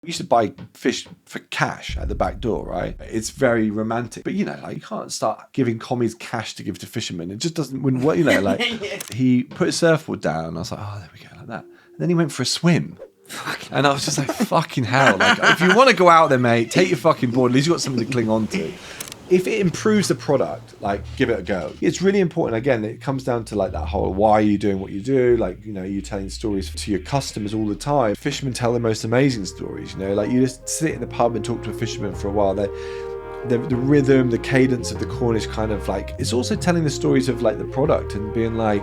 We used to buy fish for cash at the back door, right? It's very romantic. But, you know, like, you can't start giving commies cash to give to fishermen. It just wouldn't work, you know, like, he put his surfboard down. I was like, oh, there we go, like that. And then he went for a swim. And I was just like, fucking hell. Like, if you want to go out there, mate, take your fucking board. At least you've got something to cling on to. If it improves the product, like, give it a go. It's really important. Again, it comes down to like that whole, why are you doing what you do? Like, you know, you're telling stories to your customers all the time. Fishermen tell the most amazing stories, you know, like you just sit in the pub and talk to a fisherman for a while. The rhythm, the cadence of the Cornish kind of like, it's also telling the stories of like the product and being like,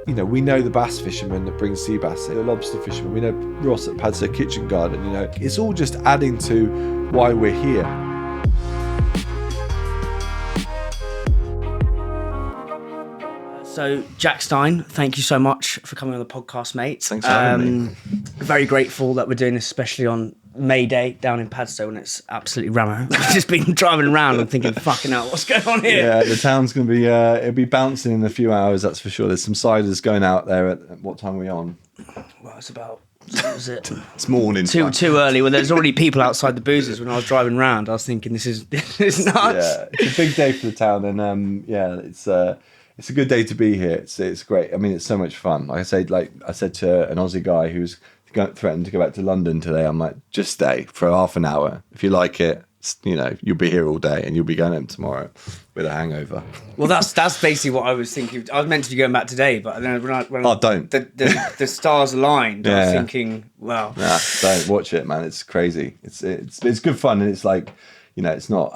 you know, we know the bass fisherman that brings sea bass, the lobster fisherman, we know Ross at Padstow Kitchen Garden, you know, it's all just adding to why we're here. So, Jack Stein, thank you so much for coming on the podcast, mate. Thanks for having me. Very grateful that we're doing this, especially on May Day down in Padstow, and it's absolutely rammer. I've just been driving around and thinking, fucking hell, what's going on here? Yeah, the town's going to be, it'll be bouncing in a few hours, that's for sure. There's some ciders going out there at what time are we on? Well, it's about... What was it? It's morning. Too early. Well, there's already people outside the boozers. When I was driving round, I was thinking, this is nuts. Yeah, it's a big day for the town, and it's a good day to be here. It's great. I mean, it's so much fun. Like I said to an Aussie guy who's threatened to go back to London today, I'm like, just stay for half an hour. If you like it, you know, you'll be here all day and you'll be going home tomorrow with a hangover. Well, that's basically what I was thinking. I was meant to be going back today, but then when don't. The stars aligned, I was thinking, well, nah, don't watch it, man. It's crazy. It's good fun, and it's like, you know, it's not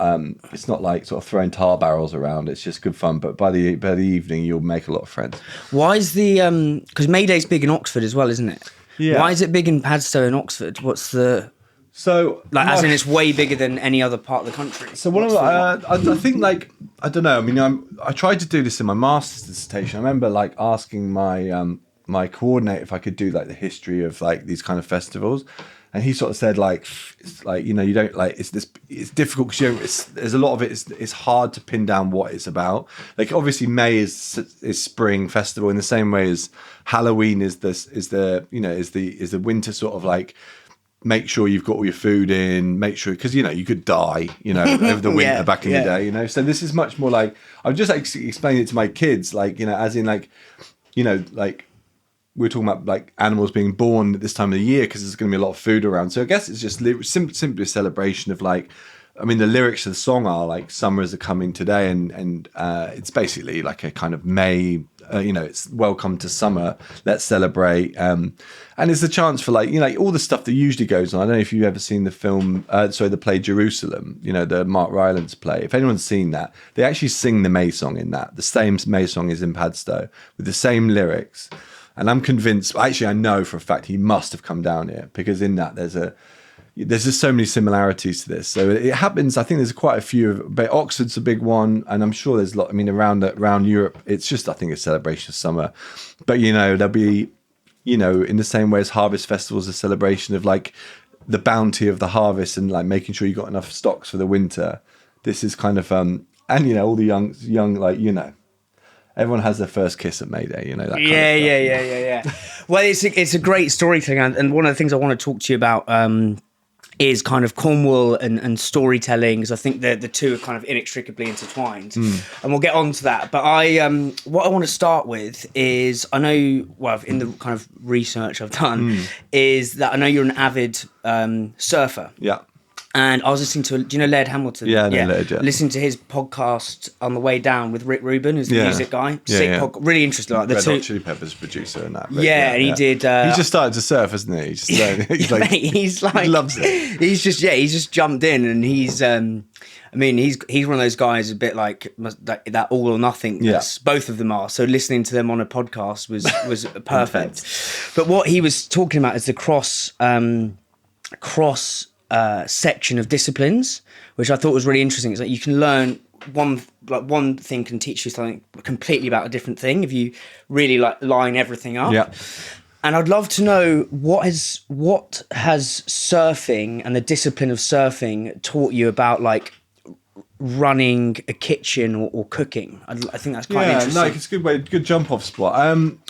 like sort of throwing tar barrels around. It's just good fun. But by the evening, you'll make a lot of friends. Why is the because May Day's big in Oxford as well, isn't it? Yeah. Why is it big in Padstow and Oxford? What's the like? As in, it's way bigger than any other part of the country. So I think, like, I don't know. I mean, I tried to do this in my master's dissertation. I remember like asking my my coordinator if I could do like the history of like these kind of festivals. And he sort of said, like, it's like, you know, you don't like, it's difficult because there's a lot of it. It's hard to pin down what it's about. Like, obviously, May is spring festival in the same way as Halloween is the winter sort of like, make sure you've got all your food in, make sure, because, you know, you could die, you know, over the winter back in the day, you know. So this is much more like, I was just like explaining it to my kids, like, you know, as in like, you know, like, we're talking about like animals being born at this time of the year because there's going to be a lot of food around. So I guess it's just simply a celebration of like, I mean, the lyrics of the song are like, summer is coming today, and it's basically like a kind of May, you know, it's welcome to summer, let's celebrate. And it's a chance for like, you know, like all the stuff that usually goes on. I don't know if you've ever seen the film, the play Jerusalem, you know, the Mark Rylance play. If anyone's seen that, they actually sing the May song in that. The same May song is in Padstow with the same lyrics. And I'm convinced, actually I know for a fact he must have come down here, because in that there's just so many similarities to this. So it happens, I think there's quite a few, but Oxford's a big one, and I'm sure there's a lot, I mean, around Europe, it's just, I think, a celebration of summer. But, you know, there'll be, you know, in the same way as harvest festivals, a celebration of like the bounty of the harvest and like making sure you got enough stocks for the winter. This is kind of, and, you know, all the young, like, you know, everyone has their first kiss at May Day, you know, that kind of stuff. Well, it's a great storytelling, and one of the things I want to talk to you about is kind of Cornwall and storytelling, because I think the two are kind of inextricably intertwined, and we'll get on to that. But what I want to start with is, I know, well, in the kind of research I've done, is that I know you're an avid surfer. Yeah. And I was listening to, do you know Laird Hamilton? Yeah, Laird, yeah. Listening to his podcast on the way down with Rick Rubin, who's the music guy. Sick podcast, really interesting. Like the Red two Hot Chili Peppers producer and that. And he did. He's just started to surf, hasn't he? He's like, he loves it. He's just jumped in, and he's. I mean, he's one of those guys, a bit like that all or nothing. Yes, both of them are. So listening to them on a podcast was perfect. But what he was talking about is the cross section of disciplines, which I thought was really interesting. It's like you can learn one thing can teach you something completely about a different thing if you really like line everything up. Yeah. And I'd love to know what has surfing and the discipline of surfing taught you about like running a kitchen or cooking. I think that's quite interesting. No, it's a good jump off spot.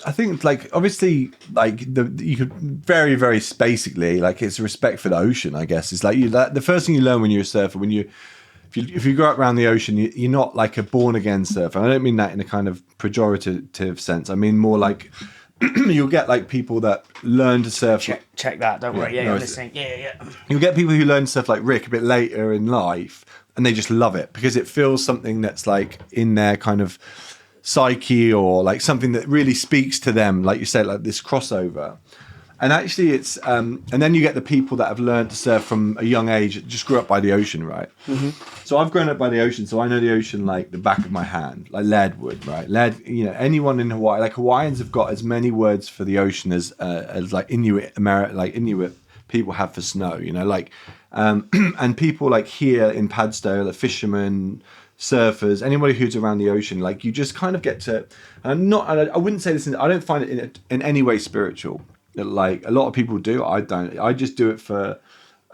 I think like obviously like you could very very basically like it's respect for the ocean. I guess it's like the first thing you learn when you're a surfer if you go out around the ocean, you're not like a born again surfer. I don't mean that in a kind of pejorative sense. I mean more like you'll get like people that learn to surf. Check that. Don't worry. Yeah, you're listening. Yeah. You'll get people who learn to surf like Rick a bit later in life. And they just love it because it feels something that's like in their kind of psyche or like something that really speaks to them, like you said, like this crossover. And actually it's, and then you get the people that have learned to surf from a young age, just grew up by the ocean, right? Mm-hmm. So I've grown up by the ocean, so I know the ocean like the back of my hand, like lead would, right? Lead, anyone in Hawaii, like Hawaiians have got as many words for the ocean as like Inuit people have for snow, and people like here in Padstow, the fishermen, surfers, anybody who's around the ocean, like you just kind of get to. And I wouldn't say this. I don't find it in any way spiritual. Like a lot of people do. I don't. I just do it for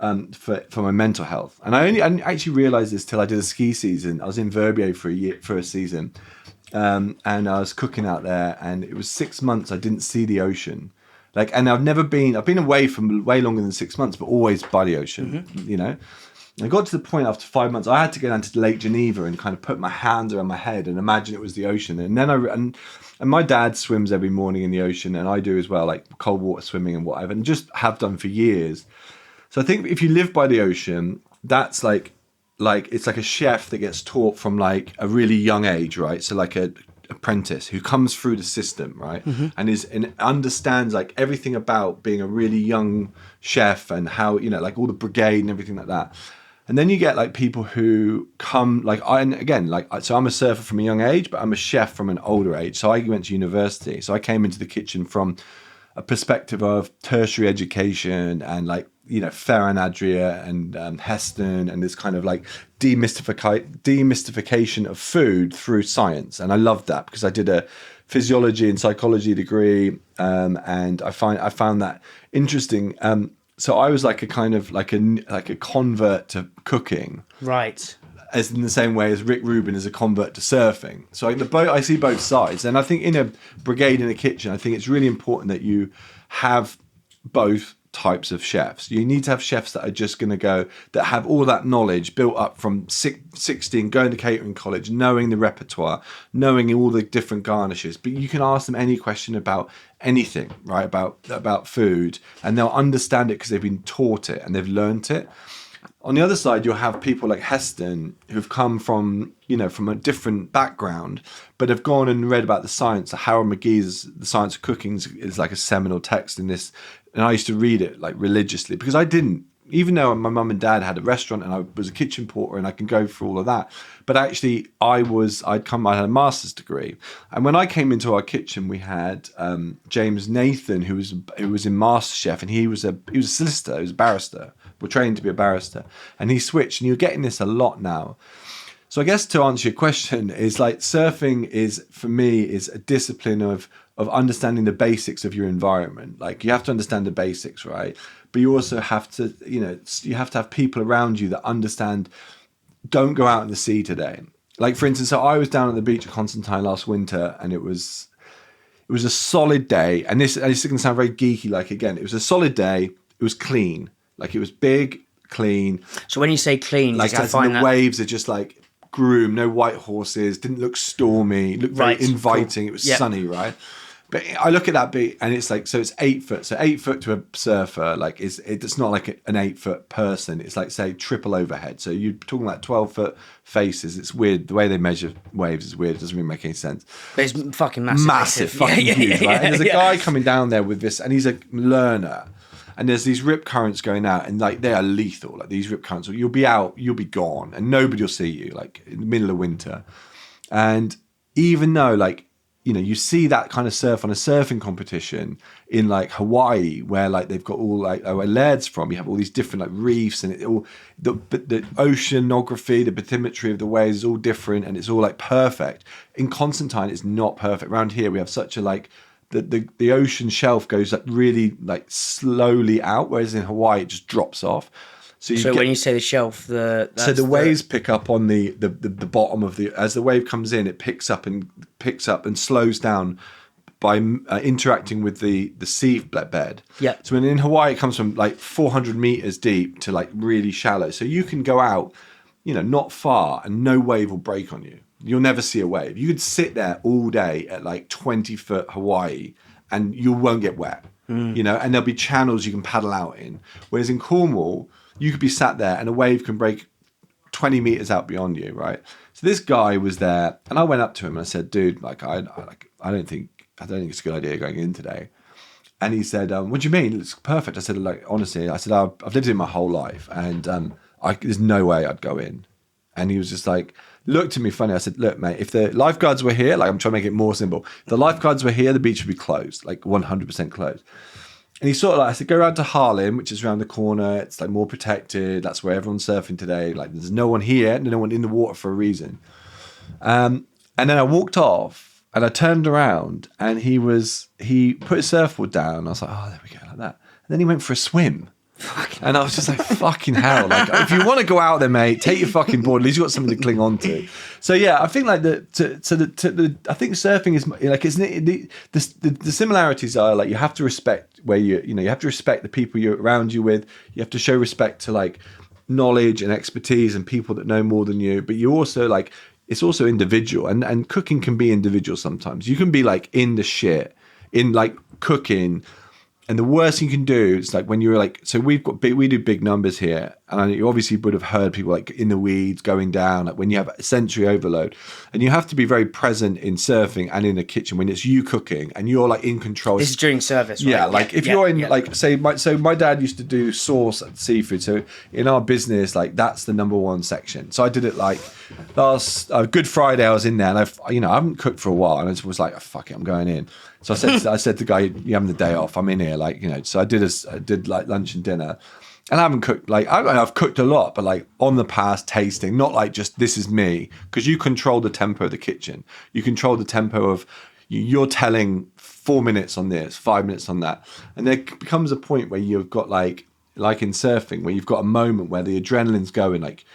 my mental health. And I didn't actually realize this till I did a ski season. I was in Verbier for a season, and I was cooking out there, and it was 6 months I didn't see the ocean. And I've been away from way longer than 6 months, but always by the ocean, And I got to the point after 5 months, I had to go down to Lake Geneva and kind of put my hands around my head and imagine it was the ocean. And then and my dad swims every morning in the ocean, and I do as well, like cold water swimming and whatever, and just have done for years. So I think if you live by the ocean, that's like it's like a chef that gets taught from like a really young age, right? So like a apprentice who comes through the system, right, and understands like everything about being a really young chef and how like all the brigade and everything like that. And then you get like people who come so I'm a surfer from a young age, but I'm a chef from an older age. So I went to university, so I came into the kitchen from a perspective of tertiary education and like Ferran Adria and Heston and this kind of like demystification of food through science. And I loved that because I did a physiology and psychology degree, and I found that interesting. So I was like a kind of like a convert to cooking, right? As in the same way as Rick Rubin is a convert to surfing. So I see both sides, and I think in a brigade in a kitchen, I think it's really important that you have both types of chefs. You need to have chefs that are just going to go, that have all that knowledge built up from 16, going to catering college, knowing the repertoire, knowing all the different garnishes. But you can ask them any question about anything, right? About food, and they'll understand it because they've been taught it and they've learnt it. On the other side, you'll have people like Heston who've come from a different background, but have gone and read about the science. Howard McGee's The Science of Cooking is like a seminal text in this. And I used to read it like religiously because I didn't, even though my mum and dad had a restaurant and I was a kitchen porter and I can go through all of that. But actually I had a master's degree. And when I came into our kitchen, we had James Nathan, who was in MasterChef, and he was a solicitor, he was a barrister. We're trained to be a barrister. And he switched, and you're getting this a lot now. So I guess to answer your question is like surfing is, for me, is a discipline of understanding the basics of your environment. Like you have to understand the basics, right? But you also have to, you have to have people around you that understand, don't go out in the sea today. Like for instance, so I was down at the beach at Constantine last winter, and it was a solid day. And this is going to sound very geeky, like again, it was a solid day. It was clean. Like it was big, clean. So when you say clean, like as in the waves are just like groomed, no white horses, didn't look stormy, looked very inviting. Cool. It was sunny, right? But I look at that beat and it's like, so it's 8 foot. So 8 foot to a surfer, like it's not like an 8 foot person. It's like, say, triple overhead. So you're talking about 12 foot faces. It's weird. The way they measure waves is weird. It doesn't really make any sense. But it's fucking massive. Massive, fucking huge, right? And there's a guy coming down there with this, and he's a learner. And there's these rip currents going out, and like they are lethal. Like these rip currents, you'll be out, you'll be gone, and nobody will see you. Like in the middle of winter, and even though like you see that kind of surf on a surfing competition in like Hawaii, where like they've got all like where Laird's from, you have all these different like reefs, and it all the oceanography, the bathymetry of the waves is all different, and it's all like perfect. In Constantine, it's not perfect. Around here, we have such a like. The ocean shelf goes like really like slowly out, whereas in Hawaii it just drops off. So when you say the shelf, so the waves pick up on the bottom of as the wave comes in, it picks up and slows down by interacting with the sea bed. Yeah. So in Hawaii, it comes from like 400 meters deep to like really shallow. So you can go out, not far, and no wave will break on you. You'll never see a wave. You could sit there all day at like 20-foot Hawaii, and you won't get wet. And there'll be channels you can paddle out in. Whereas in Cornwall, you could be sat there and a wave can break 20 meters out beyond you, right? So this guy was there, and I went up to him and I said, "Dude, like I don't think it's a good idea going in today." And he said, "What do you mean? It's perfect." I said, "Like honestly," I said, "I've lived here my whole life, and there's no way I'd go in." And he was just like, looked at me funny. I said, "Look, mate, if the lifeguards were here, like I'm trying to make it more simple. If the lifeguards were here, the beach would be closed, like 100% closed." And he sort of like, I said, "Go around to Harlem, which is around the corner. It's like more protected. That's where everyone's surfing today. Like there's no one here, no one in the water for a reason." And then I walked off and I turned around and he put his surfboard down. I was like, "Oh, there we go," like that. And then he went for a swim. And I was just like, fucking hell. Like, if you want to go out there, mate, take your fucking board. At least you've got something to cling on to. So, yeah, I think like I think surfing is like, the similarities are like, you have to respect where you have to respect the people you're around you with. You have to show respect to like knowledge and expertise and people that know more than you. But you also like, it's also individual, and cooking can be individual sometimes. You can be like in the shit, in like cooking. And the worst thing you can do is like when you're like, so we do big numbers here, and you obviously would have heard people like in the weeds going down, like when you have a sensory overload, and you have to be very present in surfing and in the kitchen when it's you cooking and you're like in control. This is during service, right? Yeah, like if you're in like say my dad used to do sauce and seafood, so in our business like that's the number one section. So I did it like last Good Friday. I was in there, and I haven't cooked for a while, and I was like, "Oh, fuck it, I'm going in." So I said to the guy, "You having the day off? I'm in here." Like, so I did like lunch and dinner, and I haven't cooked, like I've cooked a lot, but like on the past tasting, not like just this is me, because you control the tempo of the kitchen. You control the tempo of, you're telling 4 minutes on this, 5 minutes on that. And there becomes a point where you've got like in surfing, where you've got a moment where the adrenaline's going. Like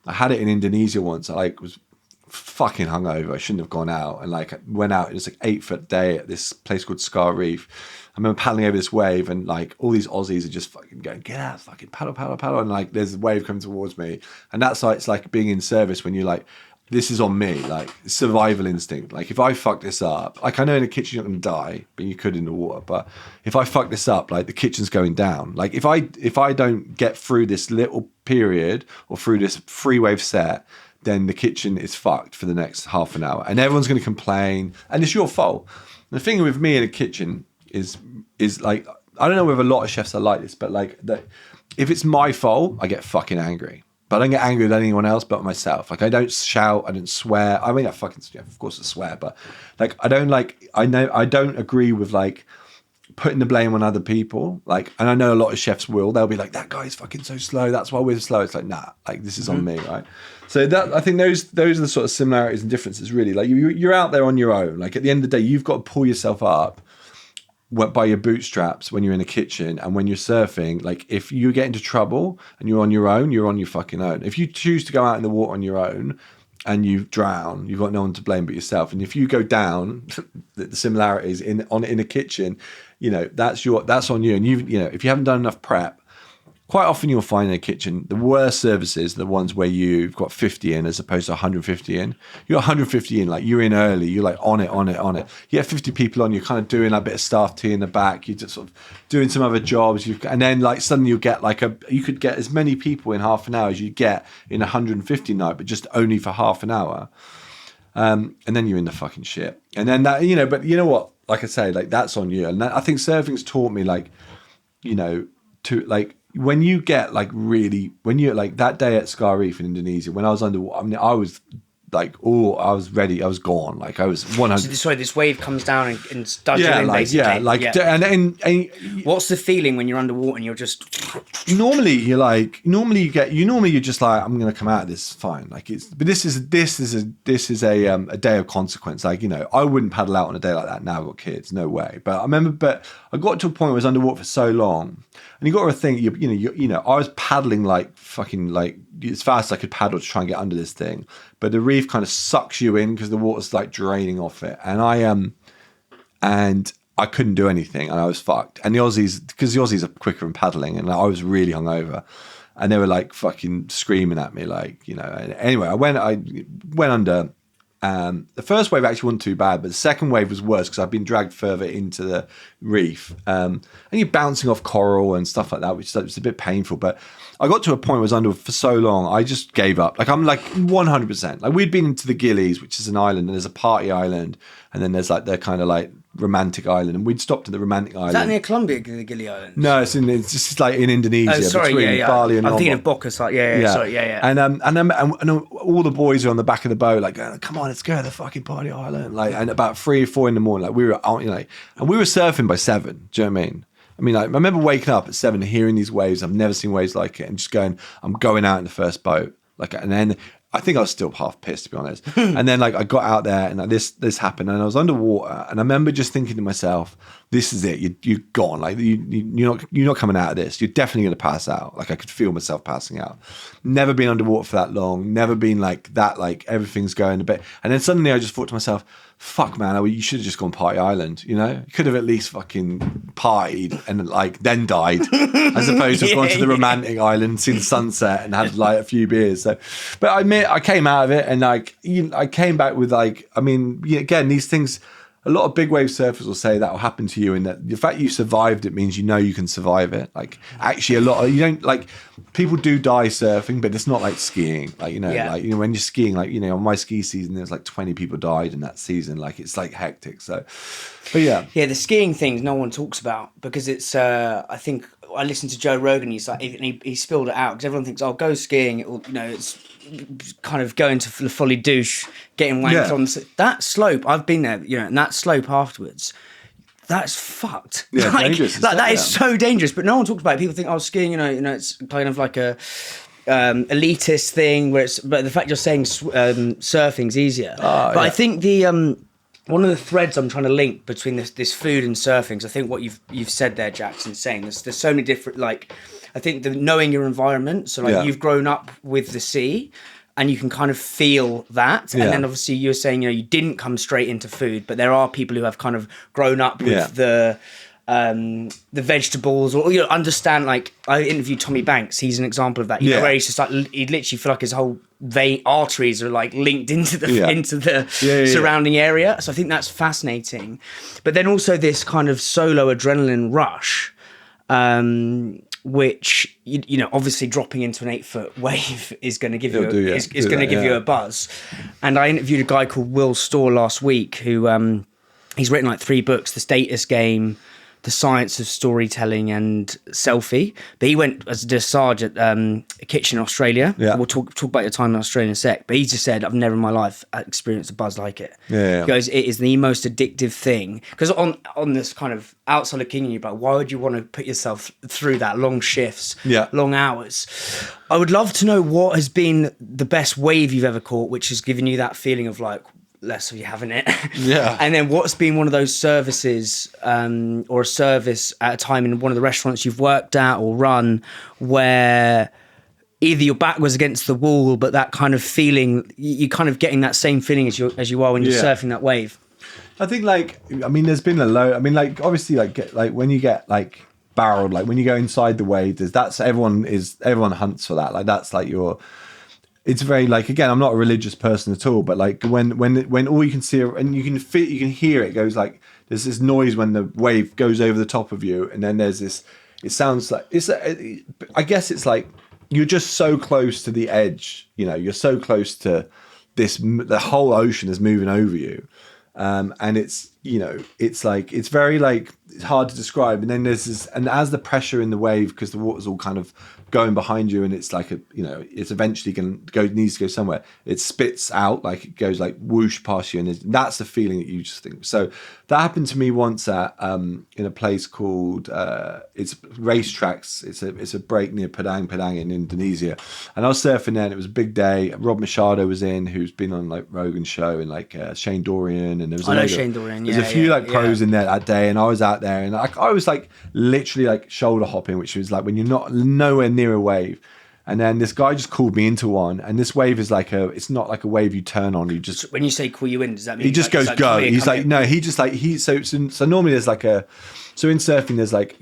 I had it in Indonesia once. I like was fucking hungover. I shouldn't have gone out, and like went out. It was like 8-foot day at this place called Scar Reef. I remember paddling over this wave, and like all these Aussies are just fucking going, "Get out, fucking paddle, paddle, paddle," and like there's a wave coming towards me, and that's like, it's like being in service when you're like, this is on me, like survival instinct. Like if I fuck this up, like I know in the kitchen you're not going to die, but you could in the water. But if I fuck this up, like the kitchen's going down. Like if I don't get through this little period or through this free wave set, then the kitchen is fucked for the next half an hour, and everyone's going to complain, and it's your fault. And the thing with me in a kitchen is like, I don't know whether a lot of chefs are like this, but like that, if it's my fault, I get fucking angry. But I don't get angry with anyone else but myself. Like I don't shout, I don't swear. I mean, of course I swear, but like I don't agree with like putting the blame on other people. Like, and I know a lot of chefs will. They'll be like, "That guy's fucking so slow. That's why we're slow." It's like, nah, like this is on me, right? So that, I think those are the sort of similarities and differences. Really, like you're out there on your own. Like at the end of the day, you've got to pull yourself up by your bootstraps when you're in the kitchen, and when you're surfing. Like if you get into trouble and you're on your own, you're on your fucking own. If you choose to go out in the water on your own and you drown, you've got no one to blame but yourself. And if you go down, the similarities in a kitchen, that's on you. And if you haven't done enough prep, quite often you'll find in a kitchen, the worst services are the ones where you've got 50 in as opposed to 150 in. You're 150 in, like you're in early, you're like on it. You get 50 people on, you're kind of doing a bit of staff tea in the back, you're just sort of doing some other jobs, and then like suddenly you'll get you could get as many people in half an hour as you get in 150 night, but just only for half an hour. And then you're in the fucking shit. And then that, but you know what? Like I say, like that's on you. And I think surfing's taught me like, to like, when you get like really, when you're like that day at Scar Reef in Indonesia, when I was underwater, I mean, I was like, oh, I was ready. I was gone. Like I was 100. Sorry, this wave comes down and does you in, basically. And what's the feeling when you're underwater and you're just... Normally you're just like, I'm going to come out of this fine. Like but this is a day of consequence. Like, I wouldn't paddle out on a day like that now. I've got kids, no way. But I got to a point where I was underwater for so long, and you got to think, I was paddling like fucking like as fast as I could paddle to try and get under this thing, but the reef kind of sucks you in because the water's like draining off it, and I couldn't do anything, and I was fucked. And the Aussies are quicker in paddling, and I was really hungover, and they were like fucking screaming at me, like, Anyway, I went under. The first wave actually wasn't too bad, but the second wave was worse because I've been dragged further into the reef, and you're bouncing off coral and stuff like that, which is a bit painful. But I got to a point where I was under for so long, I just gave up. Like I'm like 100%. Like we'd been into the Gillies, which is an island, and there's a party island, and then there's like the kind of like romantic island, and we'd stopped at the romantic island. Is that near Colombia, the Gili Islands? No, it's just like in Indonesia, between Bali and I'm thinking of Lombok. Bocas, sorry. And all the boys are on the back of the boat, like, come on, let's go to the fucking party island. Like, and about 3 or 4 in the morning, like we were, and we were surfing by 7. Do you know what I mean? Like, I remember waking up at 7, hearing these waves. I've never seen waves like it, and just going, I'm going out in the first boat. Like, and then I think I was still half pissed, to be honest. And then like I got out there, and like, this happened, and I was underwater, and I remember just thinking to myself, this is it. You're gone. Like you're not coming out of this. You're definitely going to pass out. Like I could feel myself passing out. Never been underwater for that long. Never been like that. Like everything's going a bit. And then suddenly I just thought to myself, fuck, man, you should have just gone Party Island. You could have at least fucking partied and like then died, as opposed to have gone to the romantic island, seen the sunset, and had like a few beers. So, but I admit I came out of it, and like I came back with like, again, these things. A lot of big wave surfers will say that will happen to you, and that the fact you survived it means you can survive it. Like actually, a lot of you don't like people do die surfing, but it's not like skiing. Like when you're skiing, like on my ski season, there's like 20 people died in that season. Like it's like hectic. So, but yeah, the skiing things no one talks about because it's. I think I listened to Joe Rogan. He's like he spilled it out because everyone thinks, oh, go skiing. It's kind of going to the fully douche, getting wanked on that slope. I've been there, and that slope afterwards, that's fucked. Yeah, like, dangerous. That is so dangerous. But no one talks about it. People think, oh, skiing, it's kind of like a elitist thing. But the fact you're saying surfing's easier. I think the one of the threads I'm trying to link between this food and surfing is I think what you've said there, Jackson, saying there's so many different like. I think knowing your environment, so like you've grown up with the sea and you can kind of feel that. And then obviously you're saying, you didn't come straight into food, but there are people who have kind of grown up with the vegetables or, understand, like I interviewed Tommy Banks. He's an example of that, where he's just like, he'd literally feel like his whole arteries are like linked into the surrounding area. So I think that's fascinating. But then also this kind of solo adrenaline rush, which obviously dropping into an 8-foot wave is going to give you a buzz. And I interviewed a guy called Will Storr last week who he's written like 3 books: The Status Game, The Science of Storytelling, and Selfie. But he went as a dressage at a kitchen in Australia. We'll talk about your time in Australia in a sec. But he just said, I've never in my life experienced a buzz like it. He goes, it is the most addictive thing. Because on this kind of outside of King, you're like, why would you want to put yourself through that long shifts, long hours? I would love to know what has been the best wave you've ever caught, which has given you that feeling of like, less of you having it. And then what's been one of those services or a service at a time in one of the restaurants you've worked at or run where either your back was against the wall, but that kind of feeling, you're kind of getting that same feeling as you are when you're surfing that wave? I think there's been a low, obviously like when you get like barreled, like when you go inside the wave, everyone hunts for that. Like that's like it's very like, again, I'm not a religious person at all, but like when all you can see and you can hear it goes like, there's this noise when the wave goes over the top of you, and then there's this, it sounds like I guess it's like you're just so close to the edge, you're so close to this, the whole ocean is moving over you, and it's it's like, it's very like, it's hard to describe. And then there's this, and as the pressure in the wave, because the water's all kind of going behind you, and it's like it's eventually needs to go somewhere. It spits out, like it goes like whoosh past you, and that's the feeling that you just think. So that happened to me once at in a place called it's Racetracks. It's a break near Padang in Indonesia, and I was surfing there, and it was a big day. Rob Machado was in, who's been on like Rogan's show, and like Shane Dorian, and there was Shane Dorian. There's a few pros in there that day, and I was out there, and I was like literally like shoulder hopping, which was like when you're not nowhere near a wave. And then this guy just called me into one, and this wave is like it's not like a wave you turn on. You just, when you say call you in, does that mean he just goes go? He's like, no, he just like so normally there's like so in surfing there's like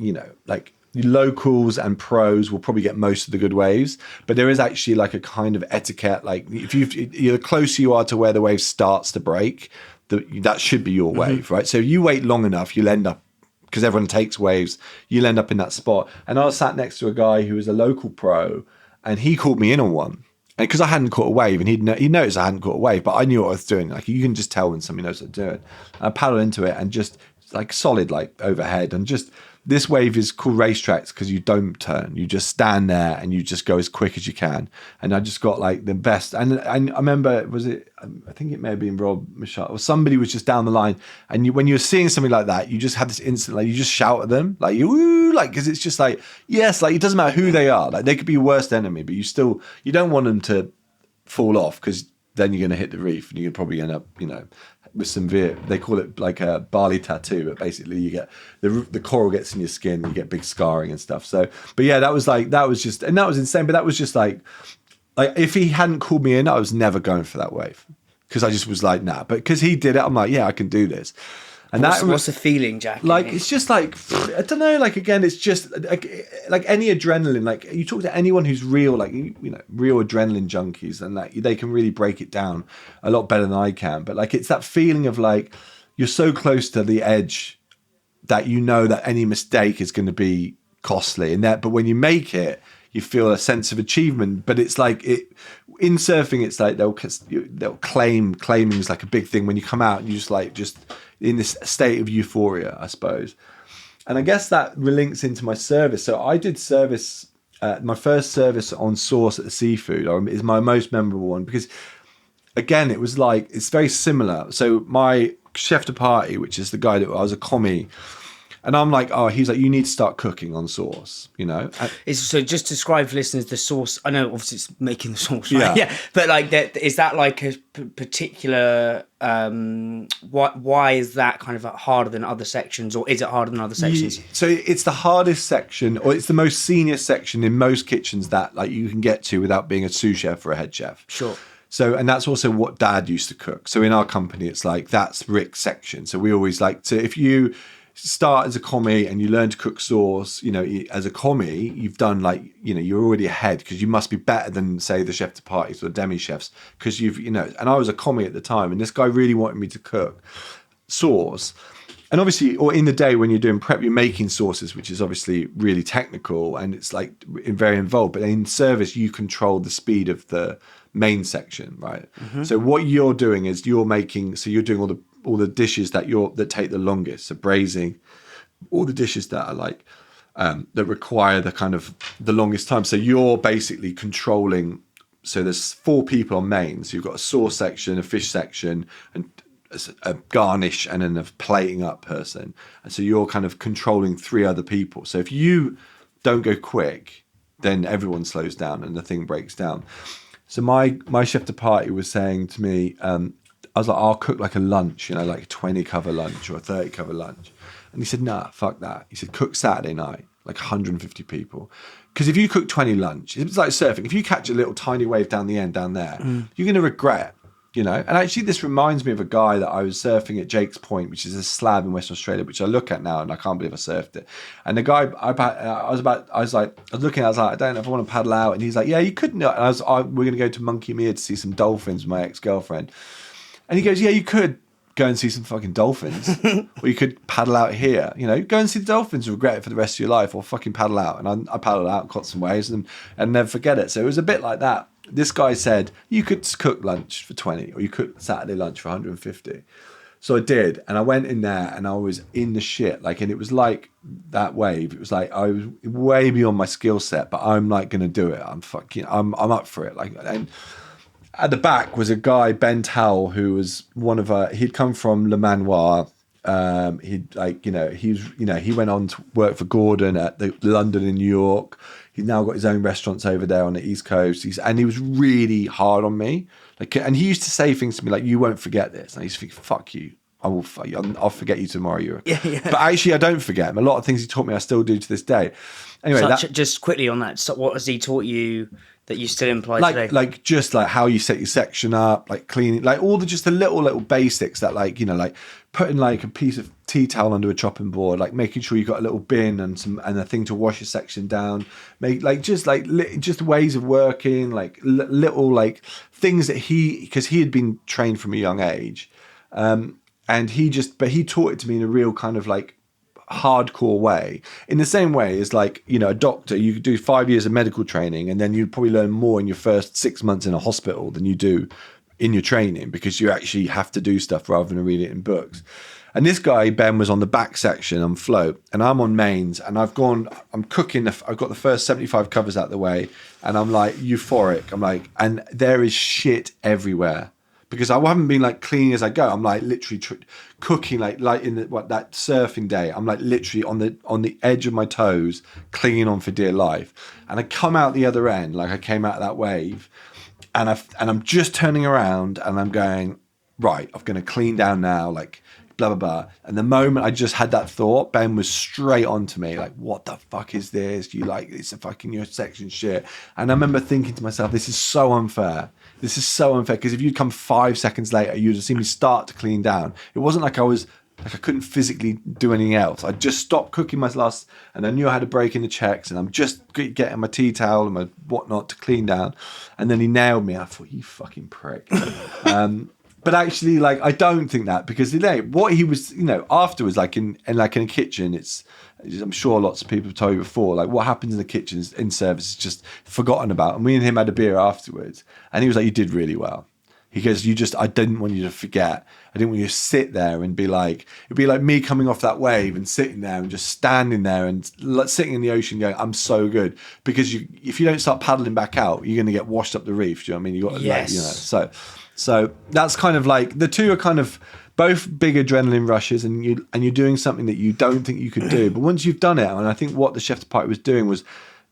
like locals and pros will probably get most of the good waves, but there is actually like a kind of etiquette. Like if the closer you are to where the wave starts to break, that should be your wave, right? So if you wait long enough, you'll end up, because everyone takes waves, you'll end up in that spot. And I was sat next to a guy who was a local pro, and he called me in on one. And because I hadn't caught a wave, and he noticed I hadn't caught a wave, but I knew what I was doing. Like you can just tell when somebody knows what they're doing. I paddled into it, and just like solid, like overhead, and just this wave is called Racetracks because you don't turn, you just stand there and you just go as quick as you can. And I just got like the best. And I remember, I think it may have been Rob Machado or somebody was just down the line. And when you're seeing something like that, you just have this instant, like you just shout at them, like you, like, because it's just like, yes, like it doesn't matter who they are. Like they could be your worst enemy, but you don't want them to fall off, because then you're going to hit the reef and you're probably end up, with some they call it like a Bali tattoo, but basically you get the coral gets in your skin, you get big scarring and stuff. So, but yeah, that was insane. But that was just like if he hadn't called me in, I was never going for that wave, because I just was like, nah. But because he did it, I'm like, yeah, I can do this. And what's the feeling, Jack? Like it's just like, I don't know. Like again, it's just like any adrenaline. Like you talk to anyone who's real, like real adrenaline junkies, and like they can really break it down a lot better than I can. But like it's that feeling of like you're so close to the edge that you know that any mistake is going to be costly, but when you make it, you feel a sense of achievement. But it's like in surfing, it's like they'll claiming is like a big thing when you come out and you just in this state of euphoria, I suppose. And I guess that links into my service. So I did service, my first service on Source at the Seafood is my most memorable one, because again, it was like, it's very similar. So my chef de partie, which is the guy that I was a commie, and I'm like, he's like, you need to start cooking on Source, So just describe for listeners the sauce. I know obviously it's making the sauce, right? Yeah. But like, is that like a particular, why is that kind of harder than other sections, or is it harder than other sections? So it's the hardest section, or it's the most senior section in most kitchens that like you can get to without being a sous chef or a head chef. Sure. So, and that's also what Dad used to cook. So in our company, it's like, that's Rick's section. So we always like to, if you start as a commie and you learn to cook sauce, as a commie, you've done like, you're already ahead, because you must be better than say the chef de parties or demi chefs, because and I was a commie at the time, and this guy really wanted me to cook sauce. And obviously, or in the day when you're doing prep, you're making sauces, which is obviously really technical and it's like very involved. But in service, you control the speed of the main section, right? Mm-hmm. So what you're doing is you're doing all the dishes that take the longest. So braising, all the dishes that are like that require the kind of the longest time. So you're basically controlling. So there's 4 people on main. So you've got a sauce section, a fish section, and a garnish, and then a plating up person. And so you're kind of controlling 3 other people. So if you don't go quick, then everyone slows down and the thing breaks down. So my chef de partie was saying to me, I was like, I'll cook like a lunch, like a 20 cover lunch or a 30 cover lunch. And he said, nah, fuck that. He said, cook Saturday night, like 150 people. Because if you cook 20 lunch, it's like surfing. If you catch a little tiny wave down the end down there, you're going to regret, And actually this reminds me of a guy that I was surfing at Jake's Point, which is a slab in Western Australia, which I look at now and I can't believe I surfed it. And the guy, I was looking, I was like, I don't know if I want to paddle out. And he's like, yeah, you could not. And we're going to go to Monkey Mere to see some dolphins with my ex-girlfriend. And he goes, yeah, you could go and see some fucking dolphins, or you could paddle out here, go and see the dolphins and regret it for the rest of your life, or fucking paddle out. And I paddled out, caught some waves and never forget it. So it was a bit like that. This guy said, you could cook lunch for 20, or you cook Saturday lunch for 150. So I did, and I went in there, and I was in the shit. Like, and it was like that wave. It was like I was way beyond my skill set, but I'm like going to do it. I'm up for it. Like, and at the back was a guy, Ben Towell, who was he'd come from Le Manoir. He went on to work for Gordon at the London and New York. He's now got his own restaurants over there on the East Coast. He was really hard on me. Like, and he used to say things to me like, "You won't forget this." And I used to think, "Fuck you. I will. I'll forget you tomorrow." Yeah. But actually, I don't forget him. A lot of things he taught me, I still do to this day. Anyway, just quickly on that. So what has he taught you that you still imply today? Like just like how you set your section up, like cleaning, like all the little basics that like putting like a piece of tea towel under a chopping board, like making sure you've got a little bin and a thing to wash your section down, just ways of working, like little like things that because he had been trained from a young age, and he taught it to me in a real kind of like hardcore way, in the same way as like, a doctor, you could do 5 years of medical training and then you'd probably learn more in your first 6 months in a hospital than you do in your training, because you actually have to do stuff rather than read it in books. And this guy, Ben, was on the back section on float, and I'm on mains, and I'm cooking. I've got the first 75 covers out the way, and I'm like euphoric. I'm like, and there is shit everywhere, because I haven't been like cleaning as I go. I'm like literally cooking like in that surfing day. I'm like literally on the edge of my toes, clinging on for dear life. And I come out the other end, like I came out of that wave, and I'm just turning around, and I'm going, right, I'm going to clean down now, like blah, blah, blah. And the moment I just had that thought, Ben was straight on to me, like, what the fuck is this? It's a fucking your section shit. And I remember thinking to myself, this is so unfair. This is so unfair, because if you'd come 5 seconds later, you'd have seen me start to clean down. It wasn't like I couldn't physically do anything else. I just stopped cooking my last, and I knew I had to break in the checks, and I'm just getting my tea towel and my whatnot to clean down. And then he nailed me. I thought, you fucking prick. But actually, like, I don't think that, because what he was, afterwards, like in a kitchen, I'm sure lots of people have told you before, like what happens in the kitchen in service is just forgotten about. And we and him had a beer afterwards, and he was like, you did really well. He goes, I didn't want you to forget. I didn't want you to sit there and be like, it'd be like me coming off that wave and sitting there and just standing there and sitting in the ocean going, I'm so good. Because if you don't start paddling back out, you're going to get washed up the reef. Do you know what I mean? You got Yes. So that's kind of like, the two are kind of both big adrenaline rushes, and you're doing something that you don't think you could do. But once you've done it, and I think what the Chef de Party was doing was,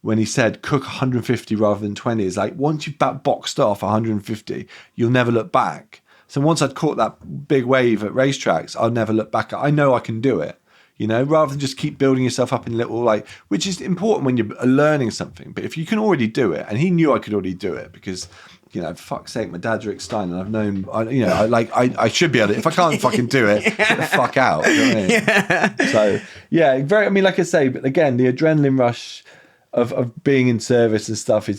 when he said cook 150 rather than 20, is like, once you've boxed off 150, you'll never look back. So once I'd caught that big wave at racetracks, I'll never look back. I know I can do it, rather than just keep building yourself up in little, like, which is important when you're learning something. But if you can already do it, and he knew I could already do it, because, fuck's sake, my dad's Rick Stein, and I've known, I should be able to. If I can't fucking do it, get the fuck out. You know what I mean? Yeah. So, yeah, like I say, but again, the adrenaline rush of being in service and stuff,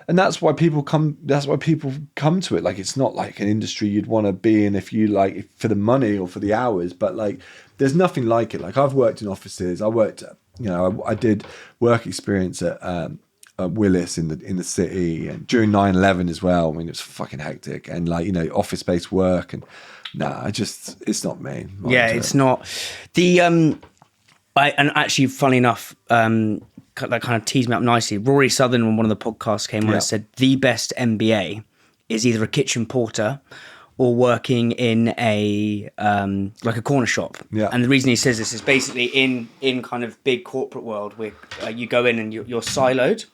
and that's why people come to it. Like, it's not like an industry you'd want to be in if you like for the money or for the hours, but like, there's nothing like it. Like, I've worked in offices. I did work experience at Willis in the city, and during 9/11 as well. I mean, it was fucking hectic, and like, office space work, and it's not me. It's not the and actually, funny enough, that kind of teased me up nicely. Rory Southern on one of the podcasts came on and said the best MBA is either a kitchen porter or working in a like a corner shop. Yeah. And the reason he says this is basically in kind of big corporate world where you go in and you're siloed.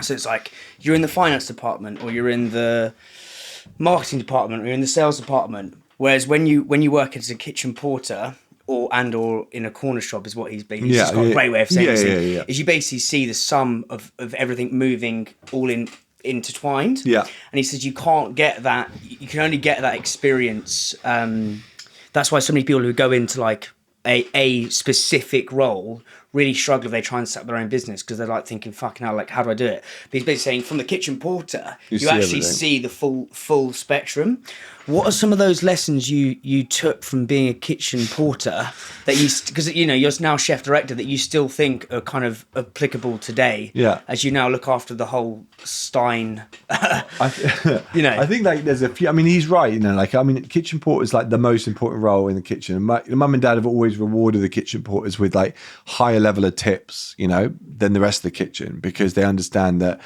So it's like you're in the finance department, or you're in the marketing department, or you're in the sales department. Whereas when you work as a kitchen porter or in a corner shop, is what he's basically just got a great way of saying it. Is you basically see the sum of everything moving all intertwined. Yeah. And he says you can't get that. You can only get that experience. That's why so many people who go into like a specific role really struggle if they try and set up their own business because they're like thinking, fucking hell, like, how do I do it? But he's basically saying from the kitchen porter, you actually see the full spectrum. What are some of those lessons you took from being a kitchen porter that because you know you're now chef director, that you still think are kind of applicable today? Yeah. As you now look after the whole Stein, you know. I think like there's a few. I mean, he's right. You know, like I mean, kitchen porter is like the most important role in the kitchen. And my mum and dad have always rewarded the kitchen porters with like higher level of tips, you know, than the rest of the kitchen, because they understand that.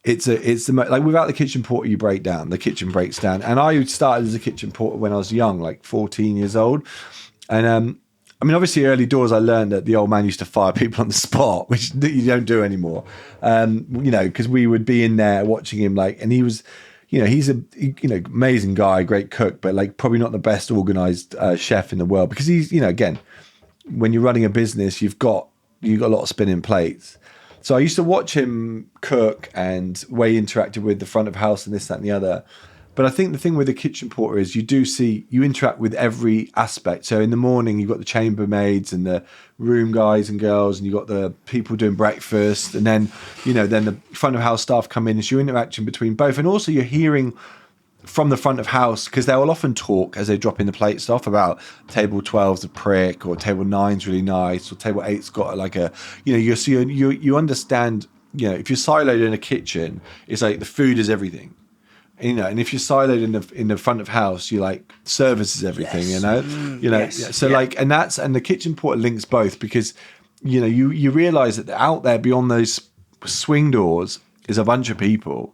It's like without the kitchen porter, you break down. The kitchen breaks down. And I started as a kitchen porter when I was young, like 14 years old. And I mean, obviously, early doors, I learned that the old man used to fire people on the spot, which you don't do anymore. You know, because we would be in there watching him, like, and he was, you know, he's a amazing guy, great cook, but like probably not the best organized chef in the world, because he's, you know, again, when you're running a business, you've got a lot of spinning plates. So I used to watch him cook and way he interacted with the front of house and this, that, and the other. But I think the thing with the kitchen porter is you interact with every aspect. So in the morning, you've got the chambermaids and the room guys and girls, and you've got the people doing breakfast. And then, you know, then the front of house staff come in. It's your interaction between both. And also you're hearing from the front of house, because they will often talk as they drop in the plate stuff about table 12's a prick, or table 9's really nice, or table 8's got like a, you know, you understand, you know, if you're siloed in a kitchen, it's like the food is everything, you know, and if you're siloed in the front of house, you like service is everything, yes. you know, yes. So yeah. Like, and the kitchen porter links both, because, you know, you realize that out there beyond those swing doors is a bunch of people.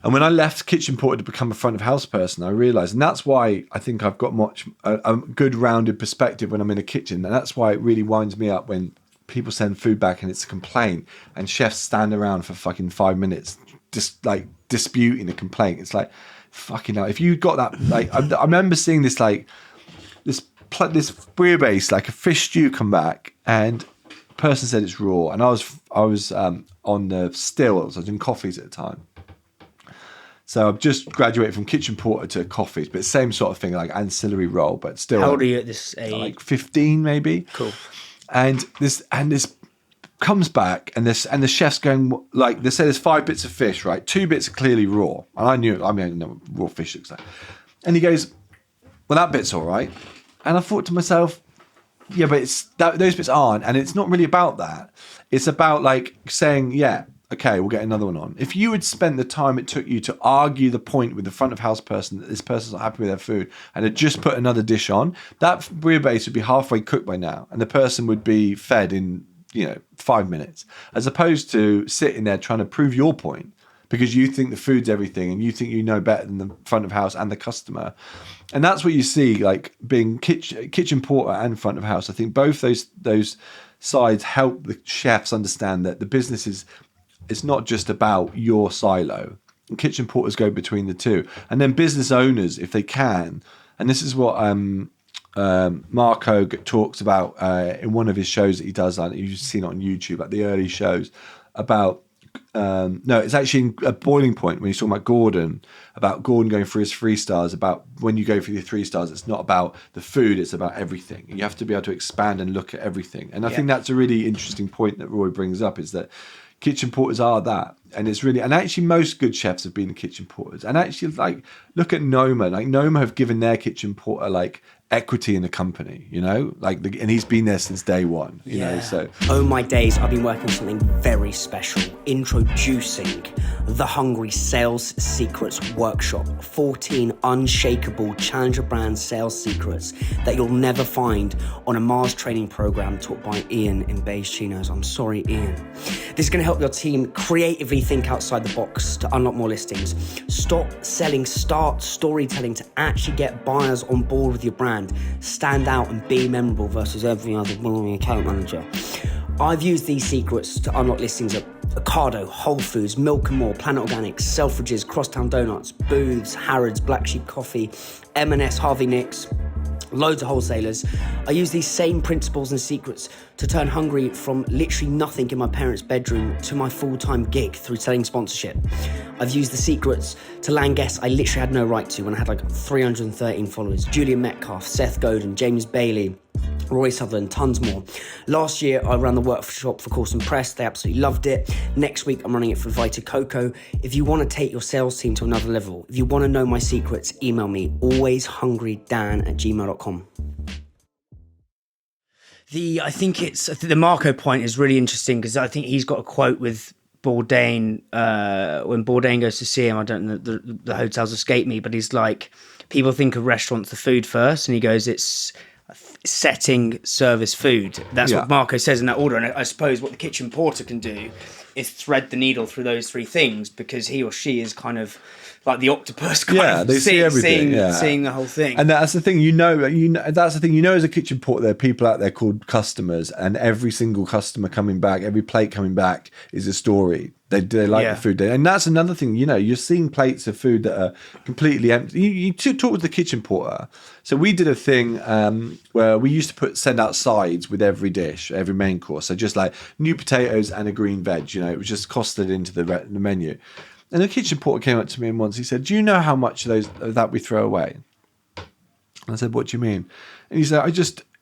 And when I left kitchen porter to become a front of house person, I realised, and that's why I think I've got a good rounded perspective when I'm in a kitchen. And that's why it really winds me up when people send food back and it's a complaint and chefs stand around for fucking 5 minutes just like disputing a complaint. It's like, fucking hell. If you got that, like, I remember seeing this, like, this bouillabaisse, like a fish stew come back, and the person said it's raw. And I was on the stills, I was doing coffees at the time. So I've just graduated from kitchen porter to coffees, but same sort of thing, like ancillary role, but still. How old are you at this age? Like 15, maybe. Cool. And this comes back, and the chef's going, like, they say there's 5 bits of fish, right? 2 bits are clearly raw, and I know what raw fish looks like. And he goes, well, that bit's all right. And I thought to myself, yeah, but those bits aren't, and it's not really about that. It's about like saying, yeah. Okay, we'll get another one on. If you had spent the time it took you to argue the point with the front of house person that this person's not happy with their food, and had just put another dish on, that bouillabaisse would be halfway cooked by now, and the person would be fed in, you know, 5 minutes, as opposed to sitting there trying to prove your point because you think the food's everything and you think you know better than the front of house and the customer. And that's what you see, like, being kitchen porter and front of house. I think both those sides help the chefs understand that the business is, it's not just about your silo. And kitchen porters go between the two. And then business owners, if they can, and this is what Marco talks about in one of his shows that he does, like, you've seen it on YouTube, like the early shows, about, no, it's actually a boiling point when he's talking about Gordon going through his 3 stars, about when you go for your 3 stars, it's not about the food, it's about everything. You have to be able to expand and look at everything. And I think that's a really interesting point that Roy brings up, is that kitchen porters are that, and it's really, and actually most good chefs have been kitchen porters. And actually, like, look at Noma. Like, Noma have given their kitchen porter like equity in the company, you know, like, and he's been there since day one, you know. So, oh my days, I've been working on something very special, introducing the Hungry Sales Secrets Workshop. 14 unshakable challenger brand sales secrets that you'll never find on a Mars training program taught by Ian in beige chinos. I'm sorry, Ian. This is going to help your team creatively think outside the box to unlock more listings. Stop selling, start storytelling to actually get buyers on board with your brand. Stand out and be memorable versus every other account manager. I've used these secrets to unlock listings at Ocado, Whole Foods, Milk and More, Planet Organics, Selfridges, Crosstown Donuts, Booths, Harrods, Black Sheep Coffee, M&S, Harvey Nicks, loads of wholesalers. I use these same principles and secrets to turn Hungry from literally nothing in my parents' bedroom to my full-time gig through selling sponsorship. I've used the secrets to land guests I literally had no right to when I had like 313 followers. Julian Metcalf, Seth Godin, James Bailey, Roy Sutherland, tons more. Last year, I ran the workshop for Course and Press. They absolutely loved it. Next week, I'm running it for Vita Coco. If you want to take your sales team to another level, if you want to know my secrets, email me, alwayshungrydan@gmail.com. I think the Marco point is really interesting because I think he's got a quote with Bourdain when Bourdain goes to see him. I don't know, the hotels escape me, but he's like, people think of restaurants the food first, and he goes, it's setting, service, food. That's what Marco says in that order. And I suppose what the kitchen porter can do is thread the needle through those three things, because he or she is kind of like the octopus, they see everything, seeing the whole thing. And that's the thing, that's the thing, as a kitchen porter, there are people out there called customers, and every single customer coming back, every plate coming back is a story. They like the food, and that's another thing. You're seeing plates of food that are completely empty. You talk with the kitchen porter. So we did a thing where we used to send out sides with every dish, every main course. So just like new potatoes and a green veg. It was just costed into the menu. And the kitchen porter came up to me once. He said, "Do you know how much of that we throw away?" And I said, "What do you mean?" And he said,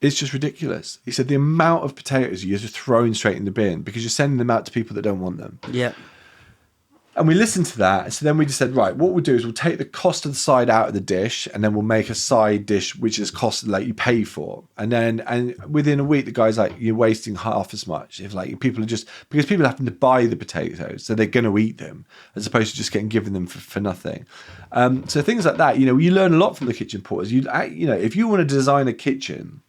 it's just ridiculous. He said, the amount of potatoes you're just throwing straight in the bin because you're sending them out to people that don't want them. Yeah. And we listened to that. So then we just said, right, what we'll do is we'll take the cost of the side out of the dish, and then we'll make a side dish which is cost like you pay for. And within a week, the guy's like, you're wasting half as much. If like people are just, because people happen to buy the potatoes, so they're going to eat them as opposed to just given them for nothing. So things like that, you learn a lot from the kitchen porters. If you want to design a kitchen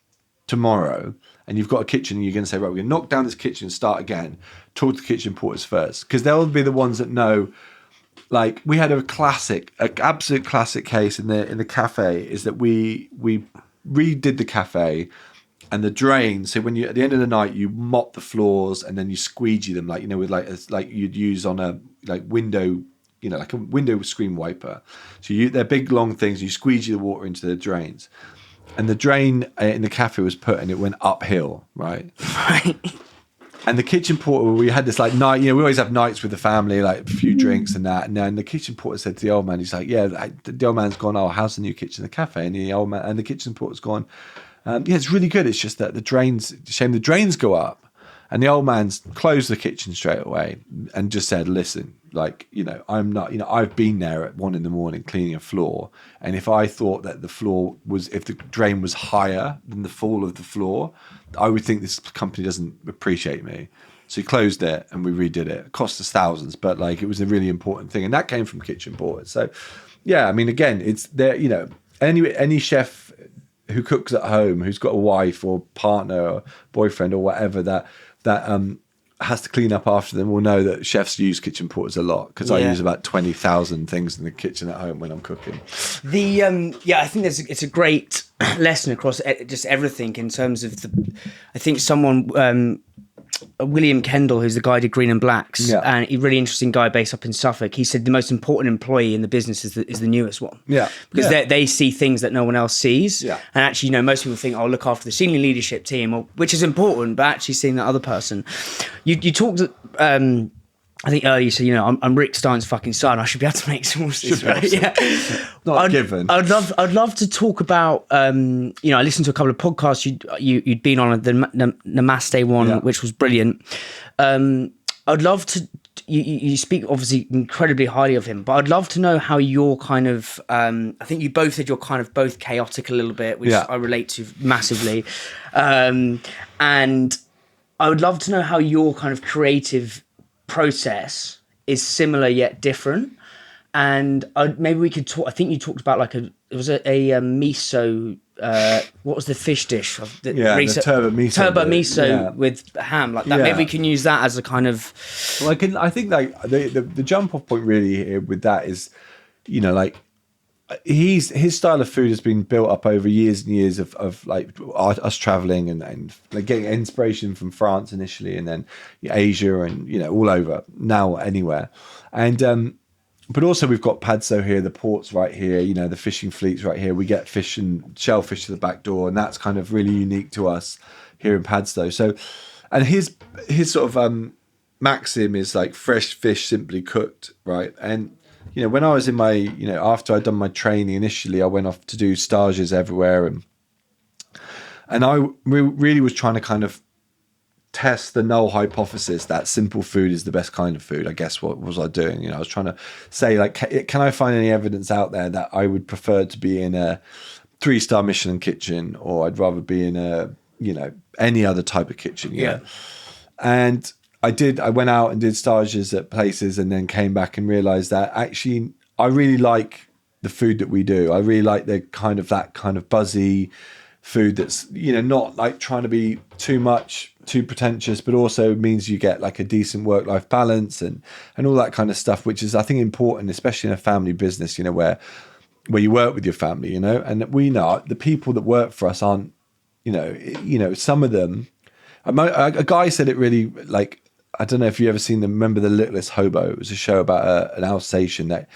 tomorrow and you've got a kitchen and you're going to say, right, we're going to knock down this kitchen and start again, talk to the kitchen porters first, because they'll be the ones that know. Like, we had an absolute classic case in the cafe, is that we redid the cafe, and the drains. So when you, at the end of the night, you mop the floors and then you squeegee them, with like you'd use on a window, like a window screen wiper. So they're big long things. You squeegee the water into the drains. And the drain in the cafe was put, and it went uphill, right? Right. And the kitchen porter, we had this night, we always have nights with the family, like a few drinks and that. And then the kitchen porter said to the old man, he's like, the old man's gone, oh, how's the new kitchen, the cafe? And the kitchen porter's gone, it's really good. It's just that the drains go up. And the old man's closed the kitchen straight away and just said, listen, I'm not, I've been there at 1 a.m. cleaning a floor. And if I thought that if the drain was higher than the fall of the floor, I would think this company doesn't appreciate me. So he closed it and we redid it. It cost us thousands, but it was a really important thing. And that came from kitchen porters. So yeah, again, it's there, any chef who cooks at home, who's got a wife or partner or boyfriend or whatever that has to clean up after them will know that chefs use kitchen porters a lot, because I use about 20,000 things in the kitchen at home when I'm cooking. I think it's a great lesson across just everything in terms of I think someone William Kendall, who's the guy who did Green and Blacks, and a really interesting guy based up in Suffolk. He said the most important employee in the business is the newest one. Yeah, because they see things that no one else sees. Yeah, and actually, most people think, look after the senior leadership team, which is important, but actually seeing that other person. You talked. I think earlier you said, I'm Rick Stein's fucking son. I should be able to make sauces, right? Yeah, not given. I'd love to talk about. I listened to a couple of podcasts you'd been on, the Namaste one, which was brilliant. I'd love to. You speak obviously incredibly highly of him, but I'd love to know how you're kind of. I think you both said you're kind of both chaotic a little bit, which I relate to massively, and I would love to know how your kind of creative process is similar yet different, and maybe we could talk. I think you talked about a miso. What was the fish dish? The turbo miso with ham, like that. Yeah. Maybe we can use that as a kind of. Well, I think the jump off point really here with that is, his style of food has been built up over years and years of us traveling and getting inspiration from France initially, and then Asia and all over, now anywhere. And but also we've got Padstow here, the ports right here, the fishing fleets right here. We get fish and shellfish to the back door, and that's kind of really unique to us here in Padstow. So, and his sort of maxim is fresh fish simply cooked, right? And when I was in my, after I'd done my training initially, I went off to do stages everywhere, And I really was trying to kind of test the null hypothesis that simple food is the best kind of food. I guess what was I doing? You know, I was trying to say, like, can I find any evidence out there that I would prefer to be in a 3-star Michelin kitchen, or I'd rather be in a, you know, any other type of kitchen? Yeah. And I went out and did stages at places, and then came back and realized that actually I really like the food that we do. I really like that kind of buzzy food that's, you know, not like trying to be too pretentious, but also means you get like a decent work-life balance and all that kind of stuff, which is, I think, important, especially in a family business, you know, where you work with your family, you know. And we know the people that work for us aren't, you know, some of them, a guy said it really, like, I don't know if you ever seen remember The Littlest Hobo? It was a show about an Alsatian that,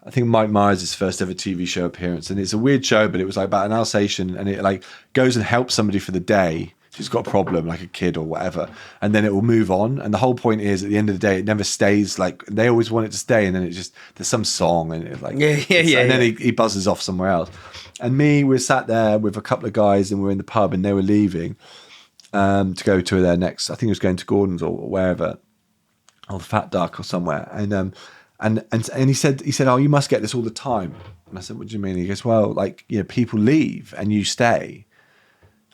I think, Mike Myers' first ever TV show appearance. And it's a weird show, but it was like about an Alsatian, and it like goes and helps somebody for the day who's got a problem, like a kid or whatever, and then it will move on. And the whole point is, at the end of the day, it never stays. Like, they always want it to stay, and then it just, there's some song, and it's like, and then he buzzes off somewhere else. And we sat there with a couple of guys, and we're in the pub, and they were leaving to go to their next, I think it was going to Gordon's or wherever, or the Fat Duck or somewhere. And he said, oh, you must get this all the time. And I said, what do you mean? He goes, well, like, you know, people leave and you stay.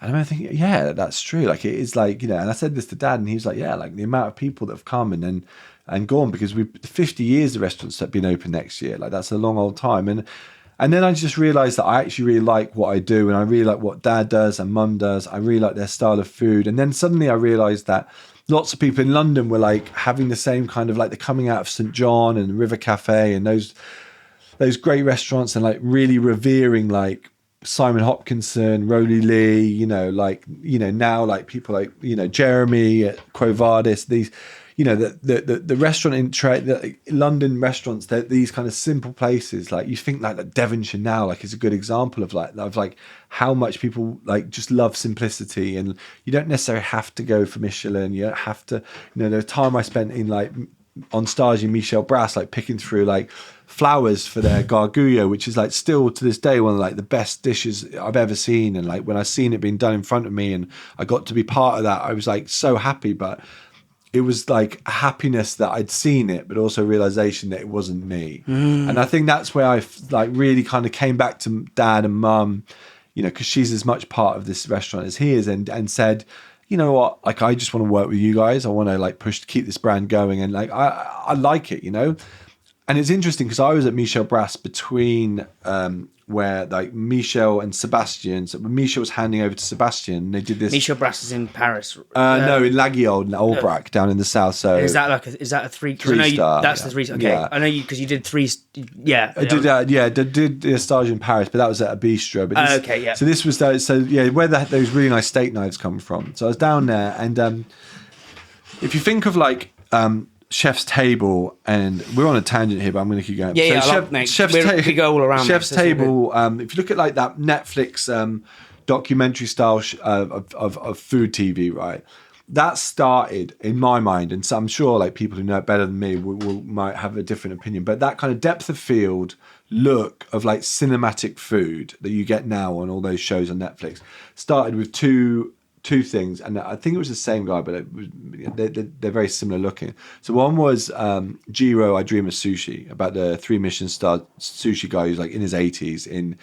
And I'm thinking, yeah, that's true. Like, it is like, you know, and I said this to Dad, and he was like, yeah, like the amount of people that have come and gone, because 50 years the restaurants have been open next year. Like, that's a long old time. And then I just realized that I actually really like what I do, and I really like what Dad does and Mum does. I really like their style of food. And then suddenly I realized that lots of people in London were like having the same kind of, like, they're coming out of St. John and River Cafe and those great restaurants, and like really revering like Simon Hopkinson, Rolly Lee, you know, like, you know, now like people like, you know, Jeremy at Quo Vadis, these, you know, the restaurant in the London restaurants, they're these kind of simple places. Like, you think like Devonshire now, like, is a good example of like how much people like just love simplicity, and you don't necessarily have to go for Michelin. You don't have to, you know, the time I spent in like on stage in Michel Brass, like picking through like flowers for their gargouille, which is like still to this day one of like the best dishes I've ever seen. And like when I seen it being done in front of me and I got to be part of that, I was like so happy. But it was like a happiness that I'd seen it, but also realization that it wasn't me. And I think that's where I like really kind of came back to Dad and Mum, you know, because she's as much part of this restaurant as he is, and said, you know what, like, I just want to work with you guys. I want to like keep this brand going, and like I like it, you know. And it's interesting because I was at Michel Brass between where like Michel and Sebastian. So when Michel was handing over to Sebastian, they did this. Michel Brass is in Paris. No, in Laguiole and Aubrac down in the south. So is that a three star? That's the 3-star. Okay, yeah. I know you because you did 3. Yeah, I did a stage in Paris, but that was at a bistro. But this, okay, yeah. So this was where those really nice steak knives come from. So I was down there, and if you think of like Chef's Table, and we're on a tangent here, but I'm going to keep going. Chef's Table. We go all around. Chef's Table. If you look at like that Netflix documentary style of food TV, right? That started in my mind, and so I'm sure like people who know it better than me might have a different opinion. But that kind of depth of field look of like cinematic food that you get now on all those shows on Netflix started with two things, and I think it was the same guy, but they're very similar looking. So one was Jiro I Dream of Sushi, about the 3 Michelin star sushi guy who's like in his 80s in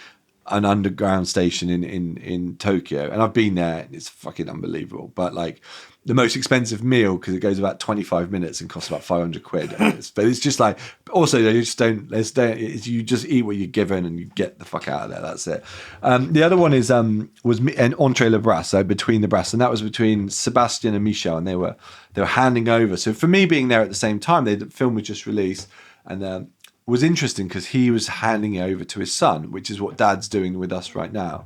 an underground station in Tokyo, and I've been there. It's fucking unbelievable, but like the most expensive meal, because it goes about 25 minutes and costs about 500 quid. But it's just like, also you just don't, you just eat what you're given and you get the fuck out of there. That's it. The other one is was an Entree Le Brasse, so Between the Brass, and that was between Sebastian and Michel, and they were handing over. So for me being there at the same time, the film was just released, and was interesting because he was handing it over to his son, which is what Dad's doing with us right now,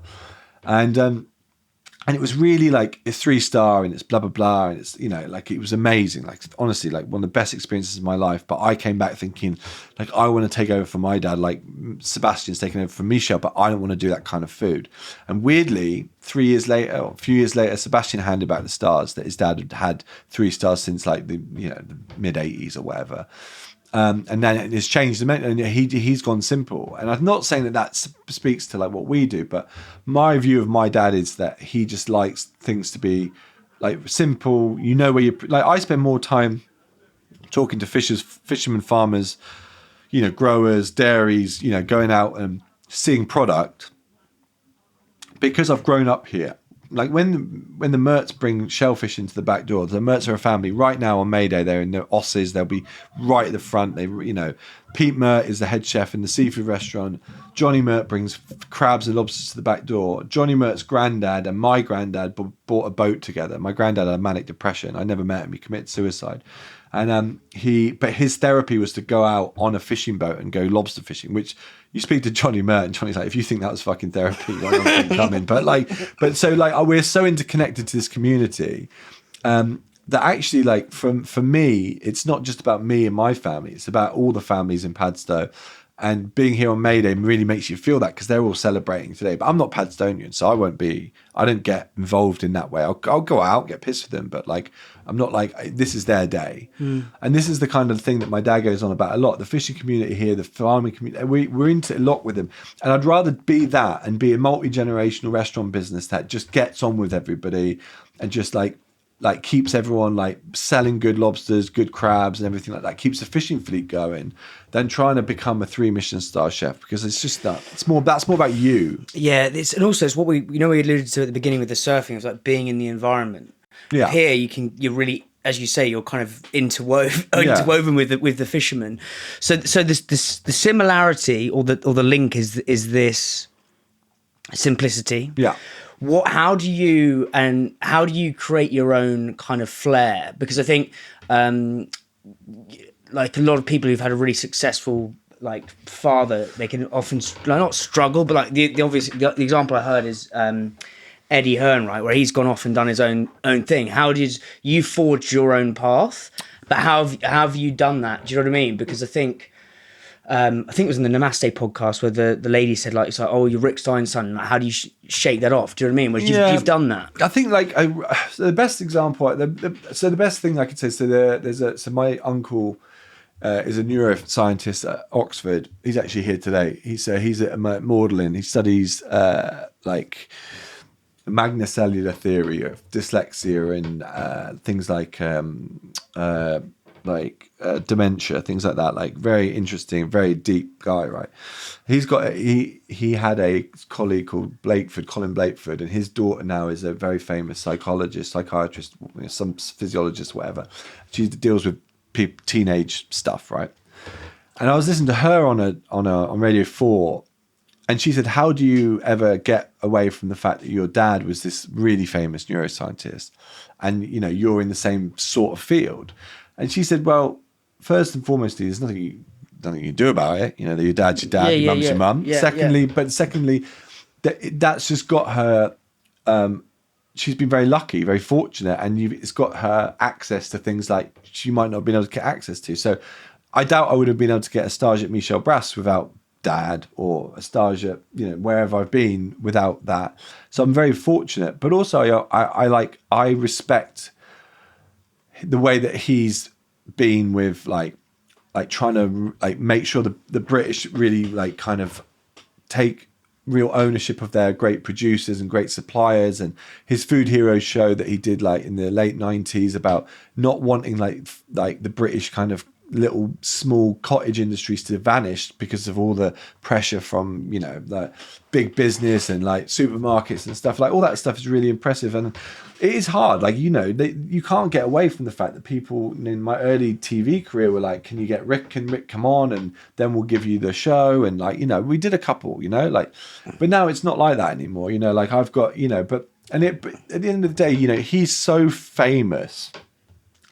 and it was really like a 3-star, and it's blah blah blah, and it's, you know, like it was amazing, like honestly like one of the best experiences of my life. But I came back thinking like, I want to take over for my dad, like Sebastian's taking over from Michel, but I don't want to do that kind of food. And weirdly, a few years later, Sebastian handed back the stars that his dad had 3 stars since like the mid 80s or whatever. And then it's changed the menu, and he's gone simple. And I'm not saying that speaks to like what we do, but my view of my dad is that he just likes things to be like simple. You know where you like. I spend more time talking to fishermen, farmers, growers, dairies, going out and seeing product, because I've grown up here. Like when the Mertz bring shellfish into the back door, the Mertz are a family. Right now on May Day, they're in the Osses. They'll be right at the front. Pete Mert is the head chef in the seafood restaurant. Johnny Mert brings crabs and lobsters to the back door. Johnny Mert's granddad and my granddad bought a boat together. My granddad had a manic depression. I never met him. He committed suicide. And but his therapy was to go out on a fishing boat and go lobster fishing, which you speak to Johnny Mert and Johnny's like, if you think that was fucking therapy, you're not coming. But so we're so interconnected to this community that actually, like, for me, it's not just about me and my family. It's about all the families in Padstow. And being here on May Day really makes you feel that, because they're all celebrating today. But I'm not Padstonian, so I don't get involved in that way. I'll go out, get pissed with them, but like, I'm not like, this is their day. And this is the kind of thing that my dad goes on about a lot. The fishing community here, the farming community, we're into a lot with them. And I'd rather be that and be a multi-generational restaurant business that just gets on with everybody and just like keeps everyone like selling good lobsters, good crabs and everything like that, keeps the fishing fleet going, than trying to become a 3 Michelin star chef, because it's just that's more about you. Yeah, and also it's what we alluded to at the beginning with the surfing. It's like being in the environment. Yeah. Here you're really, as you say, you're kind of interwoven with the fishermen. So the similarity or the link is this simplicity. Yeah. How do you create your own kind of flair? Because I think like a lot of people who've had a really successful like father, they can often not struggle, but like the example I heard is Eddie Hearn, right, where he's gone off and done his own thing. How did you forge your own path? But how have you done that? Do you know what I mean? Because I think it was in the Namaste podcast where the lady said, like, it's like, oh, you're Rick Stein's son. Like, how do you shake that off? Do you know what I mean? Whereas you've done that. I think like so the best example, the best thing I could say. So my uncle is a neuroscientist at Oxford. He's actually here today. He's at Magdalen. He studies like magnocellular theory of dyslexia and things like dementia, things like that. Like, very interesting, very deep guy, right? He had a colleague called Colin Blakeford, and his daughter now is a very famous psychiatrist, some physiologist, whatever. She deals with teenage stuff, right? And I was listening to her on Radio 4, and she said, how do you ever get away from the fact that your dad was this really famous neuroscientist and you're in the same sort of field? And she said, well, first and foremost, there's nothing you can do about it. Your dad's your dad, your mum's your mum. Secondly, that's just got her. She's been very lucky, very fortunate, and it's got her access to things like she might not have been able to get access to. So I doubt I would have been able to get a stage at Michel Brass without dad, or a stage at wherever I've been without that. So I'm very fortunate, but also I respect the way that he's been with like trying to like make sure the British really like kind of take real ownership of their great producers and great suppliers, and his Food Heroes show that he did like in the late 90s about not wanting like the British kind of little small cottage industries to vanish because of all the pressure from the big business and like supermarkets and stuff. Like, all that stuff is really impressive, and it is hard. Like, you can't get away from the fact that people in my early TV career were like, can Rick come on, and then we'll give you the show, and like we did a couple, but now it's not like that anymore. Like, I've got but at the end of the day, he's so famous.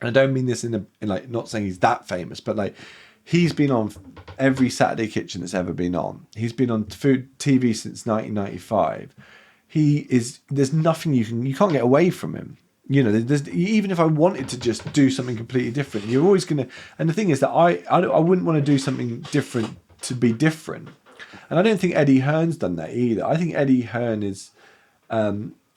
And I don't mean this in like, not saying he's that famous, but like, he's been on every Saturday Kitchen that's ever been on. He's been on food TV since 1995. There's nothing you can't get away from him. Even if I wanted to just do something completely different, you're always gonna. And the thing is that I wouldn't want to do something different to be different. And I don't think Eddie Hearn's done that either. I think Eddie Hearn is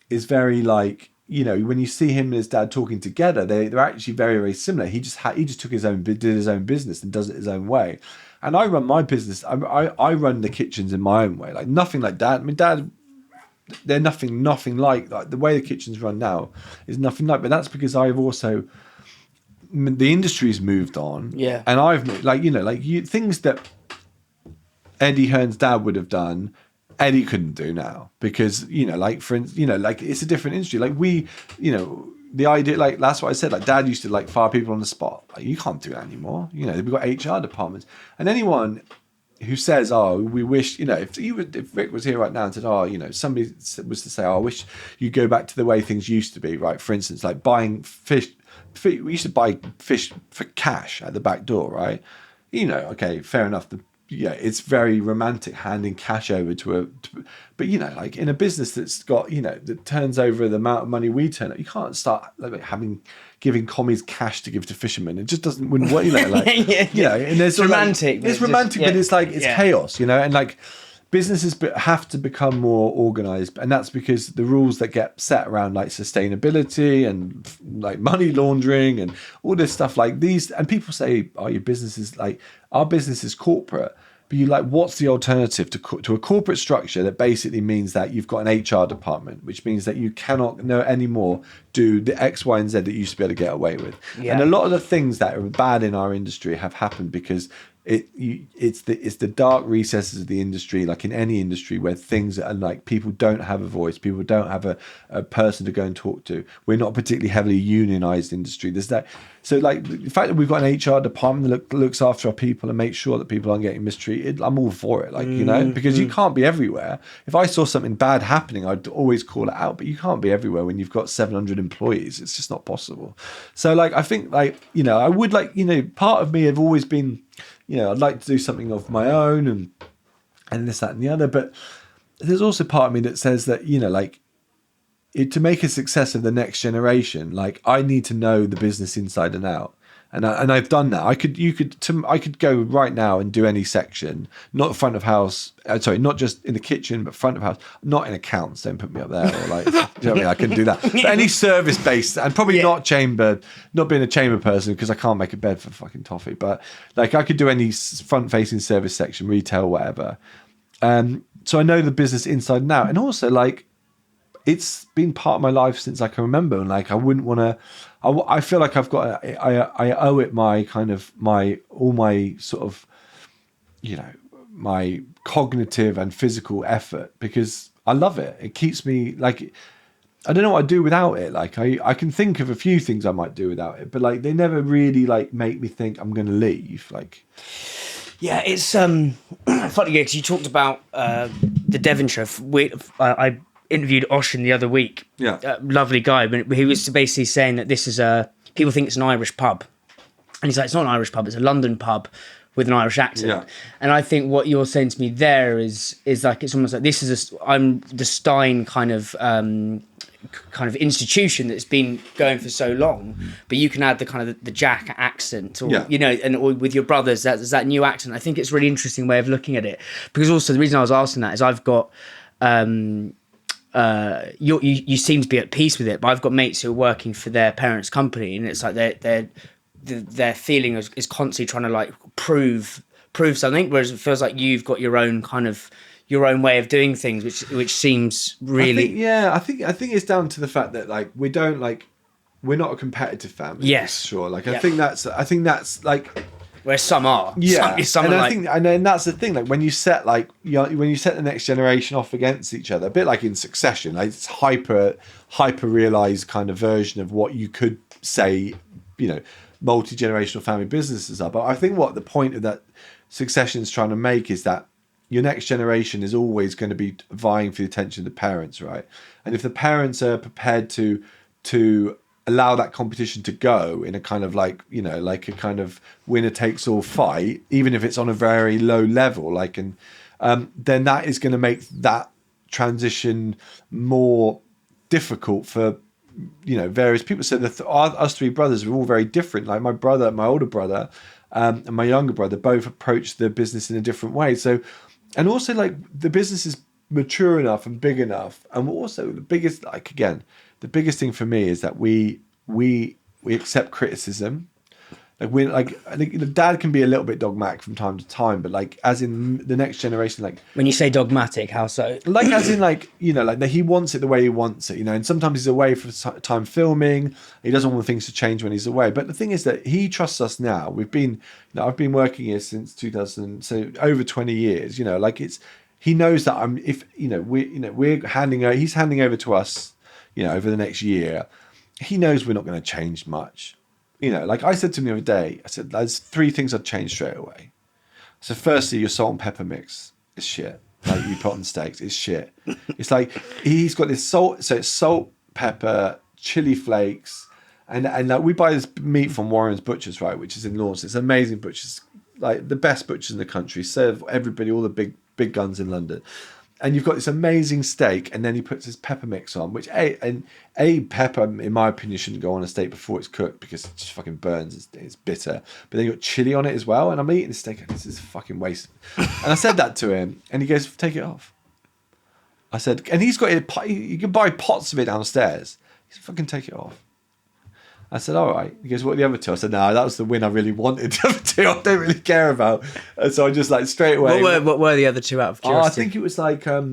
very like, you know, when you see him and his dad talking together, they're actually very, very similar. He just took did his own business and does it his own way. And I run my business. I run the kitchens in my own way. Like nothing like Dad. I mean, Dad, they're nothing like the way the kitchens run now is nothing like. But that's because I've also, the industry's moved on. Yeah. And I've moved, like, you know, like things that Eddie Hearn's dad would have done, Eddie couldn't do now because, you know, like for instance, you know, like it's a different industry. Like we, you know, the idea, like that's what I said, like Dad used to like fire people on the spot. Like you can't do that anymore. You know, we've got HR departments, and anyone who says, "Oh, we wish," you know, if Rick was here right now and said, "Oh, you know," somebody was to say, "Oh, I wish you go back to the way things used to be," right? For instance, like buying fish. We used to buy fish for cash at the back door, right? You know, okay, fair enough. It's very romantic handing cash over but you know, like in a business that's got, you know, that turns over the amount of money we turn, you can't start like giving commies cash to give to fishermen. It just wouldn't work, you know, like, you know, and there's romantic. Like, it's romantic, but it's like, it's chaos, you know, and like businesses have to become more organized, and that's because the rules that get set around like sustainability and like money laundering and all this stuff like these, and people say, "Oh, your business is like our business is corporate," but you like, what's the alternative to a corporate structure that basically means that you've got an HR department, which means that you cannot anymore do the X, Y, and Z that you used to be able to get away with, and a lot of the things that are bad in our industry have happened because it's the dark recesses of the industry, like in any industry where things are like people don't have a voice, people don't have a person to go and talk to. We're not a particularly heavily unionized industry. There's that. So like the fact that we've got an HR department that looks after our people and makes sure that people aren't getting mistreated, I'm all for it. Like, you know, because you can't be everywhere. If I saw something bad happening, I'd always call it out, but you can't be everywhere when you've got 700 employees. It's just not possible. So like, I think like, you know, I would like, you know, part of me have always been, you know, I'd like to do something of my own and this, that, and the other. But there's also part of me that says that, you know, like to make a success of the next generation, like I need to know the business inside and out. And I've done that. I could go right now and do any section, not front of house. Sorry, not just in the kitchen, but front of house. Not in accounts. Don't put me up there. Or like, you know what I mean? I couldn't do that. But any service based, and probably not chamber. Not being a chamber person because I can't make a bed for fucking toffee. But like, I could do any front facing service section, retail, whatever. So I know the business inside and out, and also like, it's been part of my life since I can remember. And like, I wouldn't want to. I feel like I've got. I owe it all my sort of, you know, my cognitive and physical effort because I love it. It keeps me like. I don't know what I'd do without it. Like I can think of a few things I might do without it, but like they never really like make me think I'm going to leave. Like. Yeah, it's funny because you talked about the Devonshire. I interviewed Oshin the other week. Yeah, lovely guy, but he was basically saying that this is people think it's an Irish pub, and he's like, it's not an Irish pub, it's a London pub with an Irish accent. Yeah. And I think what you're saying to me there is like it's almost like I'm the Stein kind of institution that's been going for so long, but you can add the kind of the Jack accent, or you know, and or with your brothers, that new accent. I think it's a really interesting way of looking at it, because also the reason I was asking that is I've got you seem to be at peace with it, but I've got mates who are working for their parents' company, and it's like their feeling is constantly trying to like prove something, whereas it feels like you've got your own way of doing things, which seems really. I think it's down to the fact that like we're not a competitive family. Yes, sure. Like I think that's like. Where some are, some and I think, and that's the thing. Like when you set the next generation off against each other, a bit like in Succession, like it's hyper realized kind of version of what you could say, you know, multi-generational family businesses are. But I think what the point of that Succession is trying to make is that your next generation is always going to be vying for the attention of the parents, right? And if the parents are prepared to allow that competition to go in a kind of like, you know, like a kind of winner takes all fight, even if it's on a very low level, like, and then that is going to make that transition more difficult for, you know, various people. So us three brothers are all very different. Like my older brother, and my younger brother both approach the business in a different way. So, and also like the business is mature enough and big enough. And also the biggest thing for me is that we accept criticism. I think Dad can be a little bit dogmatic from time to time, but like as in the next generation, like When you say dogmatic, how so? like as in like, you know, like he wants it the way he wants it, you know, and sometimes he's away for time filming. He doesn't want things to change when he's away. But the thing is that he trusts us now. I've been working here since 2000, so over 20 years, you know, like he knows that he's handing over to us, you know, over the next year. He knows we're not going to change much. You know, like I said to him the other day, I said, there's 3 things I'd change straight away. So firstly, your salt and pepper mix is shit. Like you put on steaks, it's shit. It's like he's got this salt, so it's salt, pepper, chili flakes, and like we buy this meat from Warren's Butchers, right, which is in Lawrence. It's amazing butchers, like the best butchers in the country, serve everybody, all the big guns in London. And you've got this amazing steak, and then he puts his pepper mix on, which a pepper, in my opinion, shouldn't go on a steak before it's cooked because it just fucking burns. It's bitter. But then you got chili on it as well. And I'm eating the steak, and this is fucking waste. And I said that to him, and he goes, "Take it off." I said, and he's got it. You can buy pots of it downstairs. He said, "Fucking take it off." I said, "All right." He goes, "What are the other 2?" I said, "No, that was the win I really wanted. The other 2 I don't really care about." And so I just like straight away. What were the other 2 out of curiosity? I think it was like I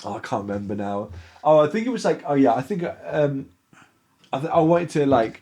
can't remember now. I think it was like I think I wanted to like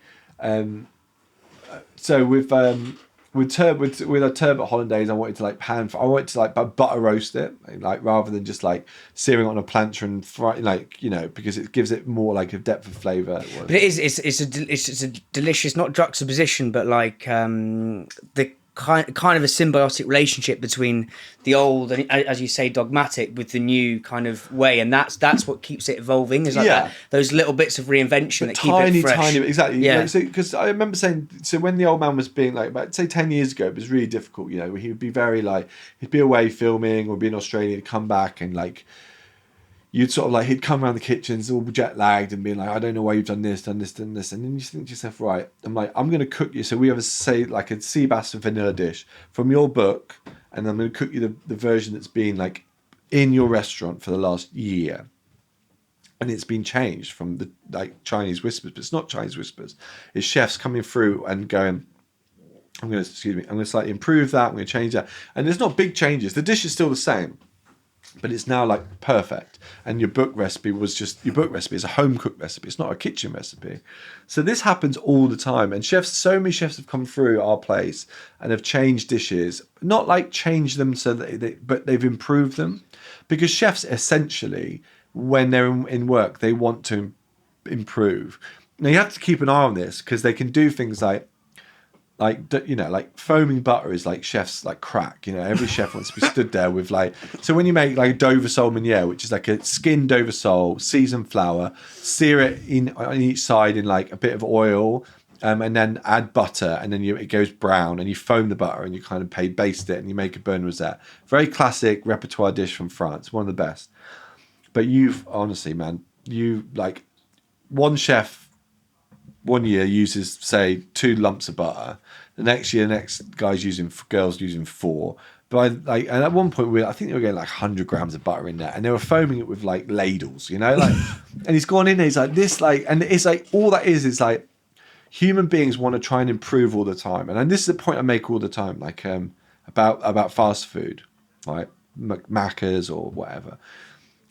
so with our turbot hollandaise, I wanted to butter roast it, like rather than just like searing it on a plancha and fry, like, you know, because it gives it more like a depth of flavour. But it's a delicious, not juxtaposition, but like the kind of a symbiotic relationship between the old, as you say, dogmatic with the new kind of way, and that's what keeps it evolving. Is like that, those little bits of reinvention that keep it fresh. Tiny, exactly. Yeah. Like, so because I remember saying, so when the old man was being like, about say 10 years ago, it was really difficult. You know, he would be very like, he'd be away filming or be in Australia, he'd come back and like, you'd sort of like, he'd come around the kitchens all jet lagged and being like, "I don't know why you've done this. And then you think to yourself, right, I'm like, I'm going to cook you. So we have like a Sebastian vanilla dish from your book. And I'm going to cook you the version that's been like in your restaurant for the last year. And it's been changed from the like Chinese whispers, but it's not Chinese whispers. It's chefs coming through and going, I'm going to slightly improve that. I'm going to change that. And there's not big changes. The dish is still the same, but it's now like perfect. And your book recipe is a home cooked recipe. It's not a kitchen recipe. So this happens all the time. And so many chefs have come through our place and have changed dishes, not like changed them so that but they've improved them, because chefs essentially, when they're in work, they want to improve. Now you have to keep an eye on this, because they can do things like foaming butter is like chefs like crack. You know, every chef wants to be stood there with like. So when you make like Dover sole meuniere, which is like a skinned Dover sole, seasoned flour, sear it on each side in like a bit of oil, and then add butter, and then it goes brown, and you foam the butter, and you kind of baste it, and you make a beurre rosette. Very classic repertoire dish from France, one of the best. But honestly, man, like one chef one year uses, say, 2 lumps of butter. The next year, the next girl's using 4. But and at one point, I think they were getting like 100 grams of butter in there, and they were foaming it with like ladles, you know, like. And he's gone in there, he's like this, like, and it's like all that is like human beings want to try and improve all the time, and this is the point I make all the time, like about fast food, like Macca's or whatever.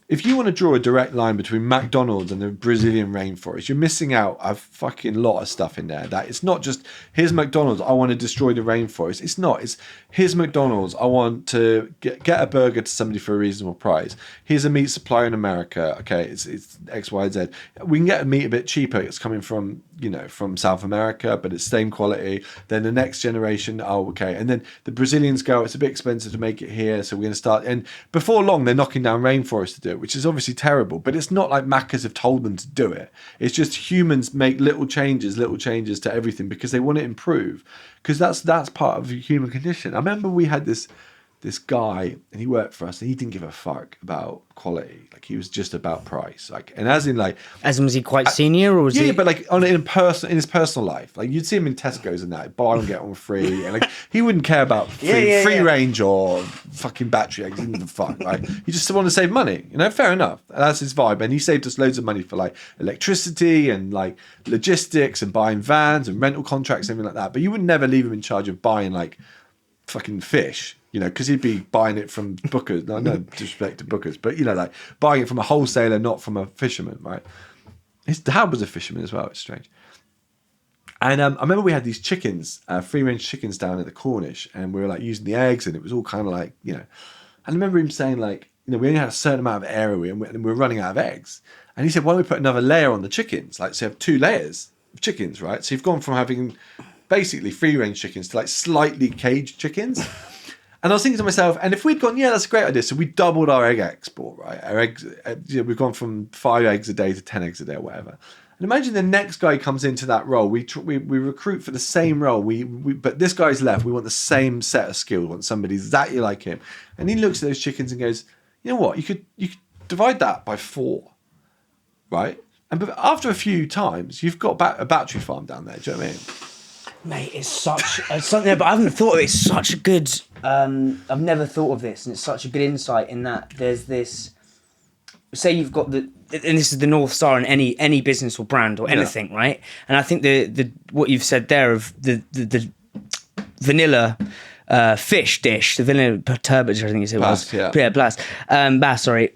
If you want to draw a direct line between McDonald's and the Brazilian rainforest, you're missing out a fucking lot of stuff in there. That it's not just, here's McDonald's, I want to destroy the rainforest. It's not. It's, here's McDonald's, I want to get a burger to somebody for a reasonable price. Here's a meat supplier in America. Okay, it's X, Y, Z. We can get a meat a bit cheaper. It's coming from, from South America, but it's same quality. Then the next generation, okay. And then the Brazilians go, it's a bit expensive to make it here, so we're going to start. And before long, they're knocking down rainforests to do it, which is obviously terrible, but it's not like Macca's have told them to do it. It's just humans make little changes to everything because they want to improve, because that's part of the human condition. I remember we had this this guy, and he worked for us, and he didn't give a fuck about quality. Like, he was just about price. Like, and as in was he quite senior, or was he? Yeah, but like in his personal life, like you'd see him in Tesco's and that, buy one get one free, and like he wouldn't care about free range or fucking battery eggs. He didn't give a fuck. Right? He just wanted to save money. Fair enough. And that's his vibe, and he saved us loads of money for like electricity and like logistics and buying vans and rental contracts, everything like that. But you would never leave him in charge of buying like fucking fish. Because he'd be buying it from Booker's. No disrespect to Booker's, but like buying it from a wholesaler, not from a fisherman, right? His dad was a fisherman as well. It's strange. And I remember we had these chickens, free range chickens down at the Cornish, and we were like using the eggs, and it was all kind of like, And I remember him saying like, we only had a certain amount of area, and we were running out of eggs. And he said, why don't we put another layer on the chickens? Like, so you have 2 layers of chickens, right? So you've gone from having basically free range chickens to like slightly caged chickens. And I was thinking to myself, and if we'd gone, that's a great idea. So we doubled our egg export, right? Our eggs, we've gone from 5 eggs a day to 10 eggs a day or whatever. And imagine the next guy comes into that role. We recruit for the same role. But this guy's left. We want the same set of skills. We want somebody exactly like him. And he looks at those chickens and goes, you know what? You could divide that by 4, right? And but after a few times, you've got a battery farm down there. Do you know what I mean? Mate, it's such something, but I haven't thought of it. It's such a good. I've never thought of this, and it's such a good insight in that there's this. Say you've got and this is the North Star in any business or brand or anything, right? And I think the what you've said there of the vanilla fish dish, the vanilla turbot, I think it was. Bass, sorry.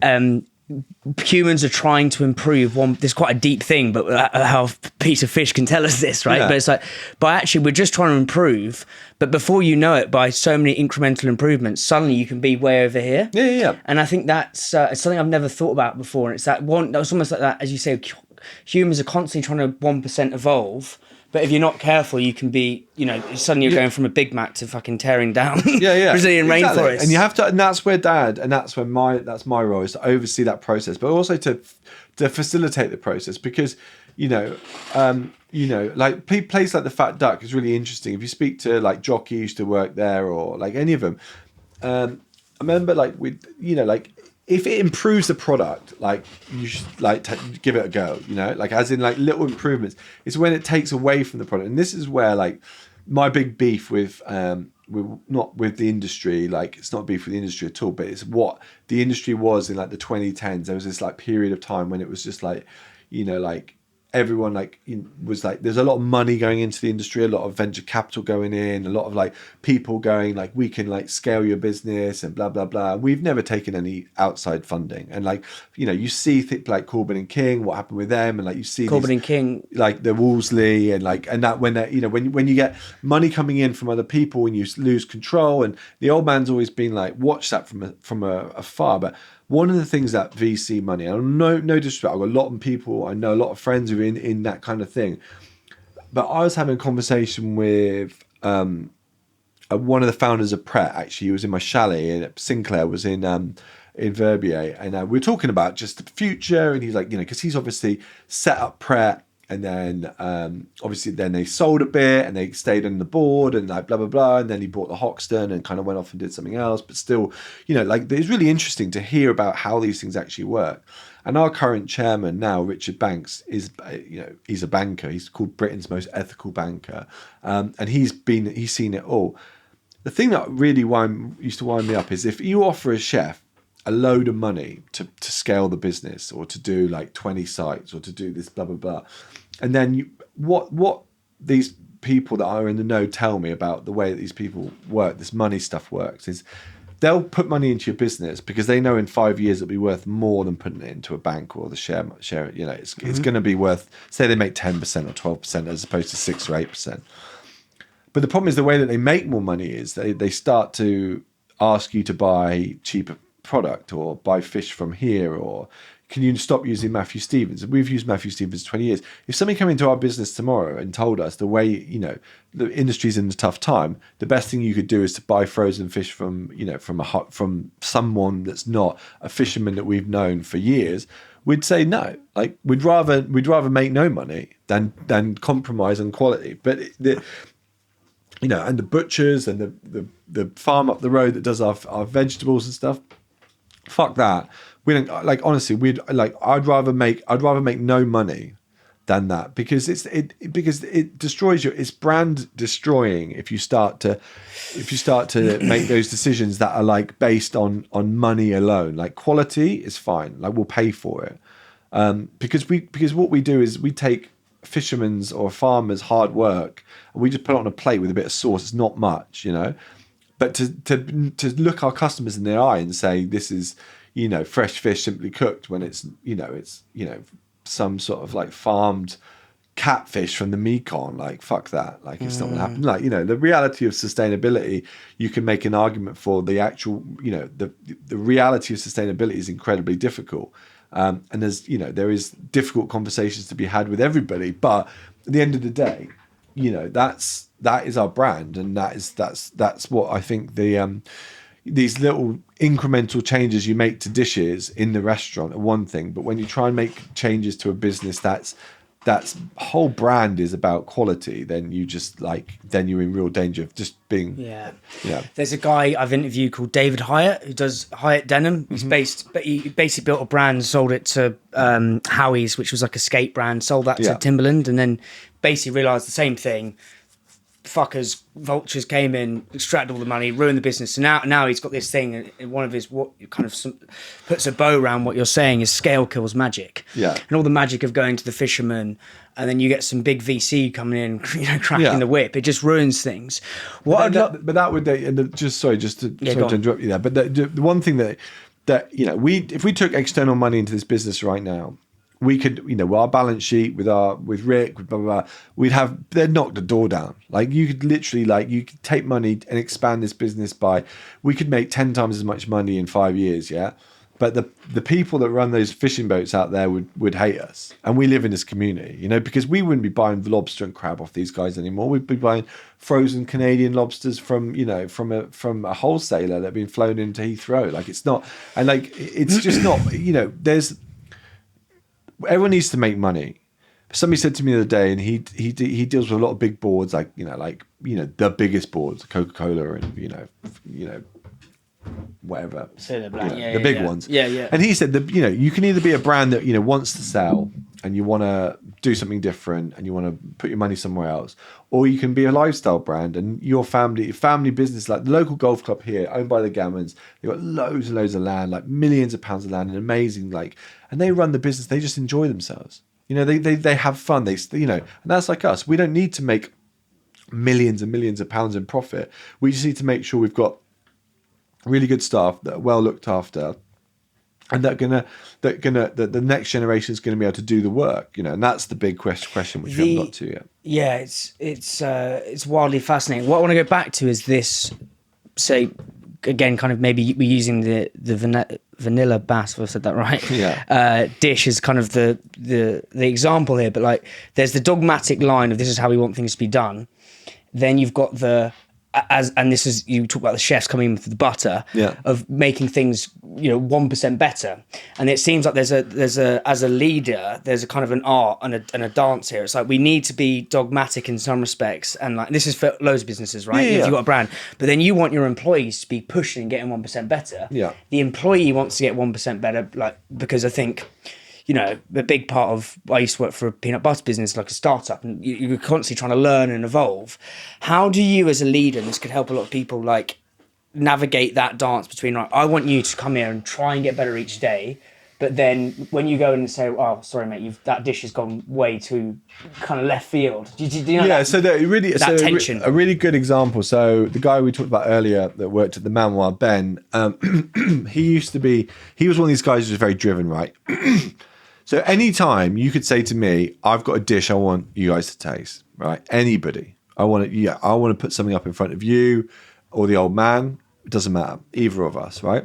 Humans are trying to improve one. There's quite a deep thing, but how a piece of fish can tell us this, right? Yeah. But it's like, actually, we're just trying to improve. But before you know it, by so many incremental improvements, suddenly you can be way over here. Yeah. And I think that's it's something I've never thought about before. And it's that one. It's almost like that, as you say, humans are constantly trying to 1% evolve. But if you're not careful, you can be, suddenly you're going from a Big Mac to fucking tearing down Brazilian rainforest. And you have to, and that's where that's my role, is to oversee that process, but also to facilitate the process, because, like place like the Fat Duck is really interesting. If you speak to like Jockey used to work there, or like any of them, I remember like if it improves the product, like you should like give it a go, like as in like little improvements. It's when it takes away from the product, and this is where like my big beef with not with the industry, like it's not beef with the industry at all, but it's what the industry was in like the 2010s. There was this like period of time when it was just like, like everyone was like, there's a lot of money going into the industry, a lot of venture capital going in, a lot of like people going like, we can like scale your business and blah blah blah. We've never taken any outside funding, and like you see like Corbin and King, what happened with them, and like you see Corbin and King, like the Wolseley, and like and that when that when you get money coming in from other people and you lose control, and the old man's always been like, watch that from afar. But one of the things that VC money, and no disrespect, I've got a lot of people, I know a lot of friends who are in that kind of thing. But I was having a conversation with one of the founders of Pret, actually. He was in my chalet, and Sinclair was in Verbier. And we were talking about just the future. And he's like, because he's obviously set up Pret. And then obviously then they sold a bit, and they stayed on the board, and like blah, blah, blah. And then he bought the Hoxton and kind of went off and did something else. But still, like it's really interesting to hear about how these things actually work. And our current chairman now, Richard Banks, is, he's a banker. He's called Britain's most ethical banker. And he's seen it all. The thing that really used to wind me up is if you offer a chef a load of money to scale the business, or to do like 20 sites, or to do this blah, blah, blah. And then what these people that are in the know tell me about the way that these people work, this money stuff works, is they'll put money into your business because they know in 5 years it'll be worth more than putting it into a bank or the share. It's going to be worth, say they make 10% or 12% as opposed to 6 or 8%. But the problem is the way that they make more money is they start to ask you to buy cheaper product, or buy fish from here, or can you stop using Matthew Stevens? We've used Matthew Stevens 20 years. If somebody came into our business tomorrow and told us the way, the industry's in a tough time, the best thing you could do is to buy frozen fish from someone that's not a fisherman that we've known for years, we'd say no. Like we'd rather make no money than compromise on quality. But you know, and the butchers and the farm up the road that does our vegetables and stuff. Fuck that. We don't like, honestly, I'd rather make no money than that, because it destroys it's brand destroying if you start to make those decisions that are like based on money alone. Like, quality is fine, like we'll pay for it, because what we do is we take fishermen's or farmers' hard work and we just put it on a plate with a bit of sauce. It's not much, you know, but to look our customers in the eye and say this is, you know, fresh fish simply cooked, when it's some sort of like farmed catfish from the Mekong, like, fuck that, like, it's not gonna happen. Like, you know, the reality of sustainability, you can make an argument for the actual, you know, the reality of sustainability is incredibly difficult, and there's, you know, there is difficult conversations to be had with everybody, but at the end of the day, you know, that is our brand, and that's what I think these little incremental changes you make to dishes in the restaurant are one thing, but when you try and make changes to a business that's whole brand is about quality, then you're in real danger of just being. Yeah. There's a guy I've interviewed called David Hyatt who does Hyatt Denim. He basically built a brand, sold it to Howie's, which was like a skate brand, sold that to Timberland, and then basically realised the same thing. Fuckers, vultures came in, extracted all the money, ruined the business. So now he's got this thing, and one of his puts a bow around what you're saying is scale kills magic. Yeah. And all the magic of going to the fisherman, and then you get some big VC coming in, you know, cracking the whip. It just ruins things. Just to interrupt you there. But the one thing that you know, if we took external money into this business right now, we could, you know, our balance sheet with Rick, with blah, blah, blah, they'd knock the door down. Like, you could literally, like, you could take money and expand this business we could make 10 times as much money in 5 years, yeah? But the people that run those fishing boats out there would hate us. And we live in this community, you know, because we wouldn't be buying lobster and crab off these guys anymore. We'd be buying frozen Canadian lobsters from a wholesaler that had been flown into Heathrow. Like, it's not, and like, it's just not, you know, everyone needs to make money. Somebody said to me the other day, and he deals with a lot of big boards, like the biggest boards, Coca-Cola, and you know whatever, the big ones. Yeah. And he said that, you know, you can either be a brand that, you know, wants to sell and you want to do something different and you want to put your money somewhere else, or you can be a lifestyle brand and your family business, like the local golf club here, owned by the Gammons. They've got loads and loads of land, like millions of pounds of land, and amazing, like, and they run the business. They just enjoy themselves. You know, they have fun. They, you know, and that's like us. We don't need to make millions and millions of pounds in profit. We just need to make sure we've got really good staff that are well looked after, and the next generation is gonna be able to do the work, you know, and that's the big question which we haven't got to yet. Yeah, it's wildly fascinating. What I want to go back to is this. Say again, kind of maybe we're using the vanilla bass, if I said that right. Yeah. Dish is kind of the example here, but like there's the dogmatic line of this is how we want things to be done. Then you've got and this is, you talk about the chefs coming in with the butter, of making things, you know, 1% better. And it seems like there's a as a leader, there's a kind of an art and a dance here. It's like we need to be dogmatic in some respects, and like this is for loads of businesses, right? If you've got a brand, but then you want your employees to be pushing and getting 1% better. Yeah. The employee wants to get 1% better, like, because I think, you know, a big part of, I used to work for a peanut butter business, like a startup, and you're constantly trying to learn and evolve. How do you as a leader, and this could help a lot of people, like navigate that dance between, right, I want you to come here and try and get better each day, but then when you go in and say, oh, sorry mate, that dish has gone way too kind of left field. Do you know that, so that tension? A really good example. So the guy we talked about earlier that worked at the Manoir, Ben, he was one of these guys who was very driven, right? So anytime you could say to me, I've got a dish I want you guys to taste, right? Anybody. I want to put something up in front of you or the old man. It doesn't matter. Either of us, right?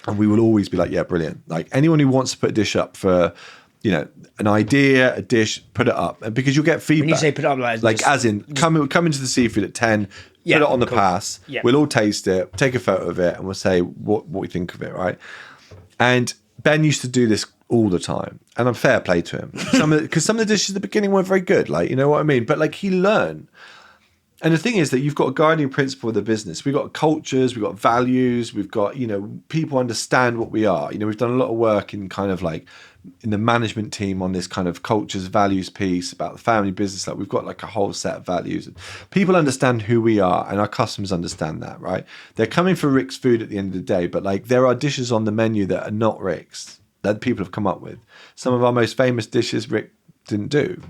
And we will always be like, yeah, brilliant. Like anyone who wants to put a dish up for, you know, an idea, a dish, put it up. Because you'll get feedback. When you say put it up, like as in, come into the seafood at 10, put it on the pass. Yeah. We'll all taste it, take a photo of it, and we'll say what we think of it, right? And Ben used to do this all the time, and I'm fair play to him. Because some of the dishes at the beginning weren't very good, like, you know what I mean? But like he learned. And the thing is that you've got a guiding principle of the business. We've got cultures, we've got values, we've got, people understand what we are. We've done a lot of work in kind of like in the management team on this kind of cultures, values piece about the family business. Like we've got like a whole set of values. People understand who we are and our customers understand that, right? They're coming for Rick's food at the end of the day, but like there are dishes on the menu that are not Rick's that people have come up with. Some of our most famous dishes Rick didn't do,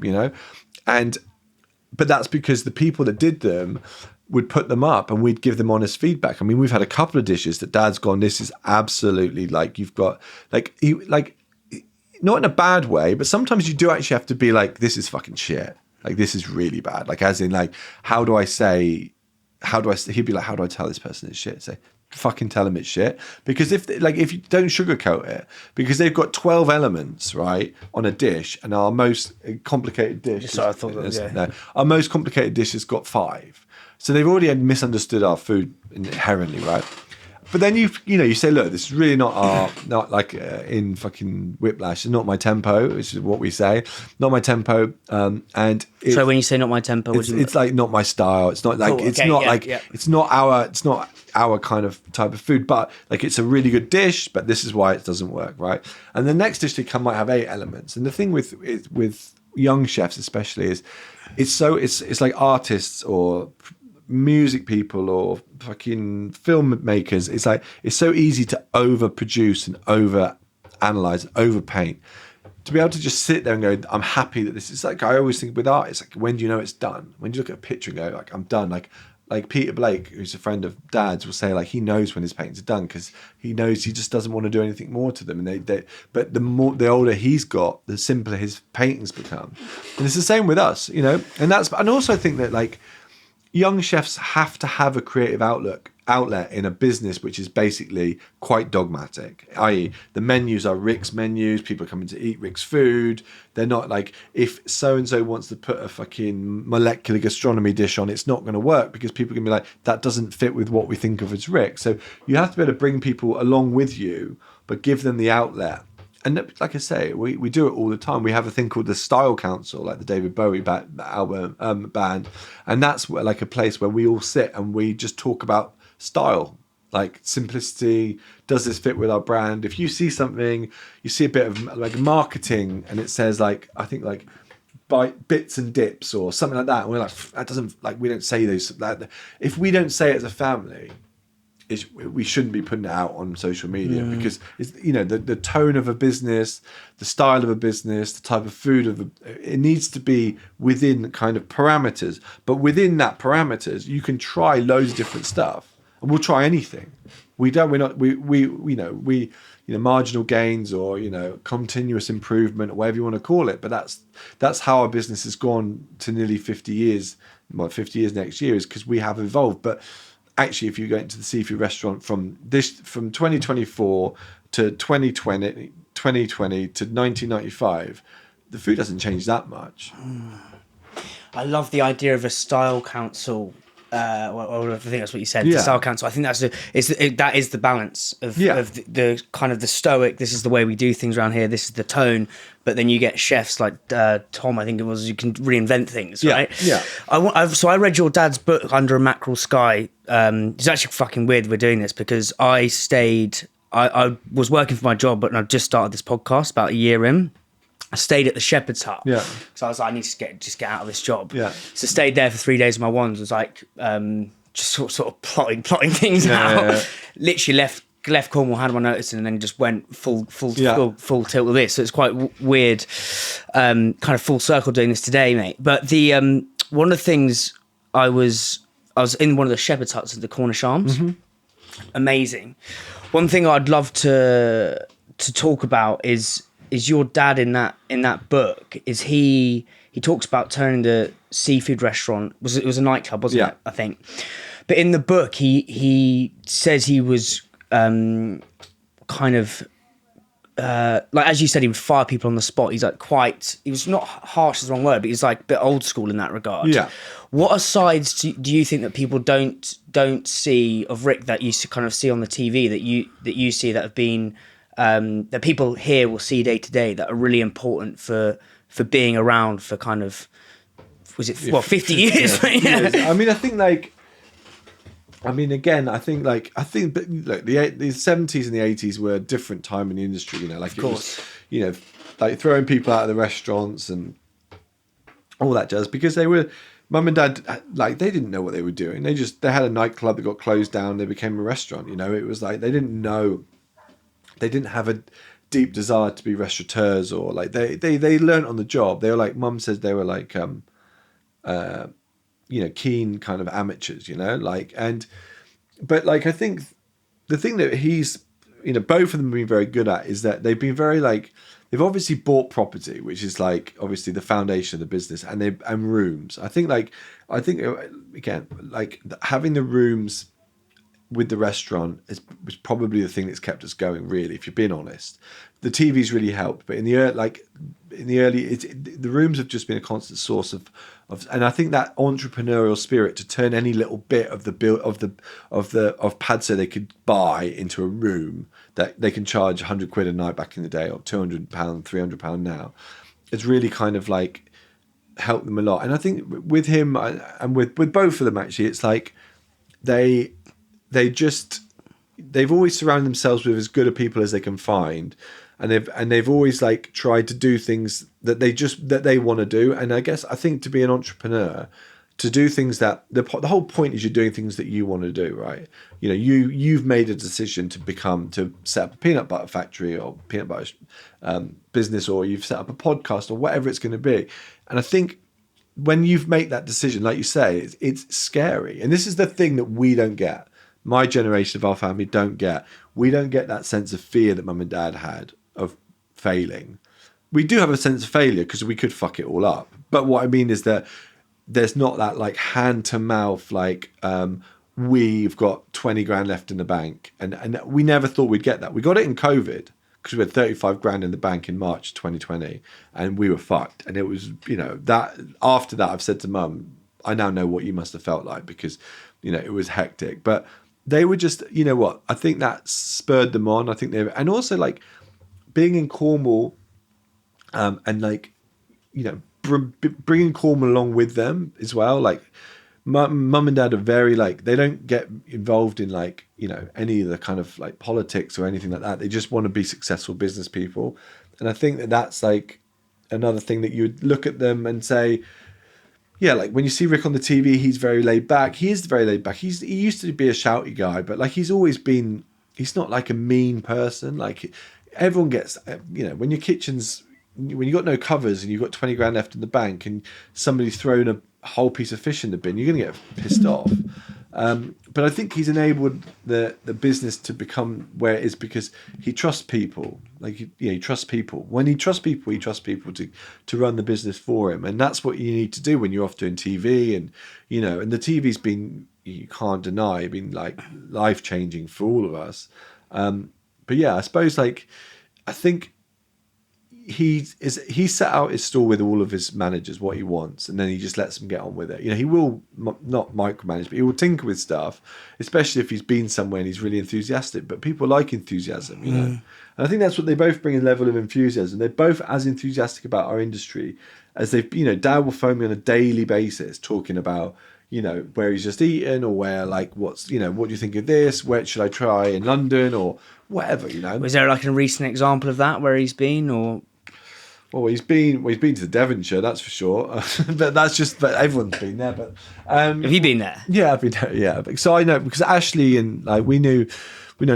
But that's because the people that did them would put them up and we'd give them honest feedback. I mean, we've had a couple of dishes that Dad's gone, this is absolutely like, you've got like not in a bad way, but sometimes you do actually have to be like, this is fucking shit. Like, this is really bad. Like, as in like, he'd be like, how do I tell this person it's shit? Say, fucking tell them it's shit. Because if you don't sugarcoat it, because they've got 12 elements, right, on a dish, and our most complicated dish, our most complicated dish has got 5. So they've already misunderstood our food inherently, right? But then you say, look, this is really not like in fucking Whiplash. It's not my tempo, which is what we say. Not my tempo. And so when you say not my tempo, what do you mean? It's like not my style. It's not like it's not our kind of type of food. But like it's a really good dish. But this is why it doesn't work, right? And the next dish to come might have 8 elements. And the thing with young chefs especially is it's like artists or music people or fucking filmmakers. It's like it's so easy to overproduce and over analyze, over paint. To be able to just sit there and go, I'm happy that this is like, I always think with art, it's like, when do you know it's done? When do you look at a picture and go, like, I'm done? Like Peter Blake, who's a friend of Dad's, will say like he knows when his paintings are done because he knows he just doesn't want to do anything more to them. And but the older he's got, the simpler his paintings become. And it's the same with us, And also I think that like young chefs have to have a creative outlet in a business which is basically quite dogmatic, i.e. the menus are Rick's menus, people are coming to eat Rick's food. They're not like, if so-and-so wants to put a fucking molecular gastronomy dish on, it's not going to work because people are going to be like, that doesn't fit with what we think of as Rick. So you have to be able to bring people along with you, but give them the outlet. And like I say, we do it all the time. We have a thing called the Style Council, like the David Bowie album band. And that's like a place where we all sit and we just talk about style, like simplicity. Does this fit with our brand? If you see something, you see a bit of like marketing and it says like, I think like bits and dips or something like that. And we're like, that doesn't, like, we don't say those. If we don't say it as a family, we shouldn't be putting it out on social media because it's, the tone of a business, the style of a business, the type of food it needs to be within kind of parameters. But within that parameters, you can try loads of different stuff, and we'll try anything. Marginal gains or continuous improvement or whatever you want to call it. But that's how our business has gone to nearly 50 years. Well, 50 years next year is because we have evolved, but. Actually, if you go into the seafood restaurant from 2024 to 2020 to 1995, the food doesn't change that much. I love the idea of a style council. I think that's what you said. Yeah. The style council. I think that is the balance of the kind of the stoic. This is the way we do things around here. This is the tone. But then you get chefs like Tom. I think it was. You can reinvent things, right? Yeah. So I read your dad's book Under a Mackerel Sky. It's actually fucking weird we're doing this because I stayed. I was working for my job, but I just started this podcast about a year in. I stayed at the Shepherd's Hut. Yeah. So I was like, I need to get out of this job. Yeah. So stayed there for 3 days with my ones. Was like just sort of plotting things out. Yeah. Literally left Cornwall, had my notice, and then just went full tilt with this. So it's quite weird, kind of full circle doing this today, mate. But the one of the things I was in one of the Shepherd's Huts at the Cornish Arms. Mm-hmm. Amazing. One thing I'd love to talk about is your dad in that book. Is he talks about turning the seafood restaurant, it was a nightclub, wasn't it? I think. But in the book he says he was kind of like, as you said, he would fire people on the spot. He's like he was not harsh is the wrong word, but he's like a bit old school in that regard. Yeah. What asides do you think that people don't see of Rick that you kind of see on the TV that you see that have been that people here will see day to day that are really important for being around for kind of was it 50 years? Yeah. I mean, I think like, again, I think, but look, the 70s and the 80s were a different time in the industry. You know, like, of course, it was, like throwing people out of the restaurants and all that jazz, because they were, mum and dad, like, they didn't know what they were doing. They had a nightclub that got closed down. They became a restaurant. You know, it was like they didn't know, they didn't have a deep desire to be restaurateurs, or like they learned on the job. They were like, mum says they were like keen kind of amateurs, but like, I think the thing that he's, both of them have been very good at is that they've been very like, they've obviously bought property, which is like obviously the foundation of the business, and rooms. I think again, like having the rooms with the restaurant was probably the thing that's kept us going, really, if you're being honest. The TV's really helped, but in the early, the rooms have just been a constant source of, and I think that entrepreneurial spirit to turn any little bit of the build of Padstow they could buy into a room that they can charge £100 a night back in the day, or £200, £300 now. It's really kind of like helped them a lot. And I think with him and with both of them, actually, it's like they've always surrounded themselves with as good a people as they can find, and they've always like tried to do things that they want to do. And I think to be an entrepreneur, to do things that the whole point is you're doing things that you want to do, right? You've made a decision to set up a peanut butter factory or peanut butter business, or you've set up a podcast or whatever it's going to be. And I think when you've made that decision, like you say, it's scary. And this is the thing that we don't get. My generation of our family don't get. We don't get that sense of fear that mum and dad had of failing. We do have a sense of failure because we could fuck it all up. But what I mean is that there's not that like hand to mouth, like we've got 20 grand left in the bank. And we never thought we'd get that. We got it in COVID because we had 35 grand in the bank in March 2020 and we were fucked. And it was, that after that, I've said to mum, I now know what you must have felt like, because, it was hectic. But they were just, I think that spurred them on. I think and also like being in Cornwall and like, bringing Cornwall along with them as well. Like mum and dad are very like, they don't get involved in like, any of the kind of like politics or anything like that. They just want to be successful business people. And I think that that's like another thing that you would look at them and say, yeah, like when you see Rick on the TV, he's very laid back. He is very laid back. He used to be a shouty guy, but like he's always been, he's not like a mean person. Like everyone gets, when your kitchen's, when you got no covers and you've got 20 grand left in the bank and somebody's thrown a whole piece of fish in the bin, you're going to get pissed off. But I think he's enabled the business to become where it is because he trusts people. Like, he trusts people. When he trusts people, he trusts people to run the business for him. And that's what you need to do when you're off doing TV. And, and the TV's been, you can't deny, been like life-changing for all of us. But yeah, I suppose like, I think he set out his stall with all of his managers what he wants, and then he just lets them get on with it. He will not micromanage, but he will tinker with stuff, especially if he's been somewhere and he's really enthusiastic. But people like enthusiasm, And I think that's what they both bring, a level of enthusiasm. They're both as enthusiastic about our industry as they've. Dad will phone me on a daily basis talking about where he's just eaten, or where like what's what do you think of this? Where should I try in London or whatever? Was there like a recent example of that where he's been or? Well, he's been to Devonshire, that's for sure. But everyone's been there. But have you been there? Yeah, I've been there. Yeah, so I know because Ashley and like we've known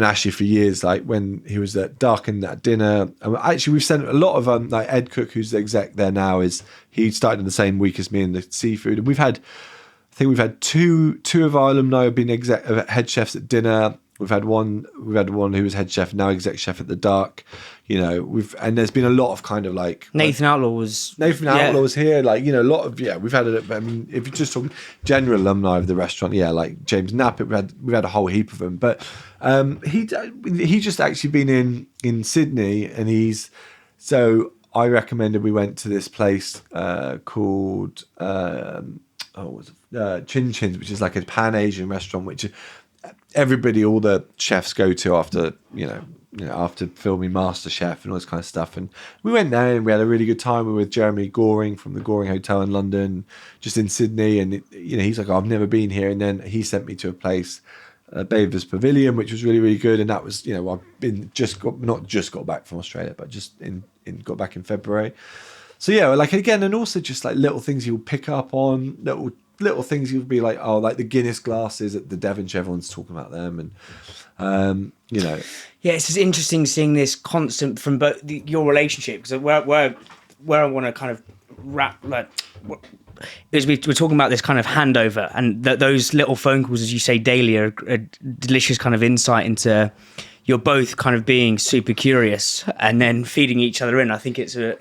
Ashley for years. Like when he was at Dark and at dinner. Actually, we've sent a lot of like Ed Cook, who's the exec there now. He started in the same week as me in the seafood, and we've had two of our alumni have been head chefs at dinner. We've had one who was head chef, now exec chef at the Dark. And there's been a lot of kind of like Nathan Outlaw was here. Like, a lot of, we've had if you're just talking general alumni of the restaurant, like James Knappett, we've had a whole heap of them. But he's just actually been in Sydney, and so I recommended we went to this place called Chin Chins, which is like a Pan Asian restaurant, which everybody, all the chefs go to after after filming MasterChef and all this kind of stuff. And we went there and we had a really good time. We were with Jeremy Goring from the Goring Hotel in London, just in Sydney. And, he's like, I've never been here. And then he sent me to a place, Bathurst Pavilion, which was really, really good. And that was, I've been not just got back from Australia, but just got back in February. So yeah, like again, and also just like little things you'll pick up on, little things you'll be like, oh, like the Guinness glasses at the Devonshire, everyone's talking about them, and Yeah, it's just interesting seeing this constant from both your relationship, because where I want to kind of wrap is we're talking about this kind of handover, and those little phone calls, as you say, daily are a delicious kind of insight into you're both kind of being super curious and then feeding each other in. I think it's going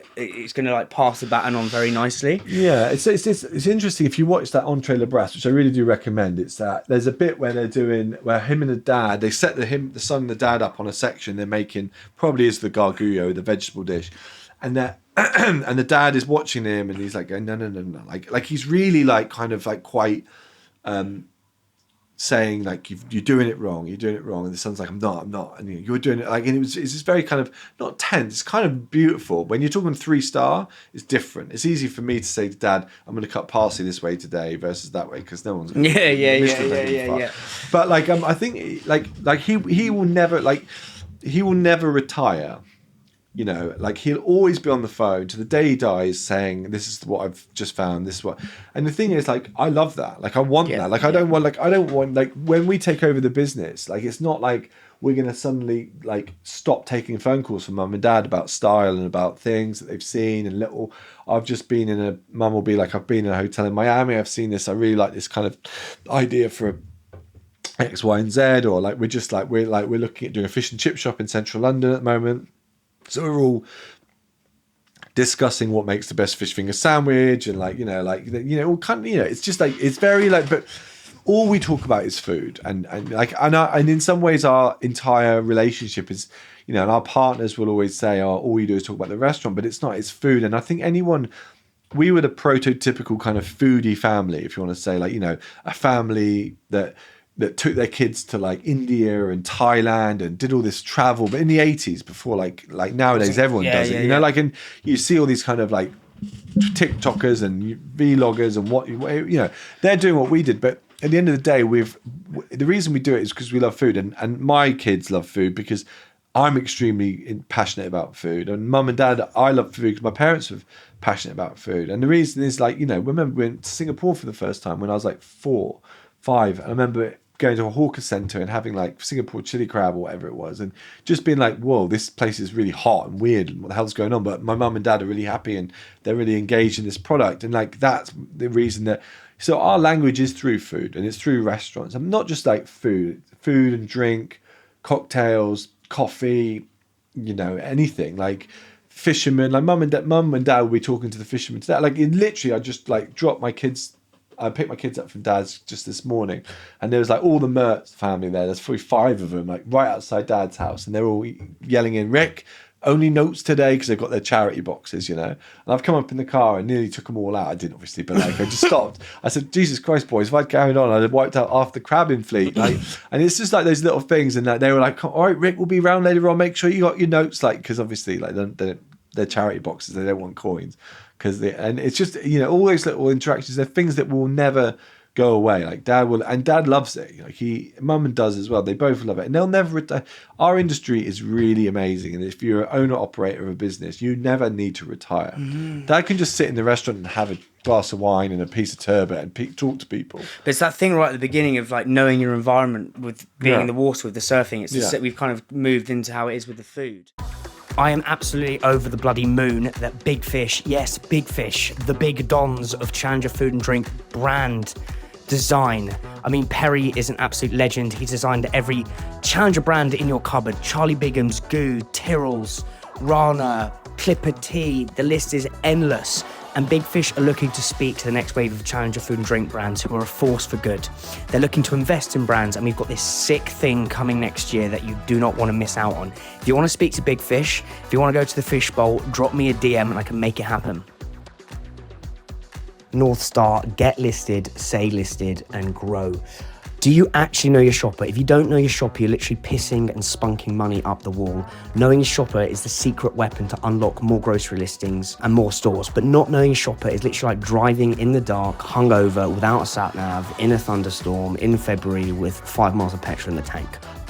to like pass the baton on very nicely. Yeah, it's interesting if you watch that Entree Le Brasse, which I really do recommend. It's that there's a bit where where him and the dad, they set the son and the dad up on a section. They're making probably is the gargullo, the vegetable dish, and that and the dad is watching him and he's like going, no, like he's really like kind of like quite. Saying like you're doing it wrong, and the son's like I'm not, and you're doing it like, and it's just very kind of not tense. It's kind of beautiful. When you're talking 3-star, it's different. It's easy for me to say to Dad, I'm going to cut parsley this way today versus that way because no one's going to yeah. But like I think like he will never retire. Like he'll always be on the phone to the day he dies saying, this is what I've just found, this is what. And the thing is, like, I love that. Like, I want that. Like, I don't want, like, when we take over the business, like, it's not like we're going to suddenly, like, stop taking phone calls from Mum and Dad about style and about things that they've seen and little. I've just been Mum will be like, I've been in a hotel in Miami, I've seen this, I really like this kind of idea for X, Y, and Z. Or, like, we're looking at doing a fish and chip shop in central London at the moment. So we're all discussing what makes the best fish finger sandwich, and all kind of, it's just like, it's very like, but all we talk about is food, and in some ways our entire relationship is, and our partners will always say, oh, all you do is talk about the restaurant, but it's not, it's food. And I think we were the prototypical kind of foodie family, if you want to say, like, a family that took their kids to like India and Thailand and did all this travel, but in the 80s, before like nowadays everyone does it, like, and you see all these kind of like TikTokers and vloggers and what they're doing what we did, but at the end of the day, the reason we do it is because we love food, and my kids love food because I'm extremely passionate about food, and Mum and Dad, I love food because my parents were passionate about food, and the reason is like, remember we went to Singapore for the first time when I was like 4, 5, and I remember going to a hawker centre and having like Singapore chili crab or whatever it was, and just being like, whoa, this place is really hot and weird and what the hell's going on, but my mum and dad are really happy and they're really engaged in this product, and like that's the reason that. So our language is through food, and it's through restaurants, and not just like food and drink, cocktails, coffee, anything like fishermen. Like mum and dad will be talking to the fishermen today. Like literally, I just like dropped my kids. I picked my kids up from Dad's just this morning, and there was like all the Mertz family there. There's probably 5 of them, like right outside Dad's house, and they're all yelling in, Rick, only notes today, because they've got their charity boxes, And I've come up in the car and nearly took them all out. I didn't obviously, but like I just stopped. I said, Jesus Christ, boys, if I'd carried on, I'd have wiped out half the crabbing fleet. Like, and it's just like those little things, and like they were like, all right, Rick, we'll be round later on. Make sure you got your notes, like, because obviously, like they're charity boxes, they don't want coins. And it's just, all those little interactions, they're things that will never go away. Like Dad loves it. Like Mum and does as well. They both love it, and they'll never retire. Our industry is really amazing, and if you're an owner operator of a business, you never need to retire. Mm-hmm. Dad can just sit in the restaurant and have a glass of wine and a piece of turbot and talk to people. But it's that thing right at the beginning of like knowing your environment with being in the water with the surfing. It's just that we've kind of moved into how it is with the food. I am absolutely over the bloody moon that Big Fish, yes, Big Fish, the big dons of Challenger Food and Drink brand design. I mean, Perry is an absolute legend. He's designed every Challenger brand in your cupboard. Charlie Bigham's, Goo, Tyrrell's, Rana, Clipper Tea. The list is endless. And Big Fish are looking to speak to the next wave of Challenger Food and Drink brands who are a force for good. They're looking to invest in brands, and we've got this sick thing coming next year that you do not want to miss out on. If you want to speak to Big Fish, if you want to go to the Fish Bowl, drop me a DM and I can make it happen. North Star, get listed, say listed, and grow. Do you actually know your shopper? If you don't know your shopper, you're literally pissing and spunking money up the wall. Knowing your shopper is the secret weapon to unlock more grocery listings and more stores. But not knowing your shopper is literally like driving in the dark, hungover, without a sat nav, in a thunderstorm, in February with 5 miles of petrol in the tank.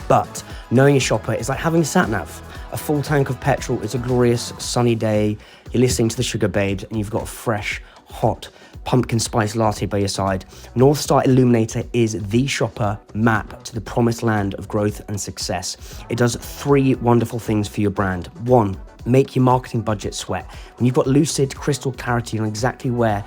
But knowing your shopper is like having a sat nav. A full tank of petrol. It's a glorious sunny day. You're listening to the Sugar Babes and you've got a fresh, hot pumpkin spice latte by your side. North Star Illuminator is the shopper map to the promised land of growth and success. It does 3 wonderful things for your brand. 1, make your marketing budget sweat. When you've got lucid, crystal clarity on exactly where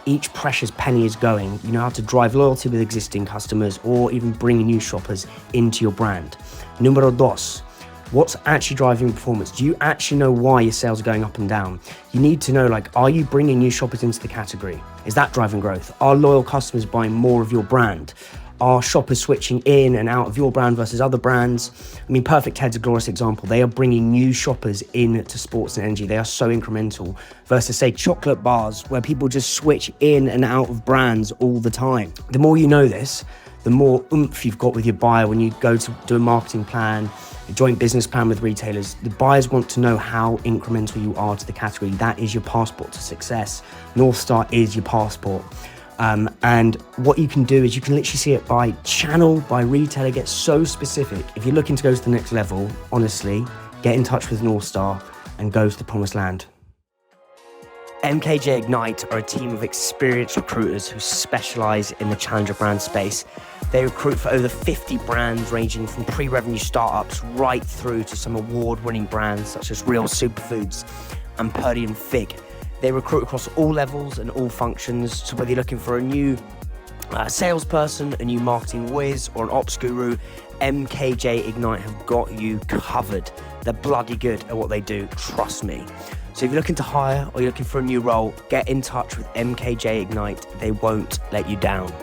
each precious penny is going, you know how to drive loyalty with existing customers or even bring new shoppers into your brand. Numero 2, what's actually driving performance? Do you actually know why your sales are going up and down? You need to know, like, are you bringing new shoppers into the category? Is that driving growth? Are loyal customers buying more of your brand? Are shoppers switching in and out of your brand versus other brands? I mean, Perfect Head's a glorious example. They are bringing new shoppers into sports and energy. They are so incremental versus, say, chocolate bars, where people just switch in and out of brands all the time. The more you know this, the more oomph you've got with your buyer when you go to do a marketing plan, a joint business plan with retailers. The buyers want to know how incremental you are to the category. That is your passport to success. North Star is your passport. And what you can do is you can literally see it by channel, by retailer, get so specific. If you're looking to go to the next level, honestly, get in touch with North Star and go to the promised land. MKJ Ignite are a team of experienced recruiters who specialize in the challenger brand space. They recruit for over 50 brands, ranging from pre-revenue startups right through to some award-winning brands such as Real Superfoods and Purdy and Fig. They recruit across all levels and all functions. So whether you're looking for a new salesperson, a new marketing whiz, or an ops guru, MKJ Ignite have got you covered. They're bloody good at what they do, trust me. So if you're looking to hire or you're looking for a new role, get in touch with MKJ Ignite. They won't let you down.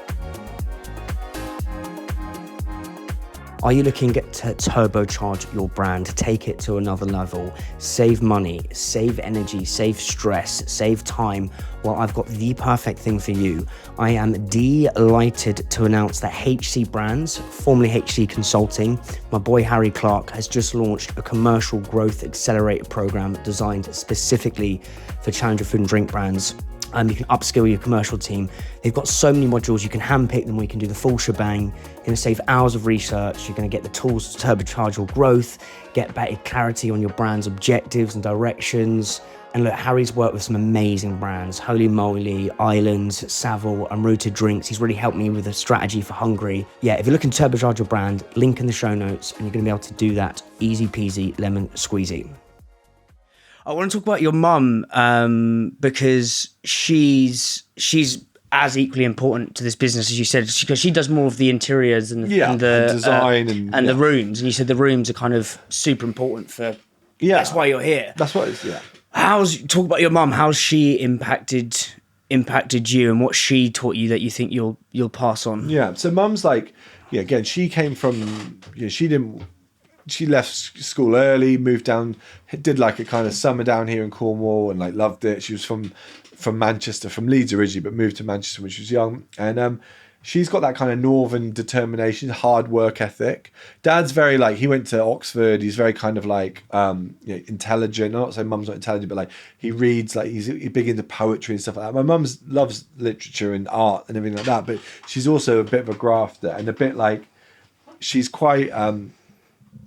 Are you looking to turbocharge your brand, take it to another level, save money, save energy, save stress, save time? Well, I've got the perfect thing for you. I am delighted to announce that HC Brands, formerly HC Consulting, my boy Harry Clark, has just launched a commercial growth accelerator program designed specifically for challenger food and drink brands. You can upskill your commercial team. They've got so many modules. You can handpick them. We can do the full shebang. You're going to save hours of research. You're going to get the tools to turbocharge your growth, get better clarity on your brand's objectives and directions. And look, Harry's worked with some amazing brands, Holy Moly, Islands, Savile, and Rooted Drinks. He's really helped me with a strategy for Hungary. Yeah, if you're looking to turbocharge your brand, link in the show notes, and you're going to be able to do that easy peasy, lemon squeezy. I want to talk about your mum because she's as equally important to this business as you said, because she does more of the interiors and the design and the rooms. And you said the rooms are kind of super important for. Yeah, that's why you're here. That's what it's. Yeah. Talk about your mum? How's she impacted you, and what she taught you that you think you'll pass on? Yeah. So mum's like, again, she came from. She left school early, moved down, did like a kind of summer down here in Cornwall and like loved it. She was from Manchester, from Leeds originally, but moved to Manchester when she was young. And she's got that kind of northern determination, hard work ethic. Dad's very like, he went to Oxford. He's very kind of like intelligent. I'm not saying mum's not intelligent, but like he reads, like he's big into poetry and stuff like that. My mum loves literature and art and everything like that, but she's also a bit of a grafter and a bit like, she's quite...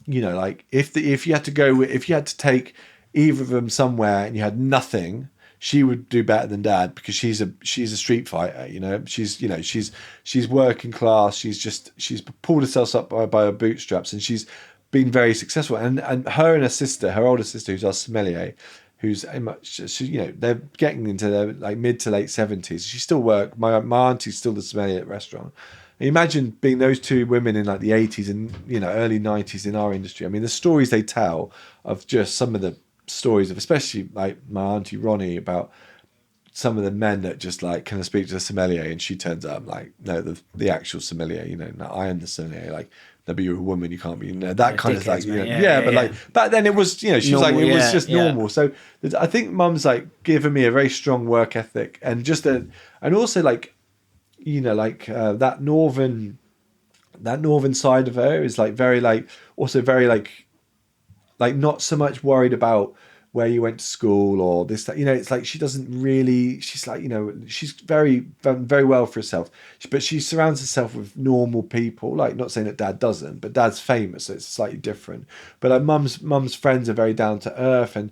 like if you had to take either of them somewhere and you had nothing, she would do better than Dad because she's a street fighter. She's working class. She's pulled herself up by her bootstraps and she's been very successful. And her and her sister, her older sister, who's our sommelier, who's they're getting into their like mid to late 70s. She still work. My auntie's still the sommelier at the restaurant. Imagine being those two women in like the 80s and early 90s in our industry. I mean, the stories they tell of just some of the stories of, especially like my auntie Ronnie, about some of the men that just like, can I speak to the sommelier? And she turns up like, no, the actual sommelier. I am the sommelier. Like, no, but you're a woman, you can't be. That kind of like, like back then it was, she was normal, like, it was just normal. So I think mum's like given me a very strong work ethic and just and also like. That northern that northern side of her is like very like also very like not so much worried about where you went to school or this, that, you know, it's like she doesn't really, she's like, you know, she's very, very well for herself, but she surrounds herself with normal people. Like, not saying that Dad doesn't, but Dad's famous, so it's slightly different. But like mum's friends are very down to earth, and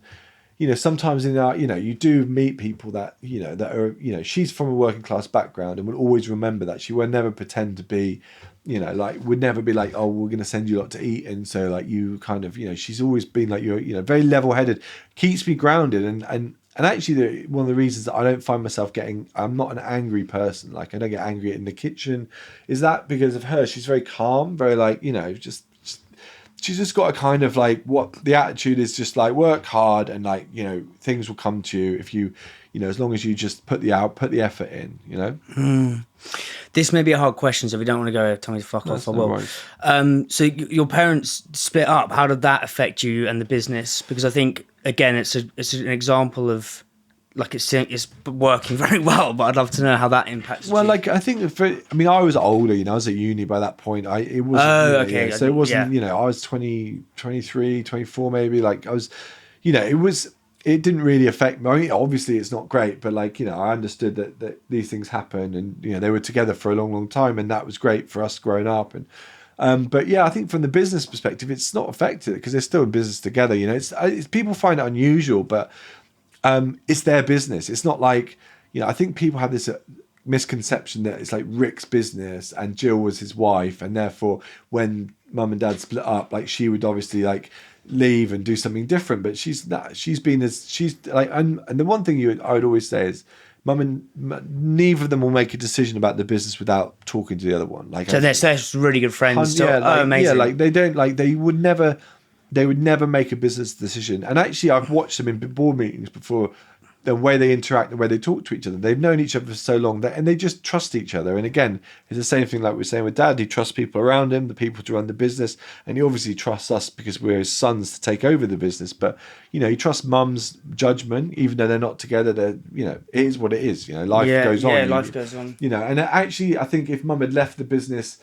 you know, sometimes in our, you know, you do meet people that, you know, that are, you know, she's from a working class background and will always remember that. She will never pretend to be, you know, like, would never be like, oh, we're going to send you a lot to eat. And so like you kind of, you know, she's always been like, you're, you know, very level headed, keeps me grounded. And actually one of the reasons that I don't find myself I'm not an angry person. Like I don't get angry in the kitchen. Is that because of her? She's very calm, very like, you know, she's just got a kind of like, what the attitude is, just like work hard and like, you know, things will come to you if you know, as long as you just put the effort in, you know. This may be a hard question, so if you don't want to go, tell me to fuck off. I will. So your parents split up. How did that affect you and the business? Because I think again, it's an example of like it's working very well, but I'd love to know how that impacts. Well, you. like I think I was older, you know, I was at uni by that point. It wasn't. Okay. Yeah, so it wasn't. You know, I was 20, 23, 24 maybe. Like I was, you know, it didn't really affect me. I mean, obviously it's not great, but like, you know, I understood that these things happen, and you know, they were together for a long, long time, and that was great for us growing up. And but yeah, I think from the business perspective, it's not affected because they're still in business together. You know, it's people find it unusual, but it's their business. It's not like, you know, I think people have this misconception that it's like Rick's business and Jill was his wife, and therefore when Mum and Dad split up, like she would obviously like leave and do something different. But she's like, and the one thing I would always say is, neither of them will make a decision about the business without talking to the other one. Like, so they're really good friends. Amazing. Yeah, like they would never make a business decision. And actually, I've watched them in board meetings before, the way they interact, the way they talk to each other. They've known each other for so long and they just trust each other. And again, it's the same thing like we were saying with Dad. He trusts people around him, the people to run the business, and he obviously trusts us because we're his sons to take over the business. But you know, he trusts Mum's judgment, even though they're not together. They're, you know, it is what it is. You know, life goes on. Yeah, life goes on. You know, and actually, I think if Mum had left the business,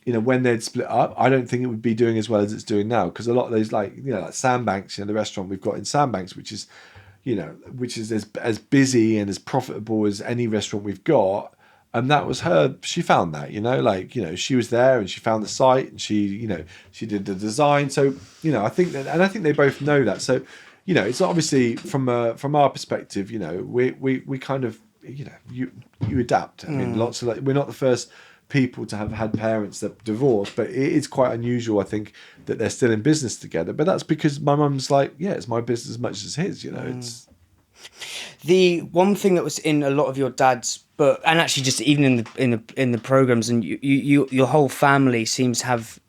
you know, when they'd split up, I don't think it would be doing as well as it's doing now. Because a lot of those, like, you know, like Sandbanks, you know, the restaurant we've got in Sandbanks, which is, you know, which is as busy and as profitable as any restaurant we've got. And that was her. She found that, you know, like, you know, she was there and she found the site and she, you know, she did the design. So, you know, I think that, and I think they both know that. So, you know, it's obviously from our perspective, you know, we kind of, you know, you adapt. I mean, lots of, like, we're not the first people to have had parents that divorced, but it is quite unusual, I think, that they're still in business together. But that's because my mum's like, yeah, it's my business as much as his, you know. It's the one thing that was in a lot of your dad's book, and actually just even in the programs, and you your whole family seems to have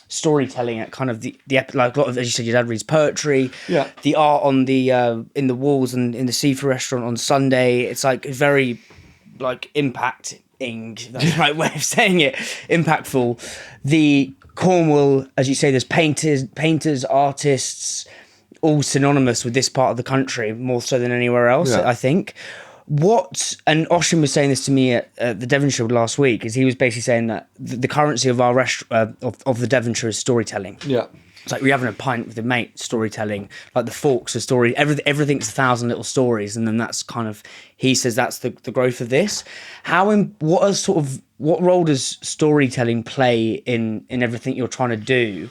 storytelling at kind of the like a lot of, as you said, your dad reads poetry. Yeah. The art on the in the walls and in the seafood restaurant on Sunday, it's like very like impacting. That's the right way of saying it. Impactful. The Cornwall, as you say, there's painters, artists, all synonymous with this part of the country, more so than anywhere else, I think. And Ocean was saying this to me at the Devonshire last week, is he was basically saying that the currency of our of the Devonshire is storytelling. Yeah. It's like we're having a pint with a mate, storytelling. Like the forks are story. Everything's 1,000 little stories, and then that's kind of, he says that's the growth of this. What role does storytelling play in everything you're trying to do?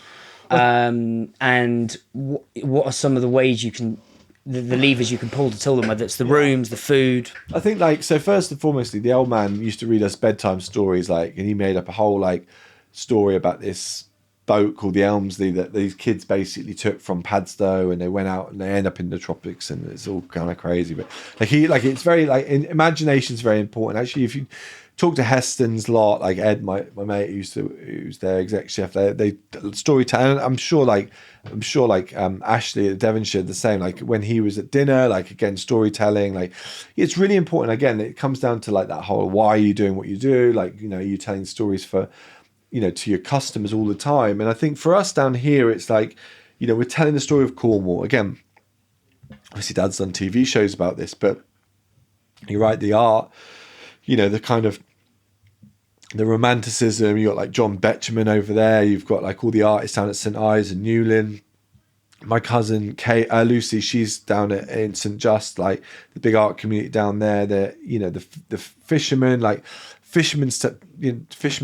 And what are some of the ways you can, the levers you can pull to tell them, whether it's the rooms, the food? I think, like, so first and foremostly, the old man used to read us bedtime stories, like, and he made up a whole like story about this boat called the Elmsley that these kids basically took from Padstow, and they went out and they end up in the tropics, and it's all kind of crazy. But it's very like, imagination's very important. Actually, if you talk to Heston's lot, like Ed, my mate who's their exec chef, they storytelling. I'm sure like Ashley at Devonshire the same. Like when he was at dinner, like again storytelling. Like it's really important. Again, it comes down to like that whole, why are you doing what you do? Like, you know, you're telling stories for, you know, to your customers all the time. And I think for us down here, it's like, you know, we're telling the story of Cornwall. Again, obviously Dad's done TV shows about this, but you're right, the art, you know, the kind of the romanticism. You got like John Betjeman over there. You've got like all the artists down at St Ives and Newlyn. My cousin Lucy, she's down in St Just, like the big art community down there. The fishermen, like fishermen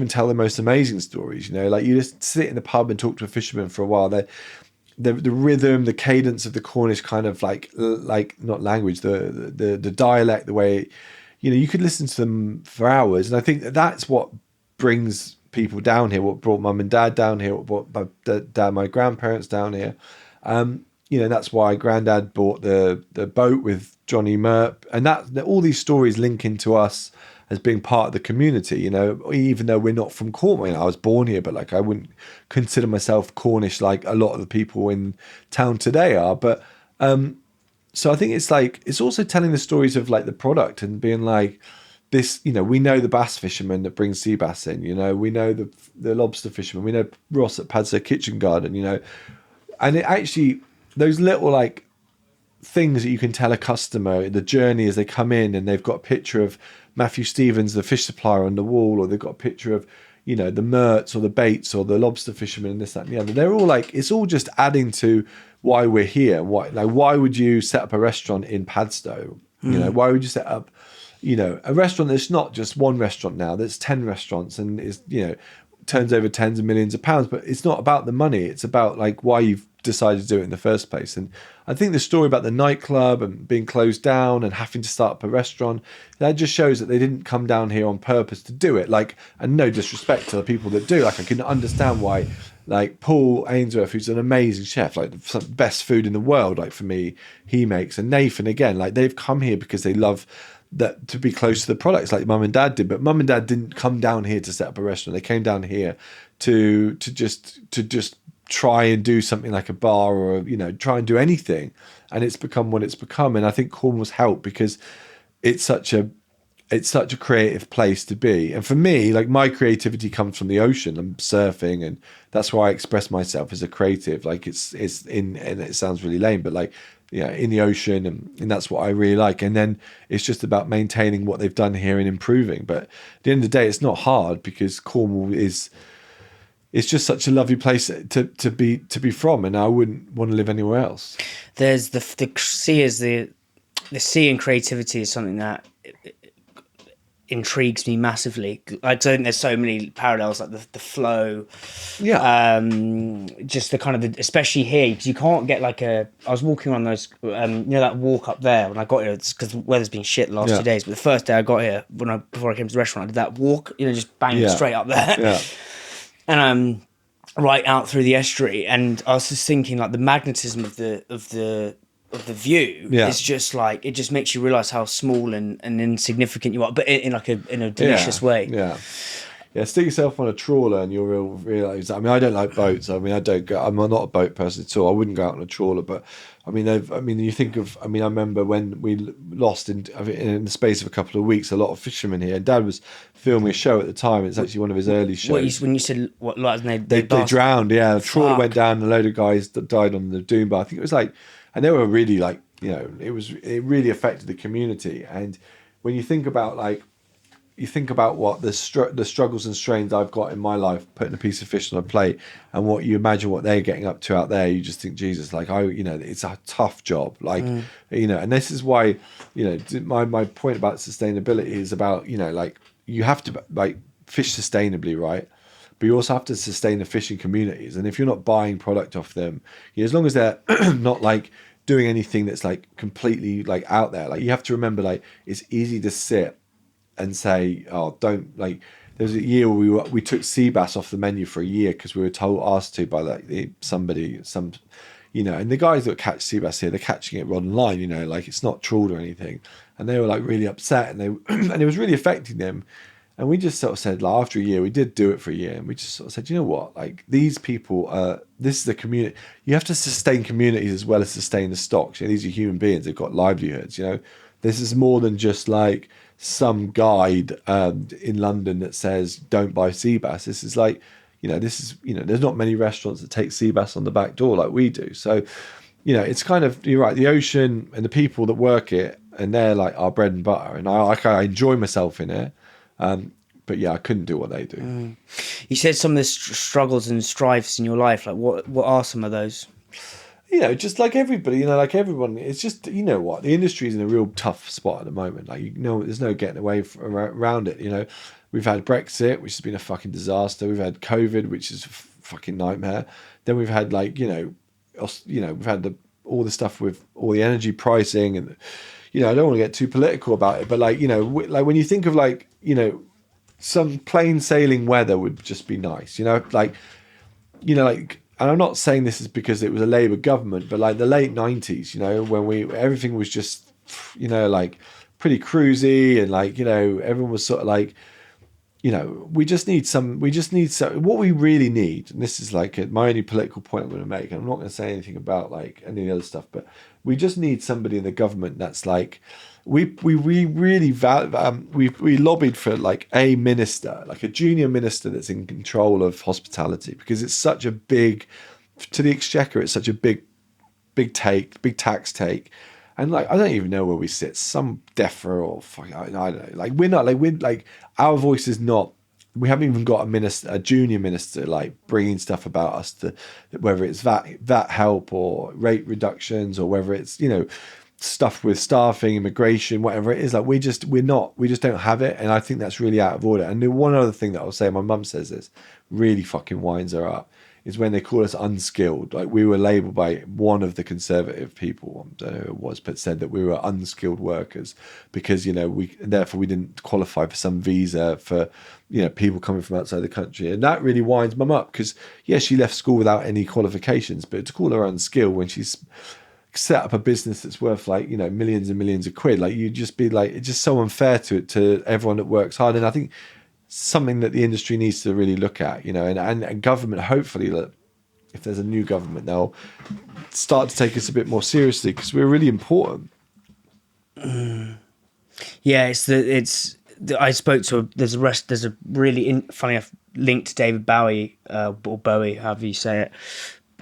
tell the most amazing stories. Like you just sit in the pub and talk to a fisherman for a while. The rhythm, the cadence of the Cornish kind of like not language, the dialect, the way, you could listen to them for hours. And I think that's what brings people down here. What brought mum and dad down here. What brought my grandparents down here. That's why Grandad bought the boat with Johnny Merp, and that all these stories link into us as being part of the community. Even though we're not from Cornwall, I was born here, but like I wouldn't consider myself Cornish like a lot of the people in town today are. But so I think it's also telling the stories of like the product and being like this. We know the bass fisherman that brings sea bass in. We know the lobster fisherman. We know Ross at Padstow Kitchen Garden. And it actually, those little like things that you can tell a customer, the journey as they come in and they've got a picture of Matthew Stevens, the fish supplier, on the wall, or they've got a picture of, the Mertz or the Bates or the lobster fisherman and this, that, and the other. They're all like, it's all just adding to why we're here. Why would you set up a restaurant in Padstow? Why would you set up, a restaurant that's not just one restaurant now, that's 10 restaurants and is, turns over tens of millions of pounds, but it's not about the money. It's about like why you've decided to do it in the first place. And I think the story about the nightclub and being closed down and having to start up a restaurant, that just shows that they didn't come down here on purpose to do it. Like, and no disrespect to the people that do. Like, I can understand why, like Paul Ainsworth, who's an amazing chef, like some of the best food in the world, like for me, he makes. And Nathan, again, like they've come here because they love that, to be close to the products like mum and dad did. But mum and dad didn't come down here to set up a restaurant. They came down here to just try and do something like a bar, or try and do anything, and it's become what it's become. And I think Cornwall's helped because it's such a creative place to be. And for me, like my creativity comes from the ocean. I'm surfing, and that's why I express myself as a creative. Like it's in, and it sounds really lame, but like in the ocean, and that's what I really like. And then it's just about maintaining what they've done here and improving. But at the end of the day, it's not hard because Cornwall is. It's just such a lovely place to be from, and I wouldn't want to live anywhere else. There's the sea is the sea, and creativity is something that intrigues me massively. I think there's so many parallels, like the flow, just the kind of especially here, because you can't get like I was walking on those, that walk up there when I got here, because the weather's been shit the last 2 days. But the first day I got here, before I came to the restaurant, I did that walk, just bang straight up there. Yeah. And right out through the estuary, and I was just thinking like the magnetism of the view is just like, it just makes you realise how small and insignificant you are, but in a delicious way. Yeah. Stick yourself on a trawler and you'll realise. I mean, I don't like boats. I mean, I'm not a boat person at all. I wouldn't go out on a trawler, but you think of. I remember when we lost in the space of a couple of weeks a lot of fishermen here. And Dad was filming a show at the time. It's actually one of his early shows. When you said what, like they drowned. Yeah, the trawler went down. And a load of guys that died on the dune bar. I think it was like, and they were really like, it really affected the community. And when you think about like. You think about what the struggles and strains I've got in my life, putting a piece of fish on a plate, and what you imagine what they're getting up to out there. You just think, Jesus, like it's a tough job, like and this is why, my point about sustainability is about, like you have to like fish sustainably, right? But you also have to sustain the fishing communities, and if you're not buying product off them, as long as they're not like doing anything that's like completely like out there, like you have to remember, like it's easy to sit and say, oh, don't, like, there was a year where we took sea bass off the menu for a year because we were asked to by like and the guys that catch sea bass here, they're catching it online, like it's not trawled or anything, and they were like really upset, and and it was really affecting them. And we just sort of said, like, after a year, we did do it for a year, and we just sort of said, you know what, like these people, this is the community. You have to sustain communities as well as sustain the stocks. These are human beings; they've got livelihoods. This is more than just like some guide in London that says don't buy sea bass. This is like, there's not many restaurants that take sea bass on the back door like we do. So, it's kind of, you're right, the ocean and the people that work it, and they're like our bread and butter. And I enjoy myself in it. but yeah, I couldn't do what they do. You said some of the struggles and strifes in your life. Like, what are some of those? You know, just like everybody, you know, like everyone, it's just, you know what, the industry's in a real tough spot at the moment. Like, you know, there's no getting away around it. You know, we've had Brexit, which has been a fucking disaster. We've had COVID, which is a fucking nightmare. Then we've had like, we've had all the stuff with all the energy pricing, and, you know, I don't want to get too political about it, but like, you know, like when you think of like, you know, some plain sailing weather would just be nice, you know, like, and I'm not saying this is because it was a Labour government, but like the late 90s, you know, when everything was just, you know, like pretty cruisy, and like, you know, everyone was sort of like, you know, we just need some, what we really need, and this is like my only political point I'm going to make, and I'm not going to say anything about like any of the other stuff, but we just need somebody in the government that's like, we really we lobbied for like a minister, like a junior minister that's in control of hospitality, because it's such a big, to the exchequer, it's such a big tax take. And like, I don't even know where we sit. Some DEFRA or I don't know. Like, we're like our voice is not. We haven't even got a junior minister, like bringing stuff about us to, whether it's that help or rate reductions, or whether it's, you know, stuff with staffing, immigration, whatever it is. Like, we just don't have it, and I think that's really out of order. And the one other thing that I'll say, my mum says this, really fucking winds her up, is when they call us unskilled. Like, we were labelled by one of the Conservative people, I don't know who it was, but said that we were unskilled workers because, you know, we didn't qualify for some visa for, you know, people coming from outside the country. And that really winds mum up, because, yeah, she left school without any qualifications, but to call her unskilled when she's set up a business that's worth like, you know, millions and millions of quid, like, you'd just be like, it's just so unfair to everyone that works hard. And I think something that the industry needs to really look at, you know, and government, hopefully, that if there's a new government, they'll start to take us a bit more seriously, because we're really important. Yeah, I spoke to there's a really funny link to David Bowie, or Bowie, however you say it,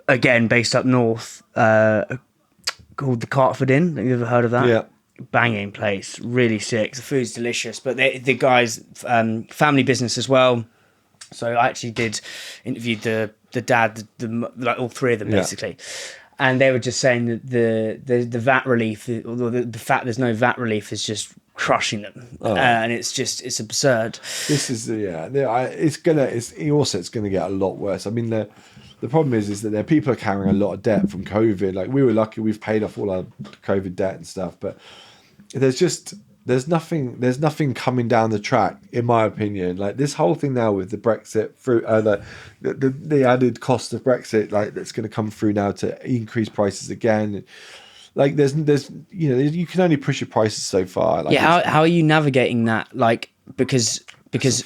again based up north, called the Cartford Inn. Have you ever heard of that? Yeah. Banging place, really sick. The food's delicious, but the guys, family business as well. So I actually did interview the dad, like all three of them basically, and they were just saying that the VAT relief, or the fact there's no VAT relief, is just crushing them, and it's absurd. This is it's gonna get a lot worse. I mean, the problem is that there people are carrying a lot of debt from COVID. Like, we were lucky, we've paid off all our COVID debt and stuff, but there's nothing coming down the track, in my opinion. Like, this whole thing now with the Brexit through the added cost of Brexit, like, that's going to come through now to increase prices again. Like, there's you know, you can only push your prices so far. Like, how are you navigating that? Like, because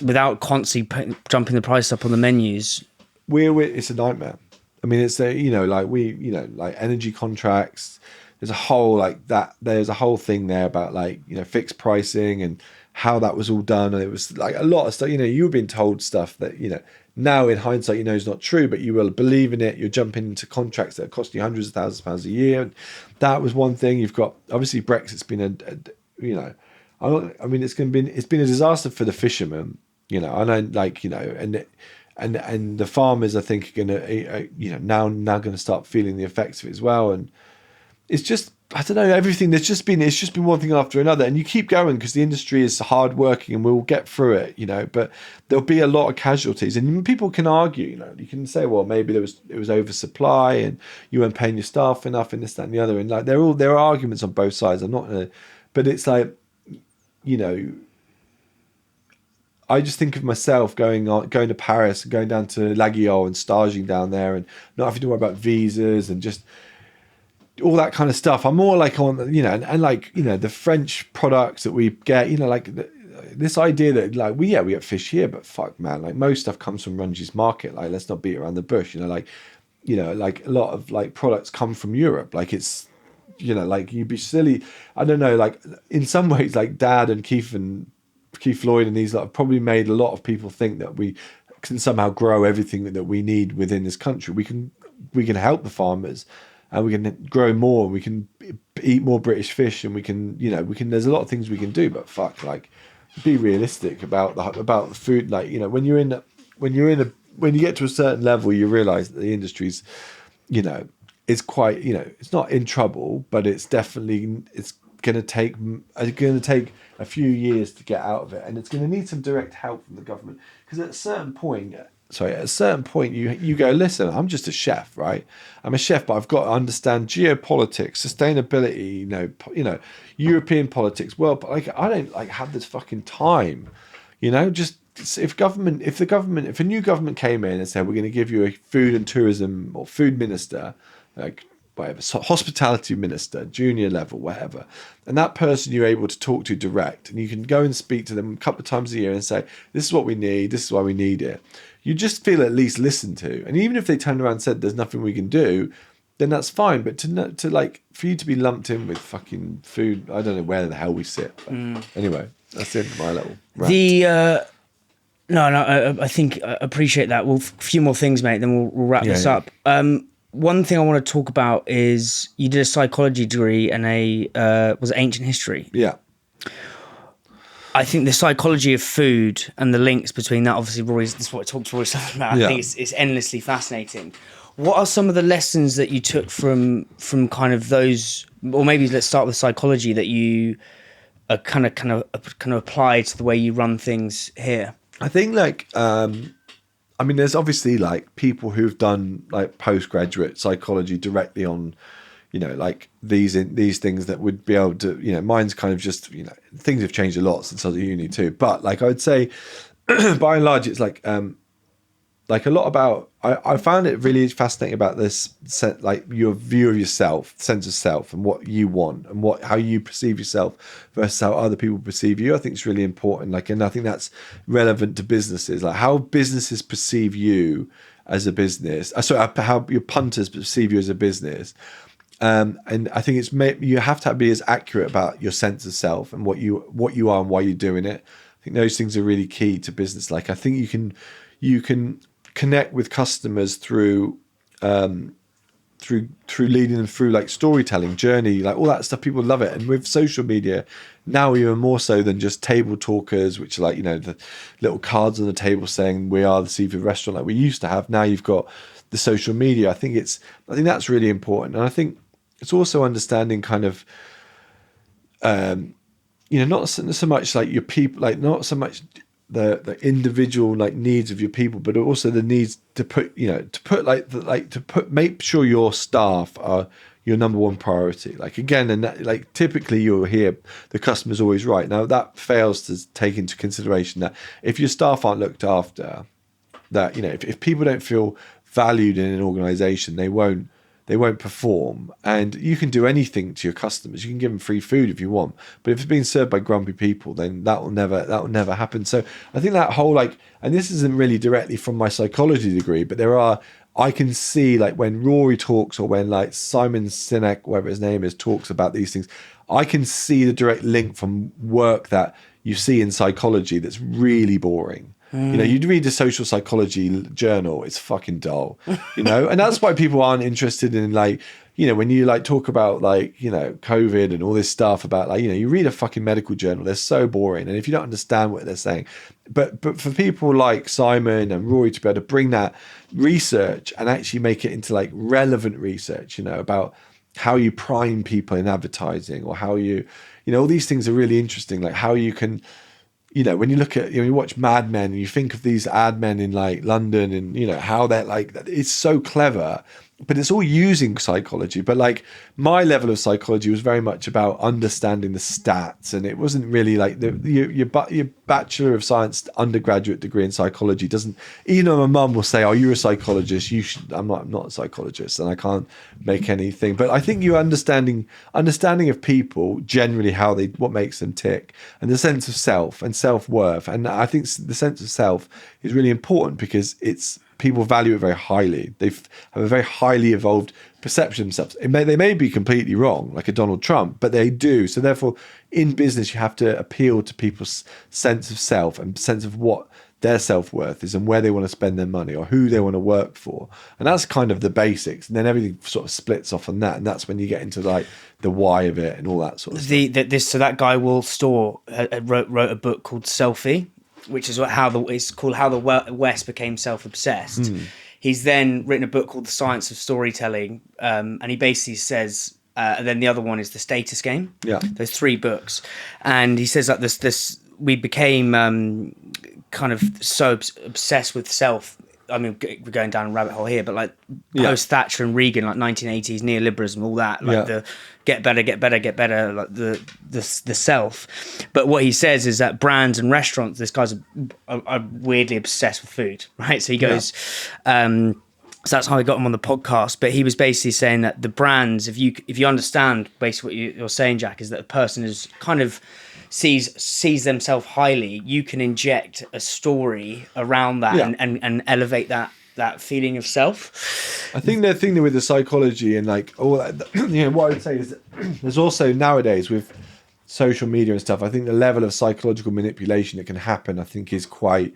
without constantly jumping the price up on the menus, it's a nightmare. I mean, it's like energy contracts. There's a whole there's a whole thing there about, like, you know, fixed pricing and how that was all done. And it was like a lot of stuff, you know, you've been told stuff that, you know, now in hindsight, you know, is not true, but you will believe in it. You're jumping into contracts that are costing you hundreds of thousands of pounds a year. And that was one thing. You've got, obviously, Brexit's been it's been a disaster for the fishermen, you know, and I, like, you know, and the farmers, I think, are going to, you know, now going to start feeling the effects of it as well. And it's just, I don't know, everything. It's just been one thing after another, and you keep going because the industry is hard working, and we'll get through it, you know. But there'll be a lot of casualties, and people can argue, you know, you can say, well, maybe it was oversupply, and you weren't paying your staff enough, and this, that, and the other, and like there are arguments on both sides. I'm not gonna, but it's like, you know, I just think of myself going to Paris and going down to Laguiole and staging down there, and not having to worry about visas and just all that kind of stuff. I'm more like on, you know, and like, you know, the French products that we get, you know, like this idea that, like, we get fish here, but fuck, man, like, most stuff comes from Runge's Market. Like, let's not beat around the bush, you know, like, you know, like a lot of like products come from Europe. Like, it's, you know, like, you'd be silly. I don't know, like, in some ways, like, Dad and Keith Lloyd and these lot have probably made a lot of people think that we can somehow grow everything that we need within this country. We can help the farmers, and we can grow more, and we can eat more British fish, and we can, you know, there's a lot of things we can do, but fuck, like, be realistic about the food. Like, you know, when you get to a certain level, you realize that the industry's, you know, it's quite, you know, it's not in trouble, but it's definitely, it's going to take a few years to get out of it, and it's going to need some direct help from the government, because at a certain point you go, listen, I'm just a chef, right? I'm a chef, but I've got to understand geopolitics, sustainability, you know, European politics, well, but like, I don't like have this fucking time, you know. Just if a new government came in and said, we're going to give you a food and tourism or food minister, like whatever, so hospitality minister, junior level, whatever, and that person you're able to talk to direct, and you can go and speak to them a couple of times a year and say, this is what we need, this is why we need it, you just feel at least listened to. And even if they turned around and said there's nothing we can do, then that's fine. But to like, for you to be lumped in with fucking food, I don't know where the hell we sit. But anyway, that's it for my little rant. I think I appreciate that. Well, a few more things, mate, then we'll wrap this up. One thing I want to talk about is you did a psychology degree and was it ancient history? Yeah. I think the psychology of food and the links between that, obviously, Rory's, this is what I talked to Rory about. I think it's endlessly fascinating. What are some of the lessons that you took from kind of those, or maybe let's start with psychology, that you kind of apply to the way you run things here? I think like, I mean, there's obviously like people who've done like postgraduate psychology directly on, you know, like these things that would be able to, you know, mine's kind of just, you know, things have changed a lot since I was at uni too. But like, I would say by and large, it's like a lot about, I found it really fascinating about this, like your view of yourself, sense of self, and what you want, and how you perceive yourself versus how other people perceive you. I think it's really important. Like, and I think that's relevant to businesses, like how businesses perceive you as a business. How your punters perceive you as a business. And I think you have to be as accurate about your sense of self and what you are and why you're doing it. I think those things are really key to business. Like, I think you can connect with customers through leading them through like storytelling, journey, like all that stuff. People love it. And with social media now, even more so than just table talkers, which are like, you know, the little cards on the table saying we are the seafood restaurant like we used to have. Now you've got the social media. I think that's really important. And I think it's also understanding kind of, you know, not so much like your people, like not so much the individual like needs of your people, but also the needs make sure your staff are your number one priority. Like, again, and that, like, typically you'll hear the customer's always right. Now that fails to take into consideration that if your staff aren't looked after, that, you know, if people don't feel valued in an organization, they won't perform. And you can do anything to your customers. You can give them free food if you want, but if it's being served by grumpy people, then that will never happen. So I think that whole, like, and this isn't really directly from my psychology degree, but I can see, like, when Rory talks, or when like Simon Sinek, whatever his name is, talks about these things, I can see the direct link from work that you see in psychology that's really boring. You know, you'd read a social psychology journal, it's fucking dull, you know, and that's why people aren't interested in, like, you know, when you like talk about, like, you know, COVID and all this stuff about, like, you know, you read a fucking medical journal, they're so boring. And if you don't understand what they're saying, but for people like Simon and Rory to be able to bring that research and actually make it into like relevant research, you know, about how you prime people in advertising, or how you know, all these things are really interesting, like how you can, you know, when you look at, you know, you watch Mad Men and you think of these ad men in like London, and, you know, how they're like, it's so clever, but it's all using psychology. But like my level of psychology was very much about understanding the stats, and it wasn't really like your Bachelor of Science undergraduate degree in psychology doesn't, even though my mum will say, oh, you're a psychologist, you should, I'm not a psychologist and I can't make anything. But I think your understanding of people generally, what makes them tick, and the sense of self and self-worth. And I think the sense of self is really important because people value it very highly. They have a very highly evolved perception of themselves. They may be completely wrong, like a Donald Trump, but they do. So therefore, in business, you have to appeal to people's sense of self and sense of what their self-worth is and where they want to spend their money or who they want to work for. And that's kind of the basics. And then everything sort of splits off on that. And that's when you get into like the why of it and all that sort of stuff. So that guy Will Storr wrote a book called Selfie, which is it's called How the West Became Self-Obsessed. He's then written a book called The Science of Storytelling. And he basically says, and then the other one is The Status Game. Yeah. Those 3 books. And he says that this we became kind of so obsessed with self. I mean, we're going down a rabbit hole here, but like post Thatcher and Reagan, like 1980s neoliberalism, all that, like the get better, like the self. But what he says is that brands and restaurants, this guy's are weirdly obsessed with food, right? So he goes, so that's how I got him on the podcast. But he was basically saying that the brands, if you understand basically what you're saying, Jack, is that a person is kind of sees themselves highly, you can inject a story around that and elevate that feeling of self. I think the thing with the psychology and like all that, what I would say is that there's also nowadays with social media and stuff, I think the level of psychological manipulation that can happen, I think, is quite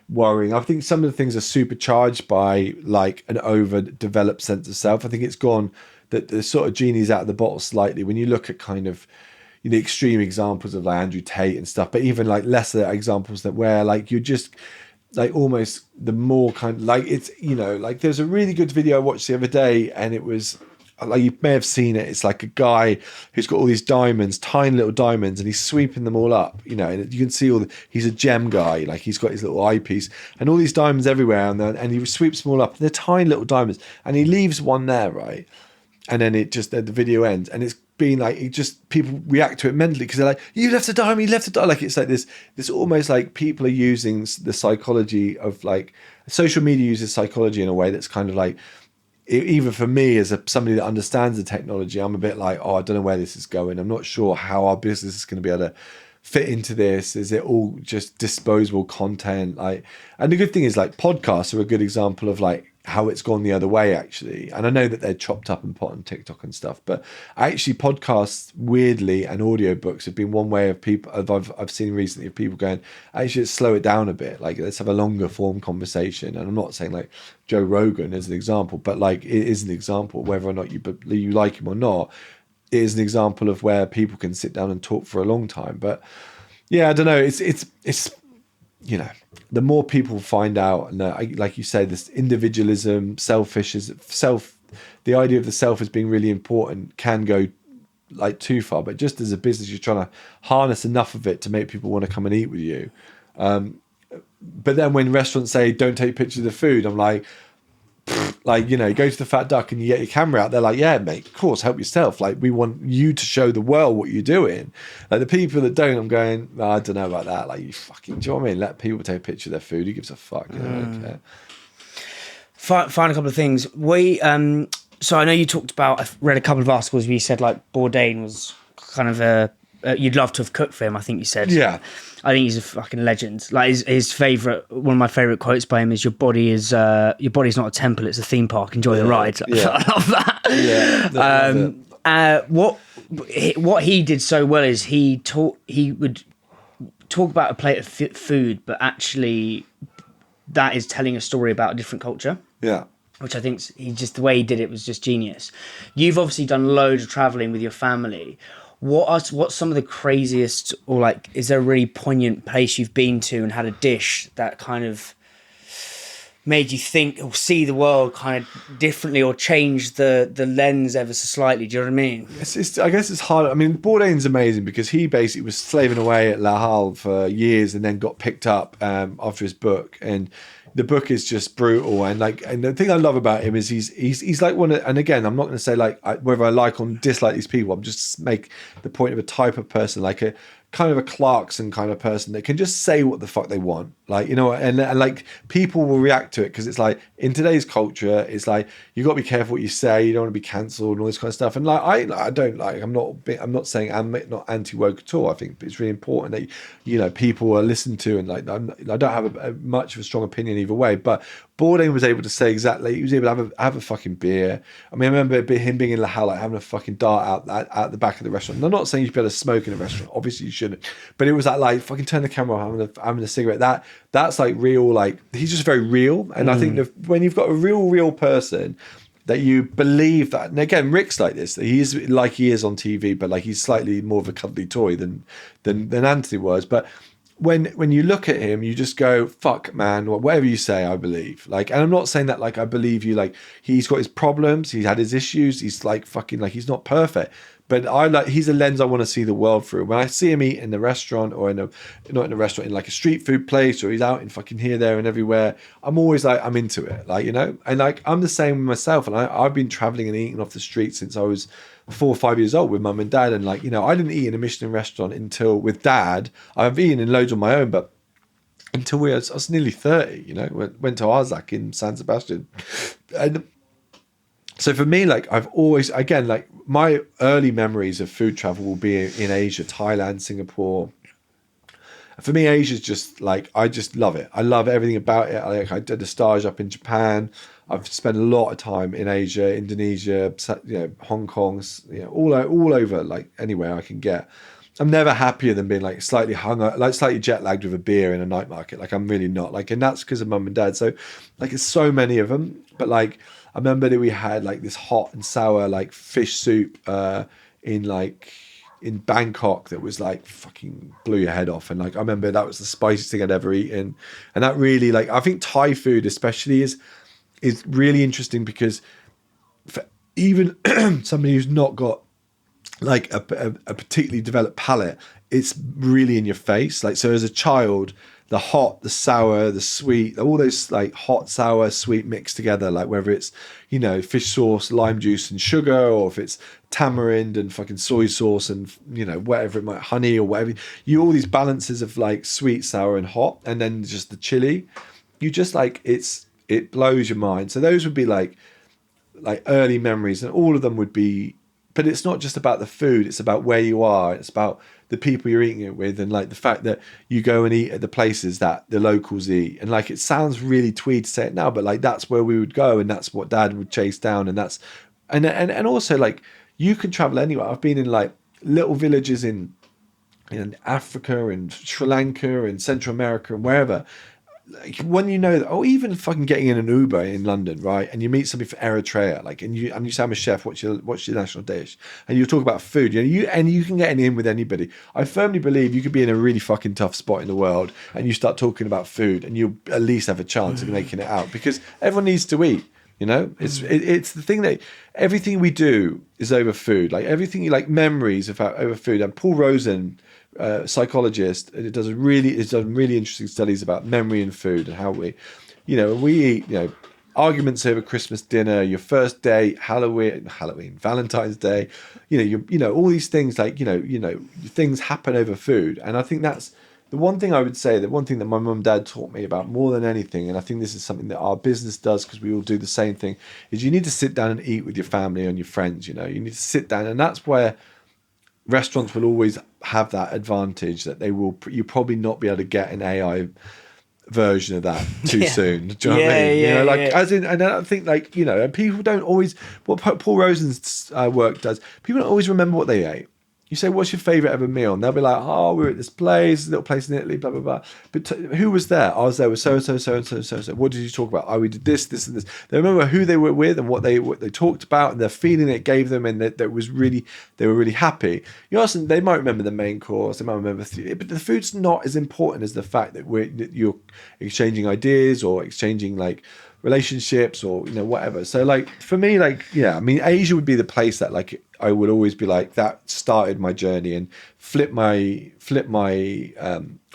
worrying. I think some of the things are supercharged by like an overdeveloped sense of self. I think it's gone that the sort of genie's out of the bottle slightly when you look at kind of the extreme examples of like Andrew Tate and stuff, but even like lesser examples that where like you're just like almost the more kind of like it's, like there's a really good video I watched the other day and it was like, you may have seen it. It's like a guy who's got all these diamonds, tiny little diamonds, and he's sweeping them all up, and you can see he's a gem guy. Like he's got his little eyepiece and all these diamonds everywhere and he sweeps them all up. And they're tiny little diamonds and he leaves one there, right? And then the video ends and it's being like, people react to it mentally because they're like, you left a diamond, like it's like this almost like people are using the psychology of like social media uses psychology in a way that's kind of like, even for me as somebody that understands the technology, I'm a bit like, I don't know where this is going. I'm not sure how our business is going to be able to fit into this. Is it all just disposable content? And the good thing is like podcasts are a good example of like how it's gone the other way actually. And I know that they're chopped up and put on TikTok and stuff, but actually podcasts weirdly and audiobooks have been one way of people I've seen recently of people going, actually let's slow it down a bit, like let's have a longer form conversation. And I'm not saying like Joe Rogan as an example, but like it is an example, whether or not you like him or not, it is an example of where people can sit down and talk for a long time. But yeah, I don't know, it's the more people find out, and like you say, this individualism, the idea of the self as being really important can go like too far. But just as a business, you're trying to harness enough of it to make people want to come and eat with you. But then when restaurants say don't take pictures of the food, I'm like, you go to the Fat Duck and you get your camera out, they're like, yeah mate, of course, help yourself, like we want you to show the world what you're doing. Like the people that don't, I'm going, I don't know about that, like you fucking, do you know what I mean, let people take a picture of their food, who gives a fuck, I don't care. Final couple of things. So I know you talked about, I've read a couple of articles where you said like Bourdain was kind of you'd love to have cooked for him, I think you said. Yeah. I think he's a fucking legend. Like his favorite, one of my favorite quotes by him is, "Your body's not a temple; it's a theme park. Enjoy the ride." Yeah. I love that. What he did so well is he would talk about a plate of food, but actually that is telling a story about a different culture. Yeah. Which I think the way he did it was just genius. You've obviously done loads of traveling with your family. What's some of the craziest, or like, is there a really poignant place you've been to and had a dish that kind of made you think or see the world kind of differently, or change the lens ever so slightly? Do you know what I mean? I guess it's hard. I mean, Bourdain's amazing because he basically was slaving away at La Halle for years and then got picked up after his book. And the book is just brutal. And the thing I love about him is he's like one of, and again, I'm not going to say like whether I like or dislike these people. I'm just make the point of a type of person, like a kind of a Clarkson kind of person that can just say what the fuck they want, like, and like people will react to it because it's like in today's culture, it's like you got to be careful what you say, you don't want to be cancelled and all this kind of stuff. And like I don't like, I'm not saying I'm not anti-woke at all. I think it's really important that people are listened to, and like I don't have much of a strong opinion either way. But Bourdain was able to say exactly. He was able to have a fucking beer. I mean, I remember him being in La Halle, like having a fucking dart out the back of the restaurant. And I'm not saying you should be able to smoke in a restaurant. Obviously, you shouldn't. But it was like fucking turn the camera on, having a cigarette. That's like real. Like he's just very real. And I think when you've got a real person that you believe that. And again, Rick's like this. He is like he is on TV, but like he's slightly more of a cuddly toy than Anthony was. But when you look at him, you just go, fuck, man, whatever you say, I believe. Like, and I'm not saying that like I believe you, like he's got his problems, he's had his issues, he's like fucking like he's not perfect. But he's a lens I want to see the world through. When I see him eat in the restaurant or not in a restaurant, in like a street food place, or he's out in fucking here, there and everywhere, I'm always like, I'm into it. Like, you know, and like, I'm the same with myself. And I've been traveling and eating off the street since I was 4 or 5 years old with mum and dad. And like, you know, I didn't eat in a Michelin restaurant until with dad. I've eaten in loads on my own, but until I was nearly 30, you know, went to Arzak in San Sebastian. And so for me, like I've always, again, like my early memories of food travel will be in Asia, Thailand, Singapore. For me, Asia's just like, I just love it. I love everything about it. I did a stage up in Japan. I've spent a lot of time in Asia, Indonesia, you know, Hong Kong, you know, all over, like anywhere I can get. I'm never happier than being like slightly slightly jet lagged with a beer in a night market. Like I'm really not, like, and that's because of mum and dad. So like, there's so many of them, but like, I remember that we had like this hot and sour like fish soup in Bangkok that was like fucking blew your head off. And like I remember that was the spiciest thing I'd ever eaten. And that really, like, I think Thai food especially is really interesting because for even somebody who's not got like a particularly developed palate, it's really in your face. Like, so as a child, the hot, the sour, the sweet, all those like hot, sour, sweet mixed together, like whether it's, you know, fish sauce, lime juice and sugar, or if it's tamarind and fucking soy sauce and, you know, whatever it might, honey or whatever, all these balances of like sweet, sour and hot, and then just the chili, you just like, it blows your mind. So those would be like early memories, and all of them would be, but it's not just about the food, it's about where you are, it's about the people you're eating it with, and like the fact that you go and eat at the places that the locals eat. And like, it sounds really twee to say it now, but like that's where we would go, and that's what dad would chase down, and that's and also like you can travel anywhere. I've been in like little villages in Africa and Sri Lanka and Central America and wherever. Like when you know that, or even fucking getting in an Uber in London, right? And you meet somebody from Eritrea, like, and you say, I'm a chef. What's your national dish? And you talk about food. You can get in with anybody. I firmly believe you could be in a really fucking tough spot in the world, and you start talking about food, and you'll at least have a chance of making it out, because everyone needs to eat. You know, it's the thing that everything we do is over food. Like everything, like memories about over food. And Paul Rosen, psychologist, it does really interesting studies about memory and food, and how we eat, you know, arguments over Christmas dinner, your first date, Halloween, Valentine's Day, you know, all these things, like, you know, things happen over food. And I think that's the one thing I would say, the one thing that my mum and dad taught me about more than anything, and I think this is something that our business does, because we all do the same thing, is you need to sit down and eat with your family and your friends. You know, you need to sit down, and that's where restaurants will always have that advantage, that you'll probably not be able to get an AI version of that too soon. Do you know what I mean? You know, like, as in, and I think, like, you know, and people don't always, what Paul Rosen's work does, people don't always remember what they ate. You say, what's your favourite ever meal? And they'll be like, oh, we were at this little place in Italy, blah, blah, blah. But who was there? I was there with so-and-so, so-and-so, so-and-so. What did you talk about? Oh, we did this, this, and this. They remember who they were with and what they talked about, and the feeling it gave them, and that was really, they were really happy. You ask them, they might remember the main course, they might remember, but the food's not as important as the fact that you're exchanging ideas, or exchanging like relationships, or, you know, whatever. So like, for me, like, yeah, I mean, Asia would be the place that, like, I would always be like, that started my journey and flip my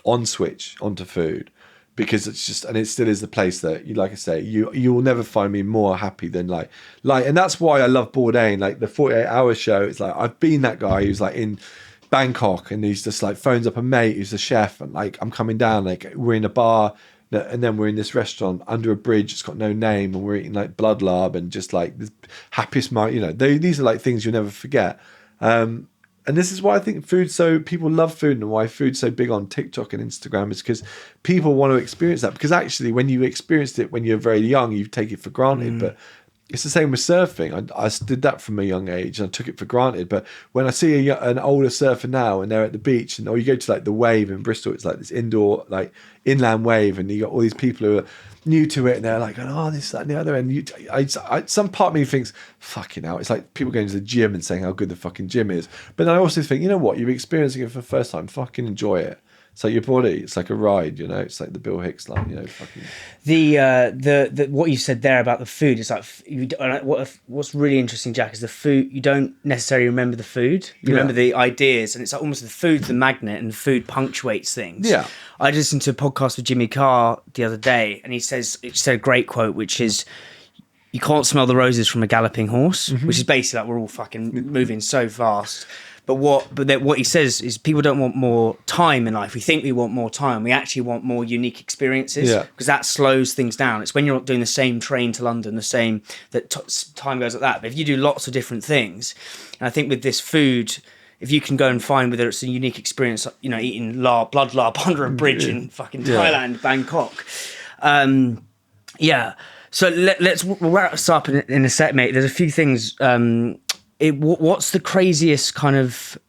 on switch onto food, because it's just, and it still is the place that, you, like I say, you will never find me more happy than like, and that's why I love Bourdain, like the 48-hour show. It's like, I've been that guy who's like in Bangkok, and he's just like phones up a mate who's a chef, and like, I'm coming down, like we're in a bar, and then we're in this restaurant under a bridge, it's got no name, and we're eating like blood lard, and just like the happiest moment, you know, these are like things you'll never forget. And and this is why I think people love food, and why food's so big on TikTok and Instagram, is because people want to experience that. Because actually, when you experienced it when you're very young, you take it for granted. But it's the same with surfing. I did that from a young age, and I took it for granted. But when I see an older surfer now, and they're at the beach, or you go to like the Wave in Bristol, it's like this indoor, like inland wave, and you got all these people who are new to it, and they're like, oh, this, that, and the other. And some part of me thinks, fucking hell, it's like people going to the gym and saying how good the fucking gym is. But then I also think, you know what, you're experiencing it for the first time, fucking enjoy it. It's like your body. It's like a ride, you know. It's like the Bill Hicks line, you know. Fucking. The what you said there about the food is like what's really interesting, Jack, is the food. You don't necessarily remember the food. You remember the ideas, and it's like almost the food's the magnet, and food punctuates things. Yeah. I listened to a podcast with Jimmy Carr the other day, and he said a great quote, which is, "You can't smell the roses from a galloping horse," which is basically like we're all fucking moving so fast. But what he says is people don't want more time in life. We think we want more time. We actually want more unique experiences, because that slows things down. It's when you're not doing the same train to London, that time goes like that. But if you do lots of different things, and I think with this food, if you can go and find whether it's a unique experience, you know, eating blood larb under a bridge in fucking Thailand, Bangkok. So we'll wrap this up in a sec, mate. There's a few things. What's the craziest kind of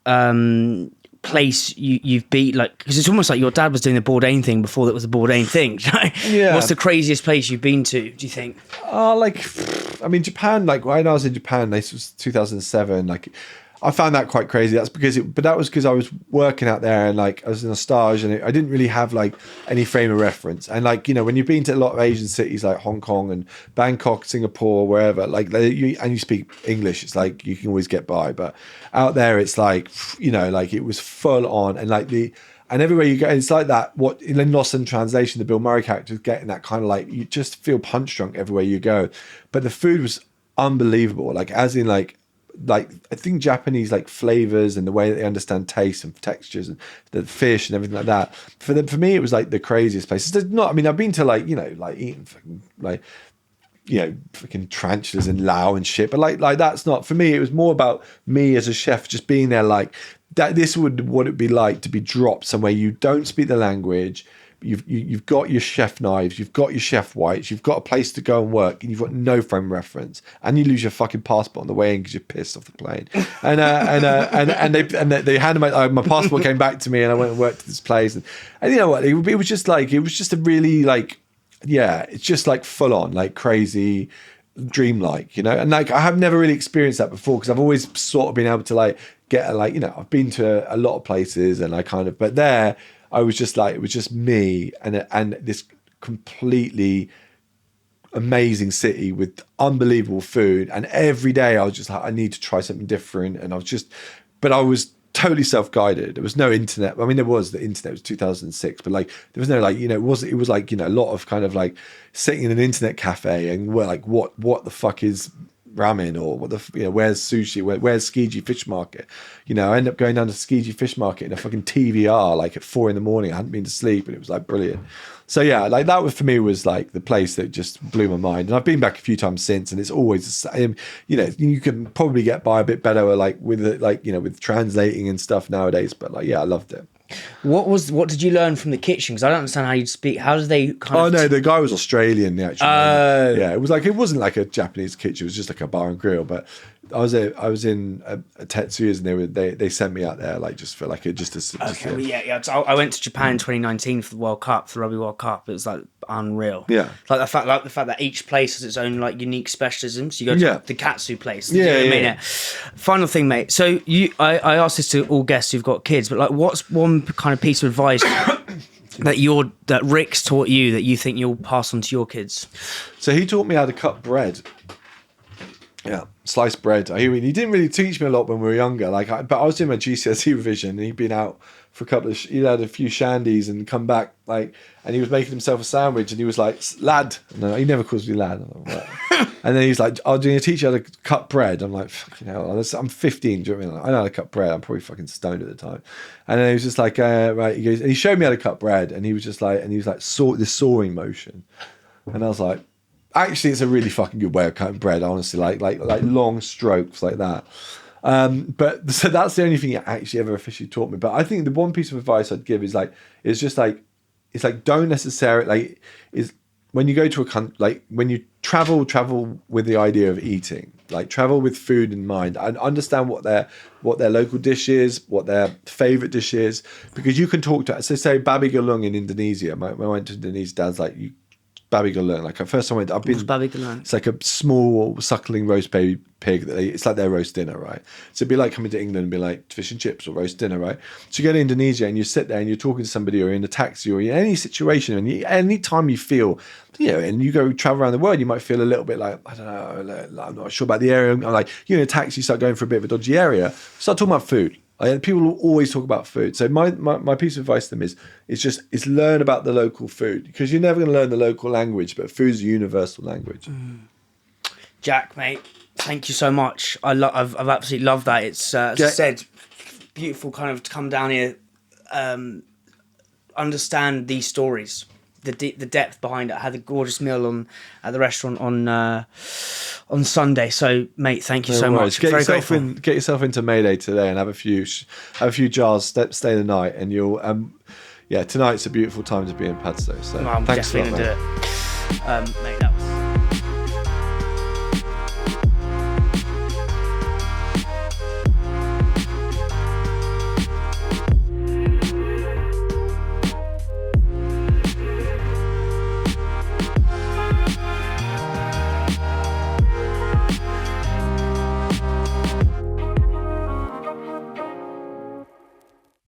place you've been, like, because it's almost like your dad was doing the Bourdain thing before that was the Bourdain thing. Yeah. What's the craziest place you've been to, do you think? Japan, like when I was in Japan, this was 2007, like I found that quite crazy. That was because I was working out there, and like I was in a stage, and I didn't really have like any frame of reference. And like, you know, when you've been to a lot of Asian cities like Hong Kong and Bangkok, Singapore, wherever, like you speak English, it's like you can always get by. But out there, it's like, you know, like it was full on, and like and everywhere you go, it's like that. What in Lost in Translation, the Bill Murray character is getting that kind of like, you just feel punch drunk everywhere you go. But the food was unbelievable. Like as in like I think Japanese like flavors and the way that they understand taste and textures and the fish and everything like that. For me, it was like the craziest place. It's not. I mean, I've been to like, you know, like eating fucking like, you know, fucking tarantulas in Laos and shit. But like that's not for me. It was more about me as a chef just being there. Like that. This would what it'd be like to be dropped somewhere you don't speak the language. You've got your chef knives, you've got your chef whites, you've got a place to go and work, and you've got no frame reference, and you lose your fucking passport on the way in because you're pissed off the plane. And they handed my passport came back to me, and I went and worked at this place, and you know what? It was just a really like, yeah, it's just like full on like crazy, dreamlike, you know. And like I have never really experienced that before, because I've always sort of been able to like get like, you know, I've been to a lot of places, and I kind of, but there. I was just like, it was just me and this completely amazing city with unbelievable food. And every day I was just like, I need to try something different. And but I was totally self-guided. There was no internet. I mean, there was the internet, it was 2006, but like, there was no like, you know, it was like, you know, a lot of kind of like sitting in an internet cafe and we're like, what the fuck is ramen, or what the, you know, where's sushi, where's Skiji Fish Market, you know. I ended up going down to Skiji Fish Market in a fucking TVR like at 4 a.m. I hadn't been to sleep, and it was like brilliant. So yeah, like that was, for me, was like the place that just blew my mind. And I've been back a few times since, and it's always the same. You know, you can probably get by a bit better like with it, like, you know, with translating and stuff nowadays, but like, yeah, I loved it. What did you learn from the kitchen? Because I don't understand how you'd speak. How did they kind of... Oh, no, the guy was Australian, actually. Yeah, it wasn't like a Japanese kitchen. It was just like a bar and grill. But I was in Tetsuya's, and they sent me out there like just for like I went to Japan in 2019 for the World Cup, for the Rugby World Cup. It was like unreal. Yeah, like the fact that each place has its own like unique specialisms. You go to the katsu place. Yeah. Final thing, mate. So I asked this to all guests who've got kids, but like, what's one kind of piece of advice that Rick's taught you that you think you'll pass on to your kids? So he taught me how to cut bread. Yeah, sliced bread. He didn't really teach me a lot when we were younger. But I was doing my GCSE revision, and he'd been out for a couple of. He'd had a few shandies and come back like, and he was making himself a sandwich, and he was like, "Lad," no, he never calls me lad. And then he's like, "I'm going to teach you how to cut bread." I'm like, "Fucking hell!" I'm 15. Do you know what I mean? I know how to cut bread. I'm probably fucking stoned at the time. And then he was just like, "Right." He goes, and he showed me how to cut bread, and he was like, the sawing motion, and I was like. Actually, it's a really fucking good way of cutting bread, honestly. Like long strokes like that. But so that's the only thing it actually ever officially taught me. But I think the one piece of advice I'd give is like, it's like don't necessarily like is when you go to a country, like when you travel with the idea of eating, like travel with food in mind and understand what their local dish is, what their favorite dish is, because you can talk to, so say babi galung in Indonesia. When I went to Indonesia, Dad's like, babi galung. Like at first I went, What's babi galung? It's like a small suckling roast baby pig that it's like their roast dinner, right? So it'd be like coming to England and be like fish and chips or roast dinner, right? So you go to Indonesia and you sit there and you're talking to somebody or in a taxi or in any situation, and any time you feel, and you go travel around the world, you might feel a little bit like, I don't know, I'm not sure about the area. I'm like, in a taxi, you start going for a bit of a dodgy area, start talking about food. People will always talk about food. So my piece of advice to them is learn about the local food, because you're never going to learn the local language, but food's a universal language. Jack, mate, thank you so much. I've absolutely loved that. It's as I said, beautiful kind of to come down here, understand these stories, the depth behind it. I had a gorgeous meal at the restaurant on Sunday. So, mate, thank you so much. Get yourself into Mayday today and have a few jars. Stay the night, and you'll. Tonight's a beautiful time to be in Padstow. So, I'm thanks definitely for that, gonna do it, mate.